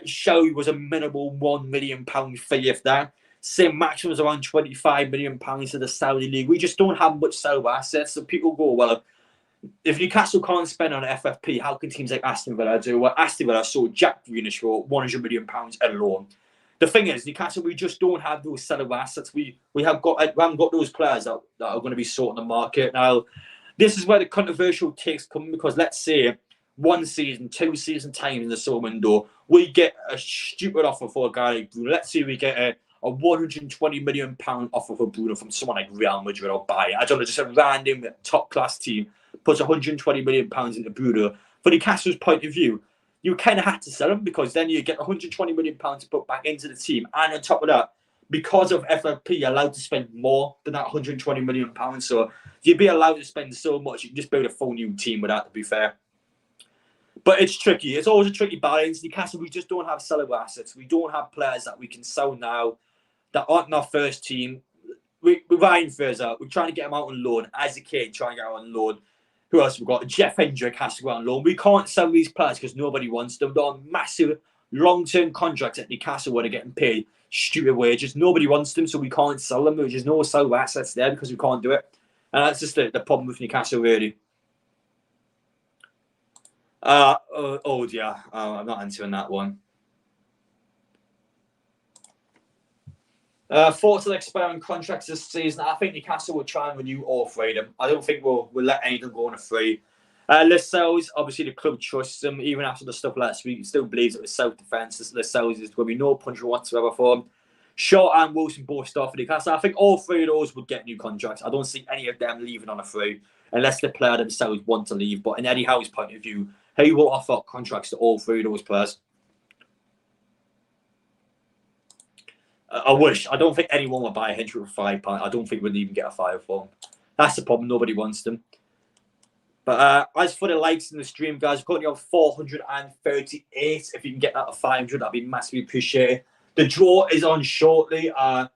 [SPEAKER 2] Shelby was a minimal £1 million fee if that. St. Maxim was around £25 million to the Saudi League. We just don't have much sellable assets. So people go, well, if Newcastle can't spend on FFP, how can teams like Aston Villa do? Well, Aston Villa sold Jack Grealish for £100 million alone. The thing is, Newcastle, we just don't have those sellable assets. We haven't got those players that are going to be sorting the market. Now, this is where the controversial takes come, because let's say 1 season, 2 season time in the summer window, we get a stupid offer for a guy like Bruno. Let's say we get a £120 million offer for Bruno from someone like Real Madrid or Bayern. I don't know, just a random top class team puts £120 million into Bruno. For Newcastle's point of view, you kind of had to sell him, because then you get £120 million to put back into the team. And on top of that, because of FFP, you're allowed to spend more than that £120 million. So you'd be allowed to spend so much, you can just build a full new team with that, to be fair. But it's tricky. It's always a tricky balance. Newcastle, we just don't have sellable assets. We don't have players that we can sell now that aren't in our first team. We're Ryan Fraser. We're trying to get him out on loan. Isaac Kane trying to get him out on loan. Who else we've got? Jeff Hendrick has to go on loan. We can't sell these players because nobody wants them. They're on massive long-term contracts at Newcastle where they're getting paid stupid wages. Nobody wants them, so we can't sell them. There's no sellable assets there because we can't do it. And that's just the problem with Newcastle, really. Dear. I'm not answering that one. Thoughts on expiring contracts this season? I think Newcastle will try and renew all 3 of them. I don't think we'll let any of them go on a free. Lascelles, obviously the club trusts him. Even after the stuff last week, he still believes it was self-defence. Lascelles is going to be no punch whatsoever for him. Shaw and Wilson both start for Newcastle. I think all 3 of those would get new contracts. I don't see any of them leaving on a free unless the player themselves want to leave. But in Eddie Howe's point of view, he will offer contracts to all 3 of those players. I wish. I don't think anyone would buy a Hendrick for £5. I don't think we'd even get a 5 for him. That's the problem. Nobody wants them. But as for the likes in the stream, guys, we're currently on 438. If you can get that to 500, that'd be massively appreciated. The draw is on shortly. At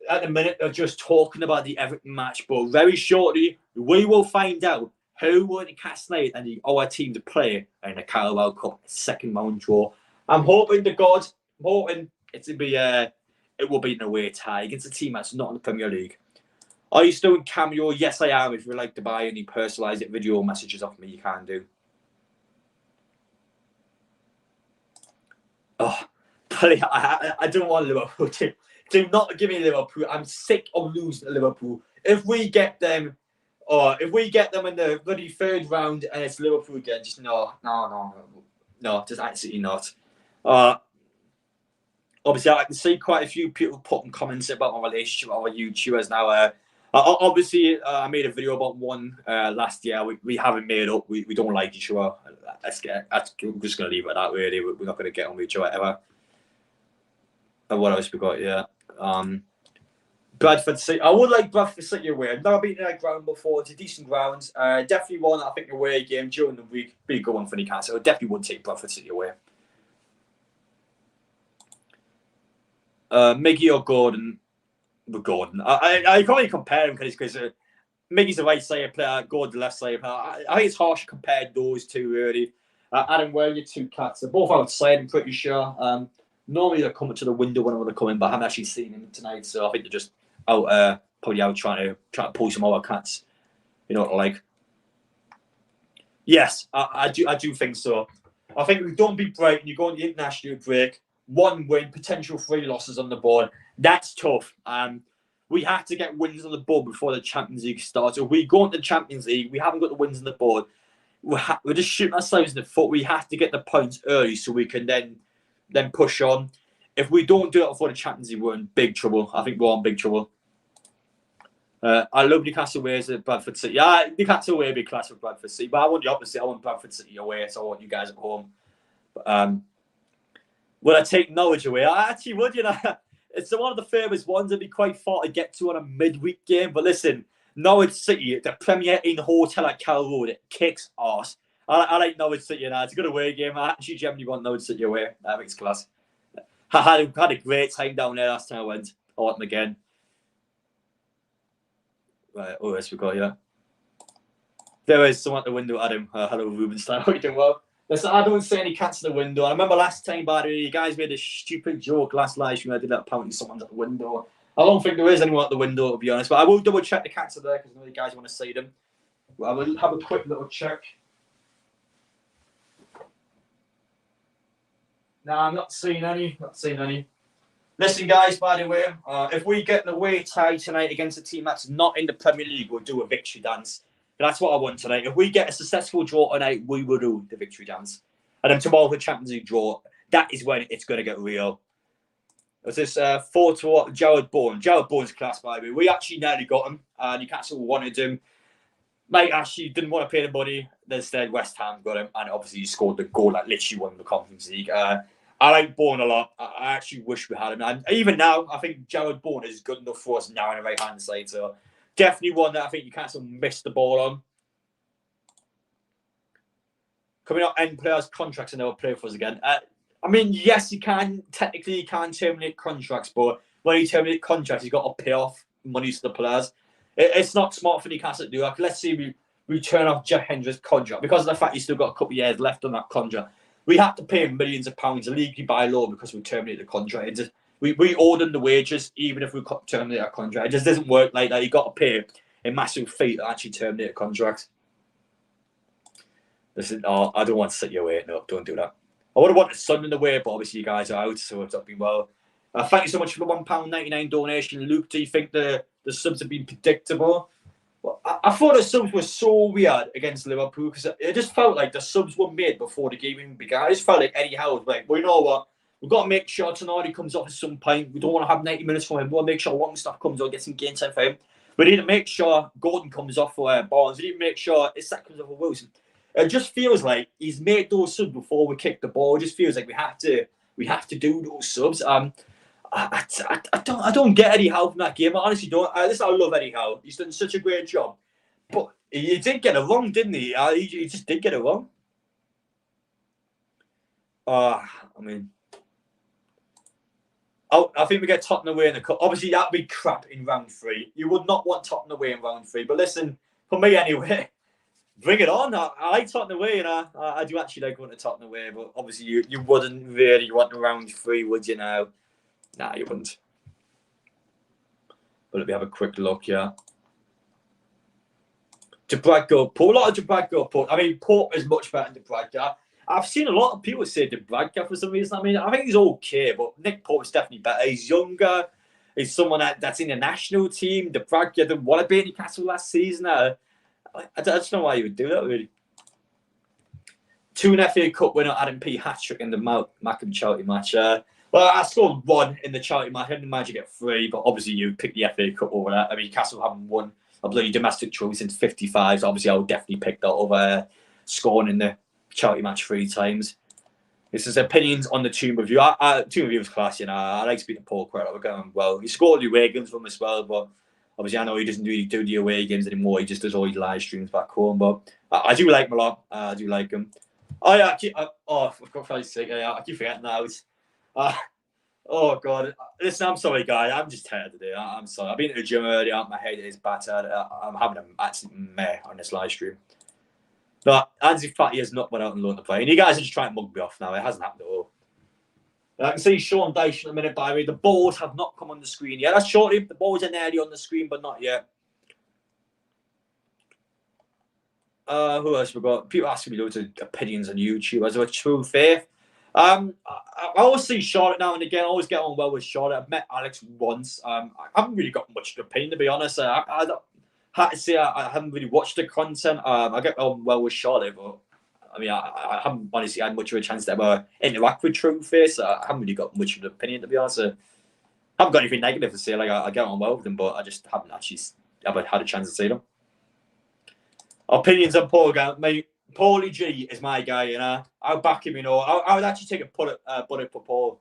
[SPEAKER 2] the minute, they're just talking about the Everton match, but very shortly, we will find out who will Newcastle United and our team to play in the Carabao Cup second round draw. I'm hoping to God, it will be an away tie against a team that's not in the Premier League. Are you still in Cameo? Yes, I am. If you'd like to buy any personalised video messages off me, you can do. Oh, please, I don't want Liverpool to. Do not give me Liverpool. I'm sick of losing to Liverpool. If we get them in the bloody 3rd round and it's Liverpool again, just no, just absolutely not. Obviously, I can see quite a few people putting comments about my relationship with our YouTubers now. Obviously, I made a video about one last year. We haven't made up. We don't like each other. I'm just going to leave it at that, really. We're not going to get on with each other ever. And what else we got? Yeah. Bradford City. I would like Bradford City away. I've never been to that ground before. It's a decent ground. Definitely one, I think, away game during the week. Be a good one for Newcastle. I definitely would take Bradford City away. Miggy or Gordon? With Gordon. I can't really compare him because Miggy's the right side player, Gordon the left side player. I think it's harsh to compare those two, really. Adam, where are your two cats? They're both outside, I'm pretty sure. Normally they're coming to the window when they're coming, but I haven't actually seen them tonight, so I think they're just out, probably out trying to pull some other cats. You know what I like? Yes, I do think so. I think we don't beat Brighton, you go on the international break, 1 win, potential 3 losses on the board. That's tough. We have to get wins on the board before the Champions League starts. If we go into the Champions League, we haven't got the wins on the board. We're just shooting ourselves in the foot. We have to get the points early so we can then push on. If we don't do it before the Champions League, we're in big trouble. I think we're in big trouble. I love Newcastle away as Bradford City. Yeah, Newcastle away would be class with Bradford City, but I want the opposite. I want Bradford City away, so I want you guys at home. But, would I take Norwich away? I actually would, you know. It's one of the furthest ones. It'd be quite far to get to on a midweek game. But listen, Norwich City, the Premier Inn hotel at Carroll Road, it kicks ass. I like Norwich City now. It's a good away game. I actually generally want Norwich City away. I think it's class. I had a great time down there last time I went. I want them again. Right, oh, yes, we got, yeah. There is someone at the window, Adam. Hello, Rubenstein. How are you doing? Well, listen, I don't see any cats at the window. I remember last time, by the way, you guys made a stupid joke last live stream. I did that. Apparently, someone's at the window. I don't think there is anyone at the window, to be honest. But I will double check the cats are there because I know you guys want to see them. I will have a quick little check. No, I'm not seeing any. Not seeing any. Listen, guys, by the way, if we get the away tie tonight against a team that's not in the Premier League, we'll do a victory dance. That's what I want tonight. If we get a successful draw tonight, we will do the victory dance. And then tomorrow, the Champions League draw, that is when it's going to get real. Was this 4-1 Jared Bourne? Jared Bourne's class, by the way. We actually nearly got him. Newcastle wanted him. Mate actually didn't want to pay the money. Instead, West Ham got him. And obviously, he scored the goal that literally won the Conference League. I like Bourne a lot. I actually wish we had him. And even now, I think Jared Bourne is good enough for us now on the right-hand side. So definitely one that I think Newcastle missed the ball on. Coming up, end players' contracts and they'll play for us again. I mean, yes, you can terminate contracts, but when you terminate contracts, you've got to pay off money to the players. It's not smart for Newcastle to do that. Let's say we turn off Jeff Hendrick's contract because of the fact he's still got a couple of years left on that contract. We have to pay him millions of pounds legally by law because we terminated the contract. We owe them the wages even if we terminate our contract. It just doesn't work like that. You've got to pay a massive fee to actually terminate a contract. Listen, I don't want to sit you away. No, don't do that. I would have wanted Sun in the way, but obviously you guys are out, so it's not been well. Thank you so much for the £1.99 donation. Luke, do you think the subs have been predictable? Well, I thought the subs were so weird against Liverpool because it just felt like the subs were made before the game even began. I just felt like Eddie Howe was like, well, you know what? We've got to make sure Tonali comes off at some point. We don't want to have 90 minutes for him. We want to make sure Longstaff comes on, get some game time for him. We need to make sure Gordon comes off for Barnes. We need to make sure Isak comes off for Wilson. It just feels like he's made those subs before we kick the ball. It just feels like we have to do those subs. I don't get Eddie Howe from that game. I honestly don't. I love Eddie Howe. He's done such a great job. But he did get it wrong, didn't he? He just did get it wrong. I mean, I think we get Tottenham away in the cup. Obviously, that would be crap in round 3. You would not want Tottenham away in round 3. But listen, for me anyway, bring it on. I like Tottenham away, and I do actually like going to Tottenham away. But obviously, you wouldn't really want round 3, would you now? Nah, you wouldn't. But let me have a quick look, yeah. Debradko, Pope. A lot of Debradko, Pope. I mean, Pope is much better than Debradko. I've seen a lot of people say Debradko for some reason. I mean, I think he's okay, but Nick Pope is definitely better. He's younger. He's someone that's in the national team. Debradko didn't want to be at Newcastle last season. I don't know why you would do that, really. 2 FA Cup winner, Adam P. hat-trick in the Malcolm Chowty match. Well, I scored 1 in the charity match. I didn't manage to get 3, but obviously you picked the FA Cup over that. I mean, Castle haven't won a bloody domestic trophy since '55, so obviously I would definitely pick that over scoring in the charity match 3 times. This is opinions on the Tomb Review. Tomb Review was class, you know. I like speaking to Paul Credit. We're going well. He scored the away games from as well, but obviously I know he doesn't really do the away games anymore. He just does all his live streams back home. But I do like him a lot. I do like him. Oh yeah, for Christ's sake, I keep forgetting now. Oh god, listen, I'm sorry, guy. I'm just tired today. I'm sorry. I've been to the gym earlier. My head is battered. I'm having an absolute meh on this live stream. No, Anzi Fatty has not went out and learned to play. And you guys are just trying to mug me off now. It hasn't happened at all. I can see Sean Dyche in a minute, by the way. The balls have not come on the screen yet. That's shortly. The balls are nearly on the screen, but not yet. Who else we got? People asking me loads of opinions on YouTube. As a true faith. I always see Charlotte now and again. I always get on well with Charlotte. I've met Alex once. I haven't really got much opinion, to be honest. I had to say I haven't really watched the content. I get on well with Charlotte, but I mean, I haven't honestly had much of a chance to ever interact with Trueface. I haven't really got much of an opinion, to be honest. I haven't got anything negative to say. Like I get on well with them, but I just haven't actually ever had a chance to see them. Opinions on Paul again, mate. Paulie G is my guy, you know. I'll back him, you know. I would actually take a bullet for Paul.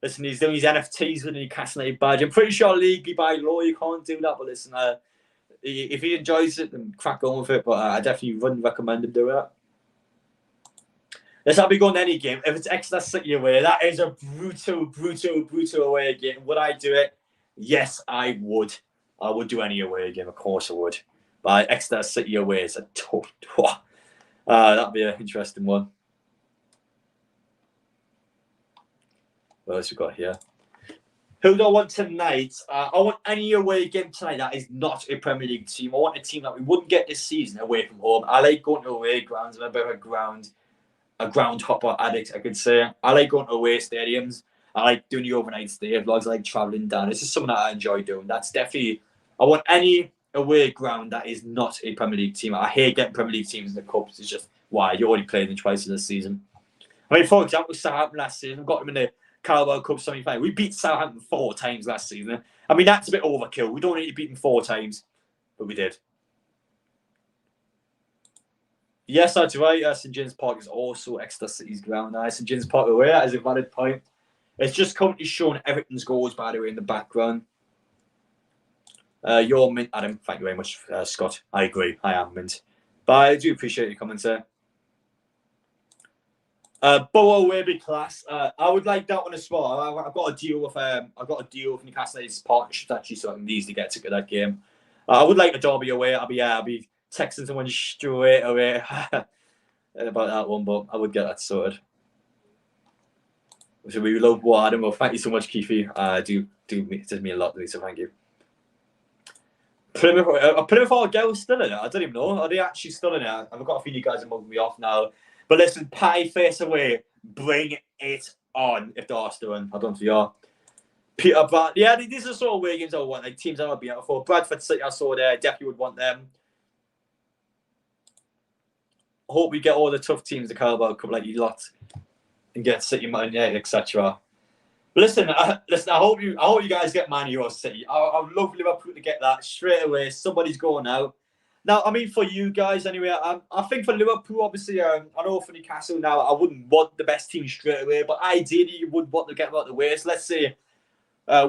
[SPEAKER 2] Listen, he's doing his NFTs with the Newcastle United badge. I'm pretty sure legally by law you can't do that, but listen, if he enjoys it, then crack on with it. But I definitely wouldn't recommend him do that. Let's not be going to any game. If it's Exeter City away, that is a brutal away game. Would I do it? Yes, I would. I would do any away game. Of course I would. But Exeter City away is a tough. That'd be an interesting one. What else we got here? Who do I want tonight? I want any away game tonight that is not a Premier League team. I want a team that we wouldn't get this season away from home. I like going to away grounds. I'm a bit of a ground hopper addict, I could say. I like going to away stadiums. I like doing the overnight stay vlogs. I like traveling down. This is something that I enjoy doing. That's definitely. I want any away ground that is not a Premier League team. I hate getting Premier League teams in the cups. It's just why you already played them twice in this season. I mean, for example, Southampton last season, got them in the Carabao Cup semi-final. We beat Southampton 4 times last season. I mean, that's a bit overkill. We don't need to beat them 4 times, but we did. Yes, that's right. St James Park is also Exeter City's ground. St James Park away. That is a valid point. It's just currently showing Everton's goals, by the way, in the background. You're mint, Adam. Thank you very much, Scott. I agree. I am mint. But I do appreciate your comments there. Bowo Werby class. I would like that one as well. I've got a deal with Newcastle United's partnership actually, so I can easily get a ticket to that game. I would like a derby away. I'll be texting someone straight away about that one, but I would get that sorted. So we love Adam. Well, thank you so much, Keithy. It does mean a lot to me, so thank you. Plymouth or girls still in it? I don't even know. Are they actually still in it? I've got a few of you guys are mugging me off now. But listen, pie face away. Bring it on if they are still in. I don't know if you are. Peter Brad. Yeah, these are sort of away games I want. Like teams I've been out for. Bradford City, I saw there. Definitely would want them. Hope we get all the tough teams to Carabao Cup like you lot and get City, Man United, etc. Listen, I hope you guys get Man U or City. I would love Liverpool to get that straight away. Somebody's going out. Now, I mean, for you guys anyway, I think for Liverpool, obviously, I know for Newcastle now, I wouldn't want the best team straight away, but ideally, you would want to get them out of the way. So let's say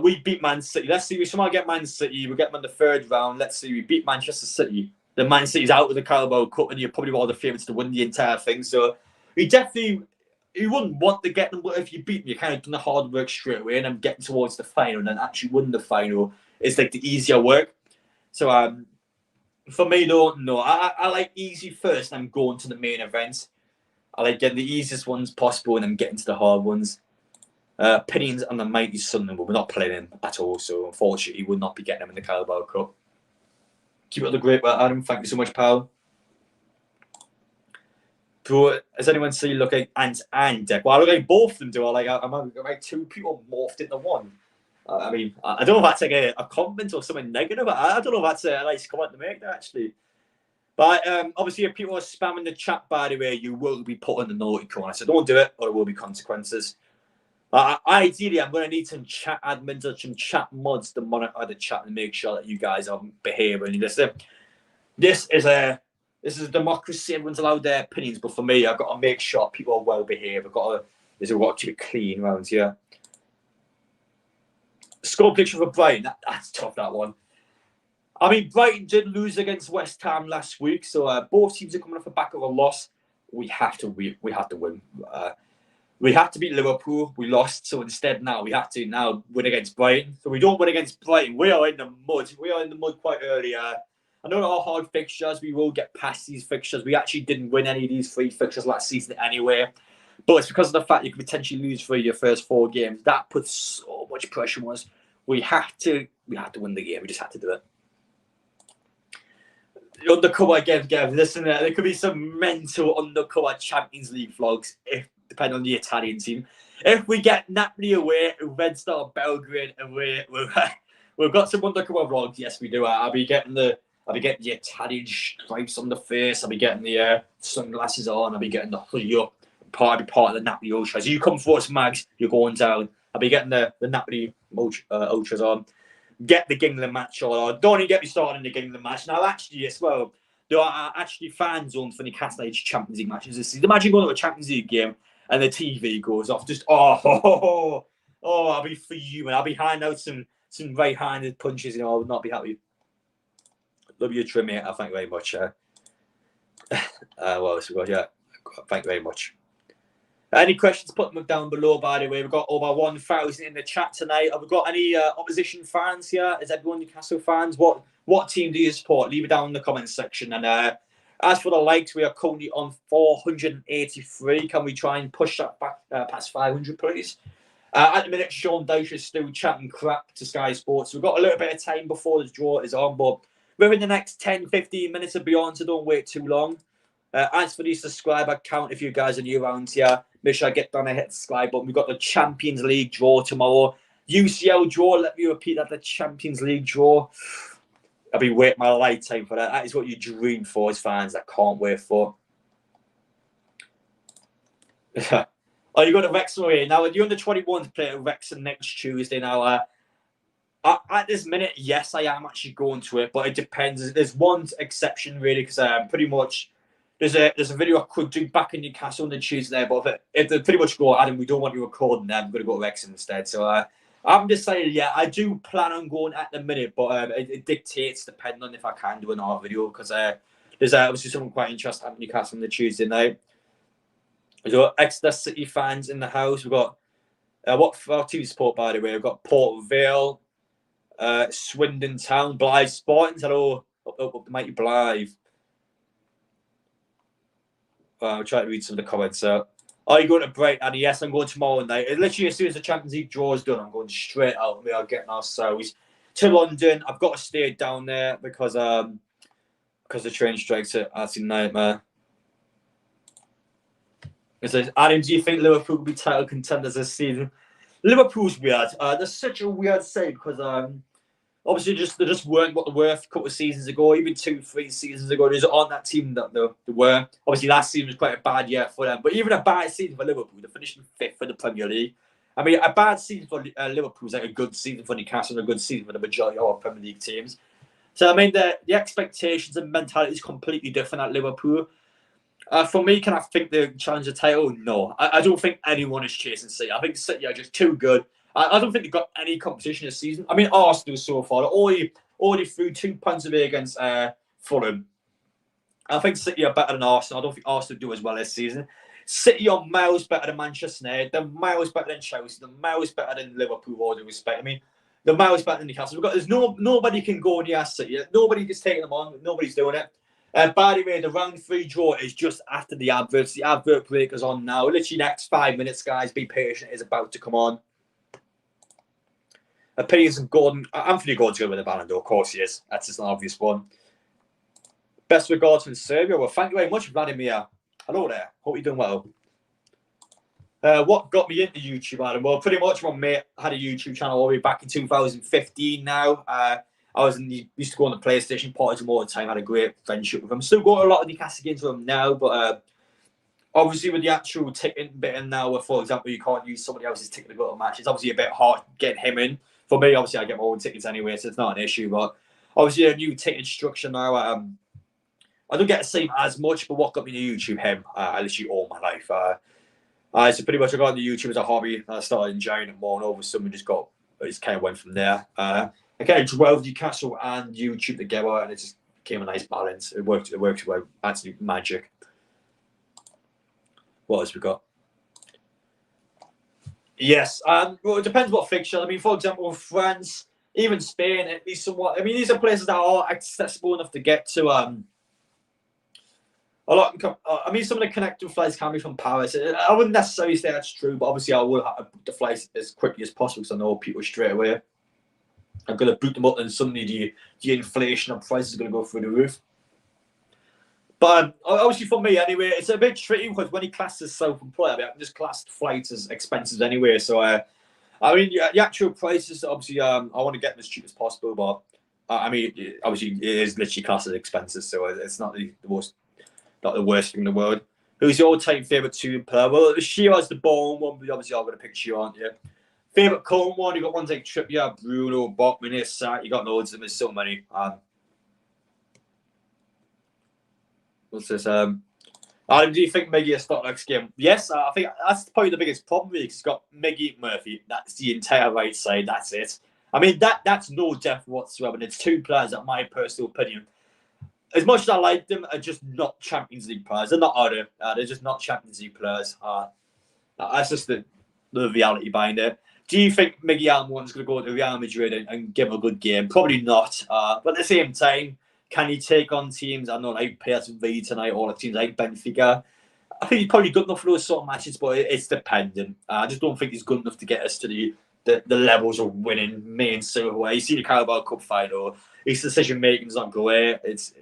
[SPEAKER 2] we beat Man City. Let's see, we somehow get Man City. We get them in the 3rd round. Let's see, we beat Manchester City. Then Man City's out of the Carabao Cup, and you're probably one of the favourites to win the entire thing. So you wouldn't want to get them, but if you beat them, you're kind of doing the hard work straight away, and then getting towards the final and then actually winning the final is like the easier work. So for me, though, no, I like easy first and I'm going to the main event. I like getting the easiest ones possible and then getting to the hard ones. Opinions on the mighty Sunderland, but we're not playing him at all, so unfortunately, we'll not be getting them in the Carabao Cup. Keep up the great work, Adam. Thank you so much, pal. Bro, has anyone seen look like Ant and Deck? Well, I look like both of them do. I'm like 2 people morphed into one. I mean, I don't know if that's like a compliment or something negative. I don't know if that's a nice comment to make, actually. But obviously, if people are spamming the chat, by the way, you will be put in the naughty corner. So don't do it, or there will be consequences. Ideally, I'm going to need some chat admins or some chat mods to monitor the chat and make sure that you guys are behaving. This is a democracy. Everyone's allowed their opinions, but for me, I've got to make sure people are well behaved. I've got to keep it clean around here. Score prediction for Brighton. That's tough, that one. I mean, Brighton did lose against West Ham last week, so both teams are coming off the back of a loss. We have to win. We had to beat Liverpool. We lost, so instead now we have to win against Brighton. So we don't win against Brighton. We are in the mud. We are in the mud quite early. I know there are hard fixtures. We will get past these fixtures. We actually didn't win any of these 3 fixtures last season anyway. But it's because of the fact you could potentially lose 3 of your first 4 games. That puts so much pressure on us. We have to win the game. We just had to do it. Undercover again, Gav. Listen, there could be some mental undercover Champions League vlogs, depending on the Italian team. If we get Napoli away, Red Star Belgrade away, we've got some undercover vlogs. Yes, we do. I'll be getting the Italian stripes on the face. I'll be getting the sunglasses on. I'll be getting the hoodie up. Part of the Napoli Ultras. You come for us, Mags. You're going down. I'll be getting the Napoli Ultras on. Get the Gingland match on. Don't even get me started in the Gingland match. Now, actually, as well, there are actually fan zones for Newcastle Champions League matches this season. Imagine going to a Champions League game and the TV goes off. Just, I'll be fuming. I'll be handing out some right-handed punches. I would not be happy. Love you, Trim, mate. Thank you very much. Thank you very much. Any questions, put them down below, by the way. We've got over 1,000 in the chat tonight. Have we got any opposition fans here? Is everyone Newcastle fans? What team do you support? Leave it down in the comments section. And as for the likes, we are currently on 483. Can we try and push that back past 500, please? At the minute, Sean Dyche is still chatting crap to Sky Sports. We've got a little bit of time before the draw is on, but within the next 10, 15 minutes and beyond, so don't wait too long. As for the subscriber count, if you guys are new around here, make sure I get down and hit the subscribe button. We've got the Champions League draw tomorrow. UCL draw, let me repeat that, the Champions League draw. I'll be waiting my lifetime for that. That is what you dream for as fans. I can't wait for. Oh, you got to Wrexham away. Now, you're under 21s play at Wrexham next Tuesday. Now, at this minute, yes, I am actually going to it, but it depends. There's one exception, really, because pretty much... There's a video I could do back in Newcastle on the Tuesday, but if they pretty much go, Adam, we don't want you recording them, I'm going to go to Wrexham instead. So I'm decided, yeah, I do plan on going at the minute, but it dictates depending on if I can do another video, because there's obviously something quite interesting at Newcastle on the Tuesday night. We've got Exeter City fans in the house. We've got, what team support, by the way? We've got Port Vale, Swindon Town, Blythe Spartans. Hello, up the mighty Blythe. I'll try to read some of the comments. Are you going to Brighton? Yes, I'm going tomorrow night. Literally, as soon as the Champions League draw is done, I'm going straight out. We are getting ourselves to London. I've got to stay down there because the train strikes are that's a nightmare. It says, Adam, do you think Liverpool will be title contenders this season? Liverpool's weird. That's such a weird say because obviously they just weren't what they were a couple of seasons ago, even 2-3 seasons ago. They aren't that team that they were. Obviously, last season was quite a bad year for them. But even a bad season for Liverpool, they're finishing 5th in the Premier League. I mean, a bad season for Liverpool is like a good season for Newcastle and a good season for the majority of our Premier League teams. So, I mean, the expectations and mentality is completely different at Liverpool. For me, can I think they challenge the title? No. I don't think anyone is chasing City. I think City are just too good. I don't think they've got any competition this season. I mean, Arsenal so far, already threw 2 points away against Fulham. I think City are better than Arsenal. I don't think Arsenal do as well this season. City are miles better than Manchester United. They're miles better than Chelsea. They're miles better than Liverpool, all due respect. I mean, they're miles better than Newcastle. There's nobody can go near City. Nobody is taking them on. Nobody's doing it. By the way, the round 3 draw is just after the adverts. The advert break is on now. Literally next 5 minutes, guys. Be patient. It's about to come on. Opinions of Gordon. Anthony Gordon's going to win the Ballon d'Or. Of course he is. That's just an obvious one. Best regards from Serbia. Well, thank you very much, Vladimir. Hello there. Hope you're doing well. What got me into YouTube, Adam? Well, pretty much my mate had a YouTube channel all the way back in 2015 now. Used to go on the PlayStation parties all the time. Had a great friendship with him. Still got a lot of Newcastle games with him now, but obviously with the actual ticking bit in now, where, for example, you can't use somebody else's ticket to go to a match, it's obviously a bit hard getting him in. For me, obviously, I get my own tickets anyway, so it's not an issue. But obviously, a new ticket structure now. I don't get to see him as much, but what got me to YouTube him, I literally all my life. So pretty much I got into YouTube as a hobby. I started enjoying it more, and all of a sudden it just kind of went from there. I kind of drove Newcastle and YouTube together, and it just became a nice balance. It worked well, absolute magic. What else we got? Yes, well, it depends what fixture. I mean, for example, France, even Spain, at least somewhat. I mean, these are places that are accessible enough to get to. A lot. I mean, some of the connecting flights can be from Paris. I wouldn't necessarily say that's true, but obviously, I will have to book the flights as quickly as possible because I know people straight away. I'm going to boot them up, and suddenly the inflation of prices is going to go through the roof. But obviously, for me anyway, it's a bit tricky because when he classes self-employed, I mean, I can just class flights as expensive anyway. So, I mean, the actual prices, obviously, I want to get them as cheap as possible, but I mean, obviously, it is literally classed as expensive, so it's not the worst thing in the world. Who's your type favourite team player? Well, Shearer's the born one, but obviously I'm going to pick Shearer, aren't you? Favourite current one, you got ones like Trippier, Bruno, Botman, Sack. You got loads of them. There's so many. What's this? Adam, do you think Miggy will start next game? Yes, I think that's probably the biggest problem. Really, he's got Miggy, Murphy. That's the entire right side. That's it. I mean, that's no depth whatsoever. And it's two players, in my personal opinion. As much as I like them, are just not Champions League players. They're not either. They're just not Champions League players. That's just the reality behind it. Do you think Miggy Almiron's going to go to Real Madrid and give a good game? Probably not. But at the same time, can he take on teams, I don't know, like PSV tonight or teams like Benfica? I think he's probably good enough for those sort of matches, but it's dependent. I just don't think he's good enough to get us to the levels of winning main silverware. You see the Carabao Cup final, his decision making is not great. It's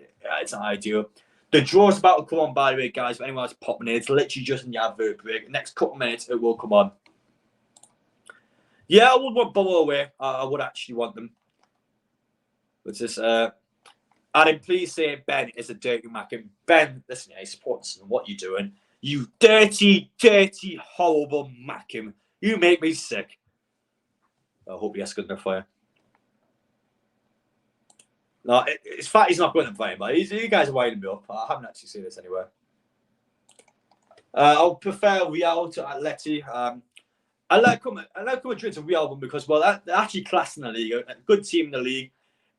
[SPEAKER 2] not ideal. The draw's about to come on, by the way, guys. If anyone else popping in, it's literally just in the advert break. Next couple of minutes, it will come on. Yeah, I would want Bowo away. I would actually want them. What's this? Adam, please say Ben is a dirty Mackin. Ben, listen, hey, sports, what are you doing? You dirty, dirty, horrible Mackin. You make me sick. I hope he has good enough for you. No, it's fact he's not going to play him, but you guys are winding me up. I haven't actually seen this anywhere. I'll prefer Real to Atleti. I like Madrid to Real because, well, they're actually class in the league, a good team in the league.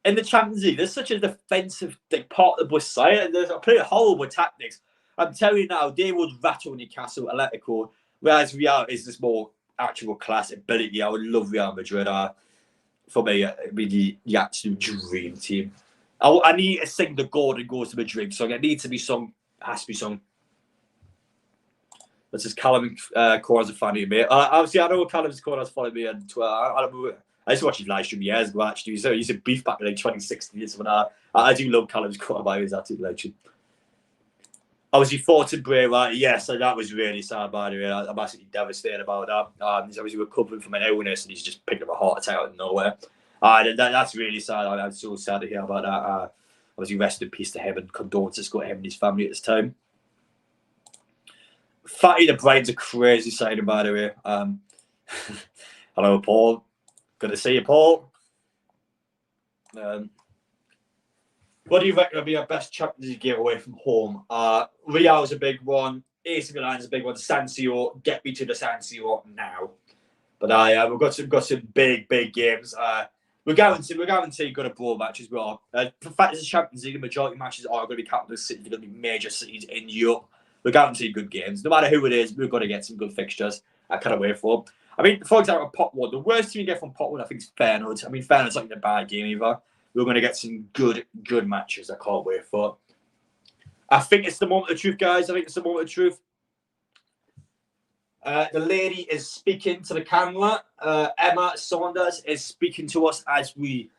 [SPEAKER 2] In the Champions League, there's such a defensive part of the bus side. There's pretty horrible tactics. I'm telling you now, they would rattle Newcastle, Atletico, whereas Real is this more actual class ability. I would love Real Madrid. For me, it'd be the absolute dream team. I need to sing the Gordon Goes to Madrid song. It needs to be sung. Has to be sung. This is Callum Cora's a fan of you, mate. Obviously, I know Callum's Cora's followed me on Twitter. I used to watch his live stream years ago, actually. So he used to beef back in like 2016 or something. I do love Callum's Cora, by his absolute legend. Obviously, fought in Bray, yes, that was really sad, by the way. I'm absolutely devastated about that. He's obviously recovering from an illness and he's just picked up a heart attack out of nowhere. That's really sad. I'm so sad to hear about that. Obviously, rest in peace to him and condolences go to him and his family at this time. Fatty the Bride's a crazy signing, by the way. Hello, Paul. Good to see you, Paul. What do you reckon will be our best Champions League game away from home? Real's a big one. AC Milan's a big one. San Siro, get me to the San Siro now. But we've got some big games. We're guaranteed good blow matches. The fact it's a Champions League, the majority of matches are going to be capital cities. They're going to be major cities in Europe. We're guaranteed good games. No matter who it is, we're going to get some good fixtures. I can't wait for. I mean, for example, Potwood, the worst team you get from Potwood, I think, is Feyenoord. I mean, Feyenoord's not a bad game either. We're going to get some good matches. I can't wait for. I think it's the moment of truth, guys. I think it's the moment of truth. The lady is speaking to the camera. Emma Saunders is speaking to us as we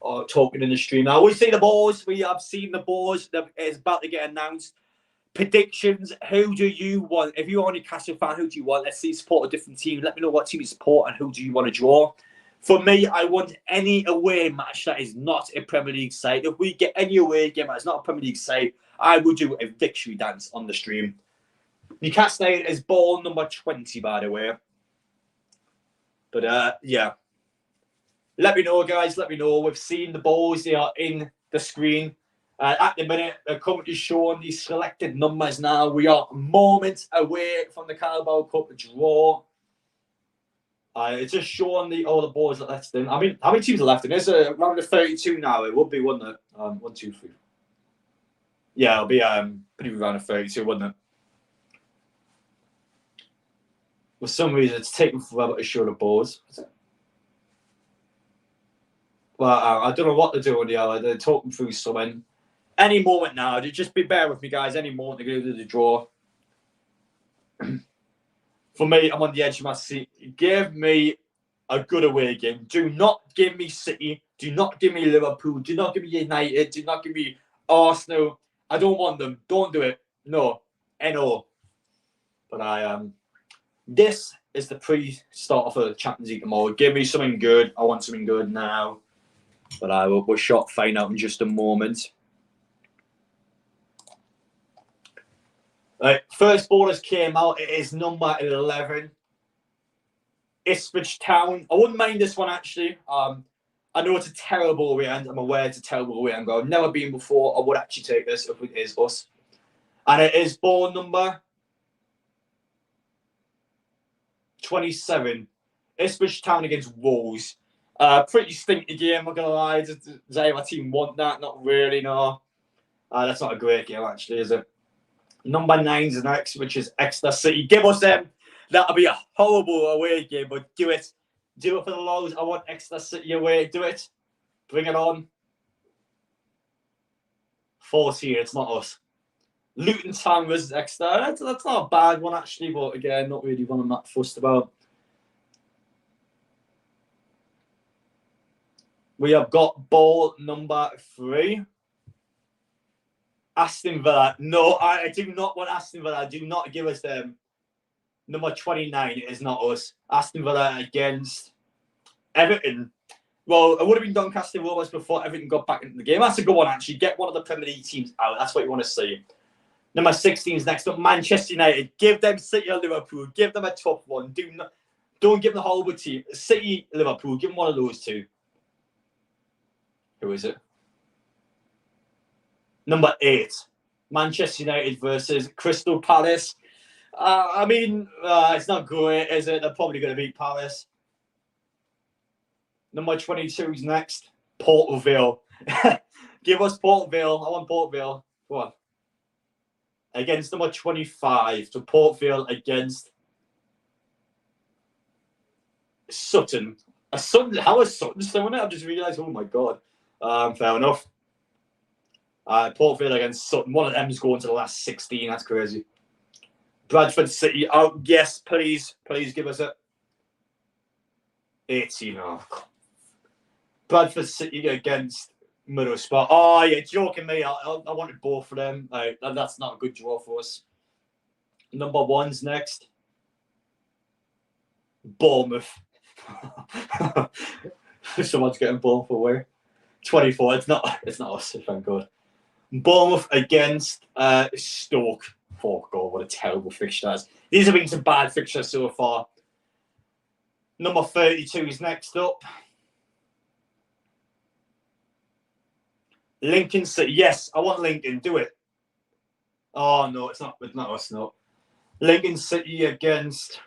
[SPEAKER 2] are talking in the stream. Now, we see the balls. We have seen the balls. It's about to get announced. Predictions. Who do you want? If you're a Newcastle fan, who do you want? Let's see, support a different team. Let me know what team you support and who do you want to draw. For me, I want any away match that is not a Premier League side. If we get any away game that's not a Premier League side, I would do a victory dance on the stream. Newcastle United is ball number 20, by the way. But yeah. Let me know, guys. Let me know. We've seen the balls. They are in the screen. At the minute, they're currently showing these selected numbers now. We are moments away from the Carabao Cup draw. It's just showing all the balls that left in. I mean, how many teams are left in? It's around the 32 now. It would be, wouldn't it? 1, 2, 3. Yeah, it'll be pretty around the 32, wouldn't it? For some reason, it's taking forever to show the balls. Well, I don't know what they're doing here. They're talking through something. Any moment now. Just be bear with me, guys. Any moment they're going to do the draw. For me, I'm on the edge of my seat. Give me a good away game. Do not give me City. Do not give me Liverpool. Do not give me United. Do not give me Arsenal. I don't want them. Don't do it. No. N-O. But this is the pre-start for the Champions League tomorrow. Give me something good. I want something good now. But we'll find out in just a moment. Right, first ballers came out. It is number 11. Ipswich Town. I wouldn't mind this one, actually. I know it's a terrible away end. I'm aware it's a terrible away end. I've never been before. I would actually take this if it is us. And it is ball number 27. Ipswich Town against Wolves. Pretty stinky game, I'm not going to lie. Does our team want that? Not really, no. That's not a great game, actually, is it? Number 9's next, which is Exeter City. Give us them. That'll be a horrible away game, but do it. Do it for the Lows. I want Exeter City away. Do it. Bring it on. 14, it's not us. Luton Town versus Exeter. That's not a bad one, actually, but again, not really one I'm that fussed about. We have got ball number 3. Aston Villa. No, I do not want Aston Villa. Do not give us them. Number 29, it is not us. Aston Villa against Everton. Well, it would have been Doncaster Rovers before Everton got back into the game. That's a good one, actually. Get one of the Premier League teams out. That's what you want to see. Number 16 is next up. Manchester United. Give them City or Liverpool. Give them a tough one. Don't give them the horrible team. City, Liverpool. Give them one of those two. Who is it? Number 8. Manchester United versus Crystal Palace. I mean, it's not great, is it? They're probably going to beat Palace. Number 22 is next. Port Vale. Give us Port Vale. I want Port Vale. Go on. Against number 25. So Port Vale against Sutton. How is Sutton still in it? I've just realised, oh my God. Fair enough. Port Vale against Sutton. One of them's going to the last 16. That's crazy. Bradford City. Oh, yes, please. Please give us it. 18. Oh. Bradford City against Middlesbrough. Oh, you're joking me. I wanted both of them. That's not a good draw for us. Number 1's next. Bournemouth. Someone's getting Bournemouth away. 24. It's not us, thank God. Bournemouth against Stoke. Oh God, what a terrible fixture. These have been some bad fixtures so far. Number 32 is next up. Lincoln City. Yes, I want Lincoln. Do it. Oh no, it's not us. No. Lincoln City against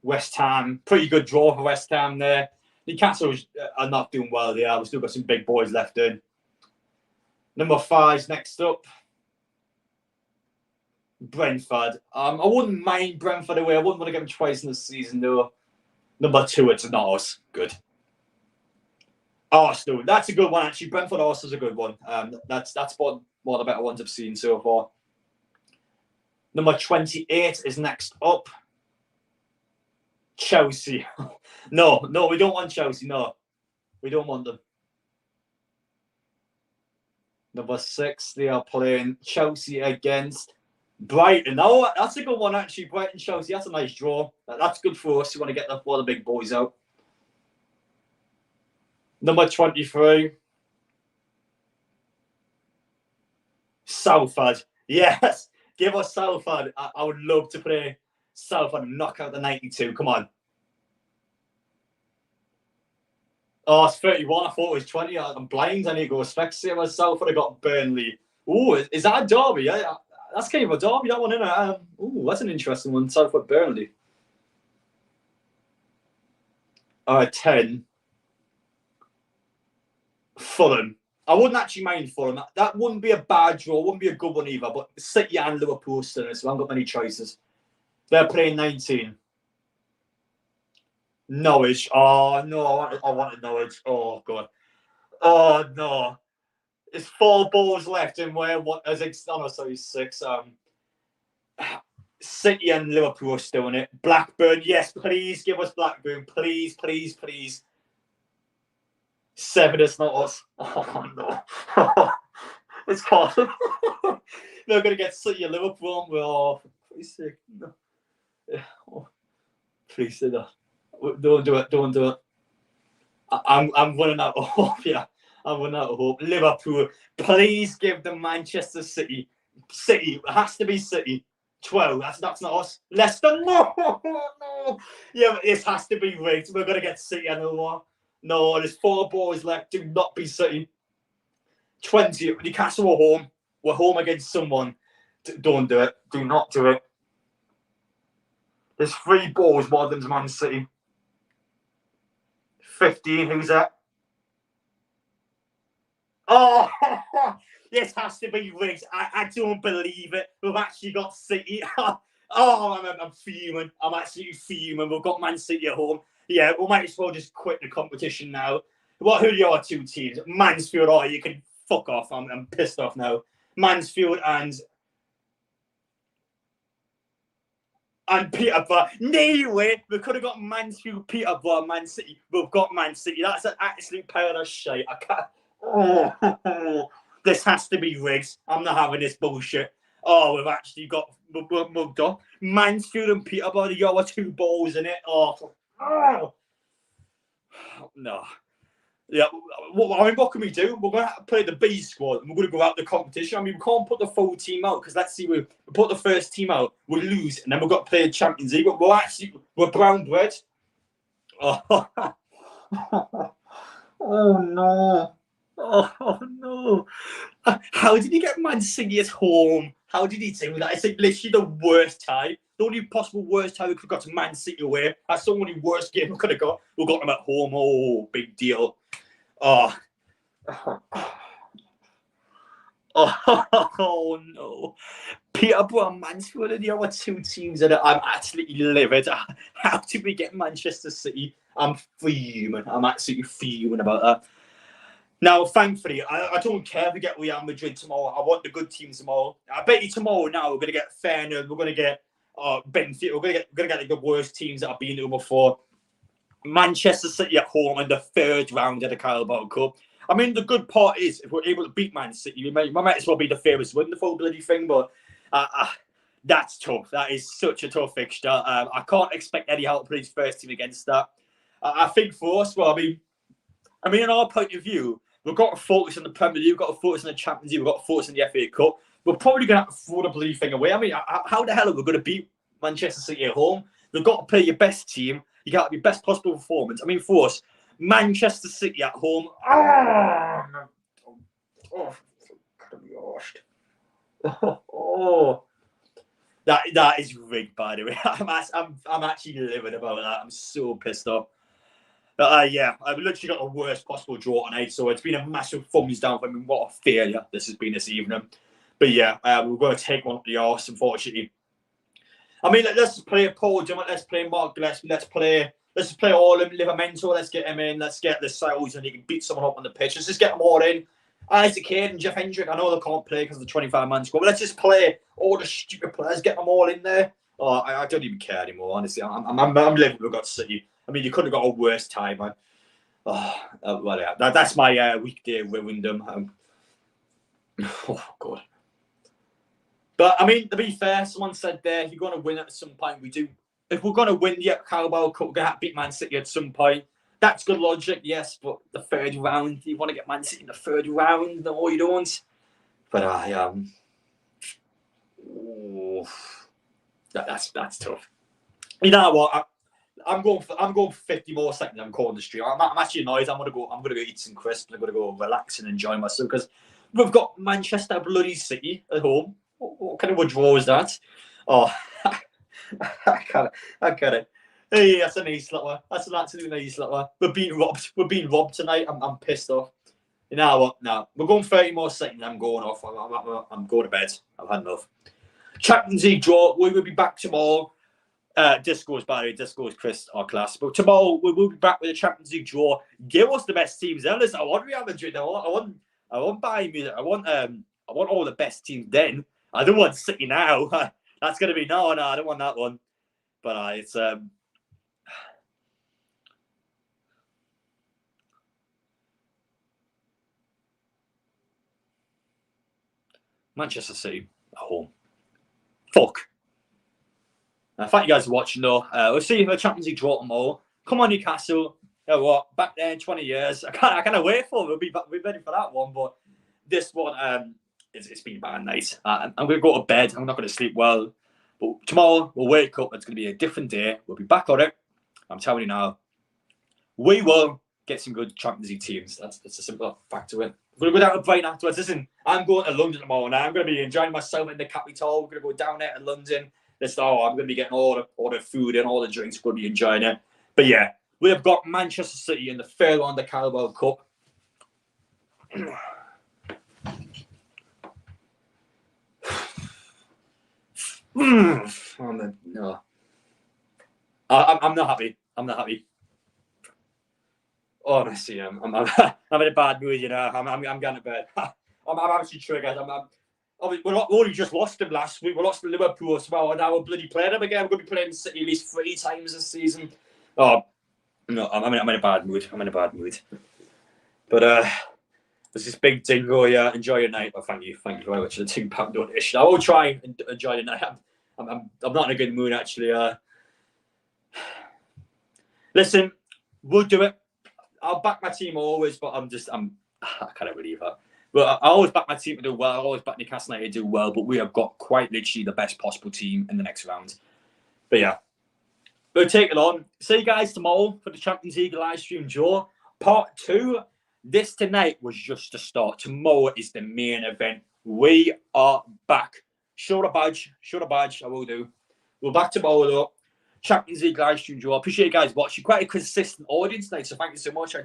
[SPEAKER 2] West Ham. Pretty good draw for West Ham there. Newcastle are not doing well there. We've still got some big boys left in. Number 5's next up. Brentford. I wouldn't mind Brentford away. I wouldn't want to get them twice in the season, though. Number 2, it's not us. Good. Arsenal. That's a good one, actually. Brentford Arsenal's a good one. That's one of the better ones I've seen so far. Number 28 is next up. Chelsea. No, we don't want Chelsea. No, we don't want them. Number 6, they are playing Chelsea against Brighton. Oh, that's a good one, actually. Brighton, Chelsea. That's a nice draw. That's good for us. You want to get all the big boys out. Number 23. Salford. Yes.
[SPEAKER 1] Give us Salford. I would love to play Salford and knock out the 92. Come on. Oh, it's 31. I thought it was 20. I'm blind. I need to go Specsavers. Salford. I got Burnley. Oh, is that a derby? Yeah, that's kind of a derby, that one, isn't it? Oh, that's an interesting one. Salford Burnley. 10. Fulham. I wouldn't actually mind Fulham. That wouldn't be a bad draw. Wouldn't be a good one either. But City and Liverpool still in it, so I haven't got many choices. They're playing 19. Norwich. Oh, no. I wanted Norwich. Oh, God. Oh, no. There's 4 balls left in where what as sorry, 6. City and Liverpool are still in it. Blackburn, yes, please give us Blackburn. Please, please, please. 7, it's not us. Oh no. It's hard. They're gonna get City and Liverpool. Well, please say no. Oh, please say that. Don't do it. Don't do it. I'm running out of hope. Yeah. I'm running out of hope. Liverpool, please give them Manchester City. City, it has to be City. 12, that's not us. Leicester, no. Yeah, but this has to be rigged. We're going to get City another one. No, there's 4 balls left. Do not be City. 20, Newcastle are home. We're home against someone. Don't do it. Do not do it. There's 3 balls more than Man City. 15, who's that? Oh, this has to be rigged. I don't believe it. We've actually got City. Oh, I'm fuming. I'm absolutely fuming. We've got Man City at home. Yeah, we might as well just quit the competition now. Who are your 2 teams? Mansfield, oh, you can fuck off. I'm pissed off now. Mansfield and Peterborough. No way. We could have got Mansfield, Peterborough, Man City. We've got Man City. That's an absolute pile of shit. I can't. Oh, this has to be rigged. I'm not having this bullshit. Oh, we've actually got mugged up. Mansfield and Peterborough, your 2 balls in it. Oh, no. Yeah, what can we do? We're going to have to play the B squad and we're going to go out the competition. I mean, we can't put the full team out because let's see, we put the first team out, we lose, and then we've got to play the Champions League. We're brown bread. Oh, oh no. Oh no. How did he get Man City at home? How did he do that? It's like literally the worst tie. The only possible worst tie we could have got to Man City away. That's the only worst game we could have got. We got them at home. Oh, big deal. Oh. Oh no. Peterborough and Mansfield are the other 2 teams that I'm absolutely livid. How did we get Manchester City? I'm fuming. I'm absolutely fuming about that. Now, thankfully, I don't care if we get Real Madrid tomorrow. I want the good teams tomorrow. I bet you tomorrow now we're going to get Feyenoord. We're going to get Benfica. We're going to get the worst teams that I've been to before. Manchester City at home in the 3rd round of the Carabao Cup. I mean, the good part is if we're able to beat Man City, we might as well be the favourites to win the full bloody thing. But that's tough. That is such a tough fixture. I can't expect Eddie Howe to play his first team against that. I think for us, well, I mean, in our point of view, we've got to focus on the Premier League, we've got to focus on the Champions League, we've got to focus on the FA Cup. We're probably going to have to throw the bloody thing away. I mean, how the hell are we going to beat Manchester City at home? We've got to play your best team. You got to be best possible performance. I mean, for us, Manchester City at home. Oh, that is rigged, by the way. I'm actually livid about that. I'm so pissed off. Yeah, I've literally got the worst possible draw tonight, so it's been a massive thumbs down for me. What a failure this has been this evening. But yeah, we're going to take one up the arse, unfortunately. I mean, let's play Paul Dummett, let's play Mark Gillespie, let's play all of them, Livamento, let's get him in, let's get the Styles and he can beat someone up on the pitch. Let's just get them all in. Isaac Hayden, Jeff Hendrick, I know they can't play because of the 25-man squad, but let's just play all the stupid players, get them all in there. Oh, I don't even care anymore, honestly. I'm living with God City. I mean, you could have got a worse time, man. Oh, well, yeah, that's my weekday ruined them. Oh, God. But, I mean, to be fair, someone said there, if you're going to win at some point, we do. If we're going to win the Carabao Cup, we're going to have to beat Man City at some point. That's good logic, yes, but the 3rd round, you want to get Man City in the 3rd round? No, you don't. But,
[SPEAKER 2] Oh, that's tough. You know what? I'm going for 50 more seconds. I'm calling the stream. I'm actually annoyed. I'm gonna go eat some crisps. I'm gonna go relax and enjoy myself because we've got Manchester bloody City at home. What kind of a draw is that? Oh, I get it. Hey, that's an ace slapper. That's an absolute ace slapper. We're being robbed. We're being robbed tonight. I'm pissed off. You know what? No, we're going 30 more seconds. I'm going off. I'm going to bed. I've had enough. Champions League draw. We will be back tomorrow. Disco's Barry, Disco's Chris, our class. But tomorrow we will be back with a Champions League draw. Give us the best teams. Then listen, I want Real Madrid. I want Bayern Munich. I want all the best teams. Then I don't want City now. That's gonna be no. I don't want that one. But it's Manchester City at home. Fuck. Thank you guys for watching though. We'll see you for the Champions League draw tomorrow. Come on, Newcastle. You know what? Back there in 20 years. I can't wait for it. We'll be ready for that one. But this one, it's been bad night. I'm going to go to bed. I'm not going to sleep well. But tomorrow, we'll wake up. It's going to be a different day. We'll be back on it. I'm telling you now. We will get some good Champions League teams. That's a simple fact to it. We're going to go down to Brighton afterwards. Listen, I'm going to London tomorrow now. I'm going to be enjoying myself in the capital. We're going to go down there to London. I'm going to be getting all the food and all the drinks. Going to be enjoying it. But yeah, we have got Manchester City in the third round of the Carabao Cup. No. I'm not happy. I'm not happy. Honestly, I'm in a bad mood. You know, I'm going to bed. I'm actually triggered. We only just lost them last week. We lost to Liverpool as well, and now we're bloody playing them again. We're going to be playing City at least 3 times this season. Oh no, I'm in a bad mood. I'm in a bad mood. But there's this big dingo. Yeah, enjoy your night. Oh, thank you very much for the £2 donation. I will try and enjoy the night. I'm not in a good mood actually. Listen, we'll do it. I'll back my team always, but I can't believe that. But I always back my team to do well. I always back Newcastle United to do well. But we have got quite literally the best possible team in the next round. But yeah, we'll take it on. See you guys tomorrow for the Champions League live stream draw. Part 2. This tonight was just the start. Tomorrow is the main event. We are back. Show the badge. I will do. We're back tomorrow though. Champions League live stream draw. Appreciate you guys watching. Quite a consistent audience tonight, so thank you so much.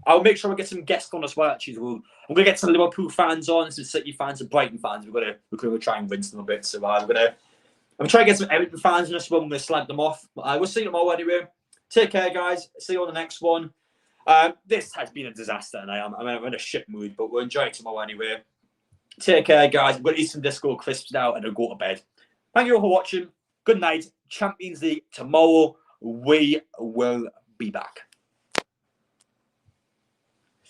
[SPEAKER 2] I'll make sure we get some guests on as well. Actually, I'm going to get some Liverpool fans on, some City fans, and Brighton fans. We're going to try and rinse them a bit. So I'm trying to get some Everton fans in this one. I'm going to slag them off. We'll see you tomorrow anyway. Take care, guys. See you on the next one. This has been a disaster, and I'm in a shit mood, but we'll enjoy it tomorrow anyway. Take care, guys. I'm going to eat some Disco crisps now, and I'll go to bed. Thank you all for watching. Good night. Champions League tomorrow. We will be back.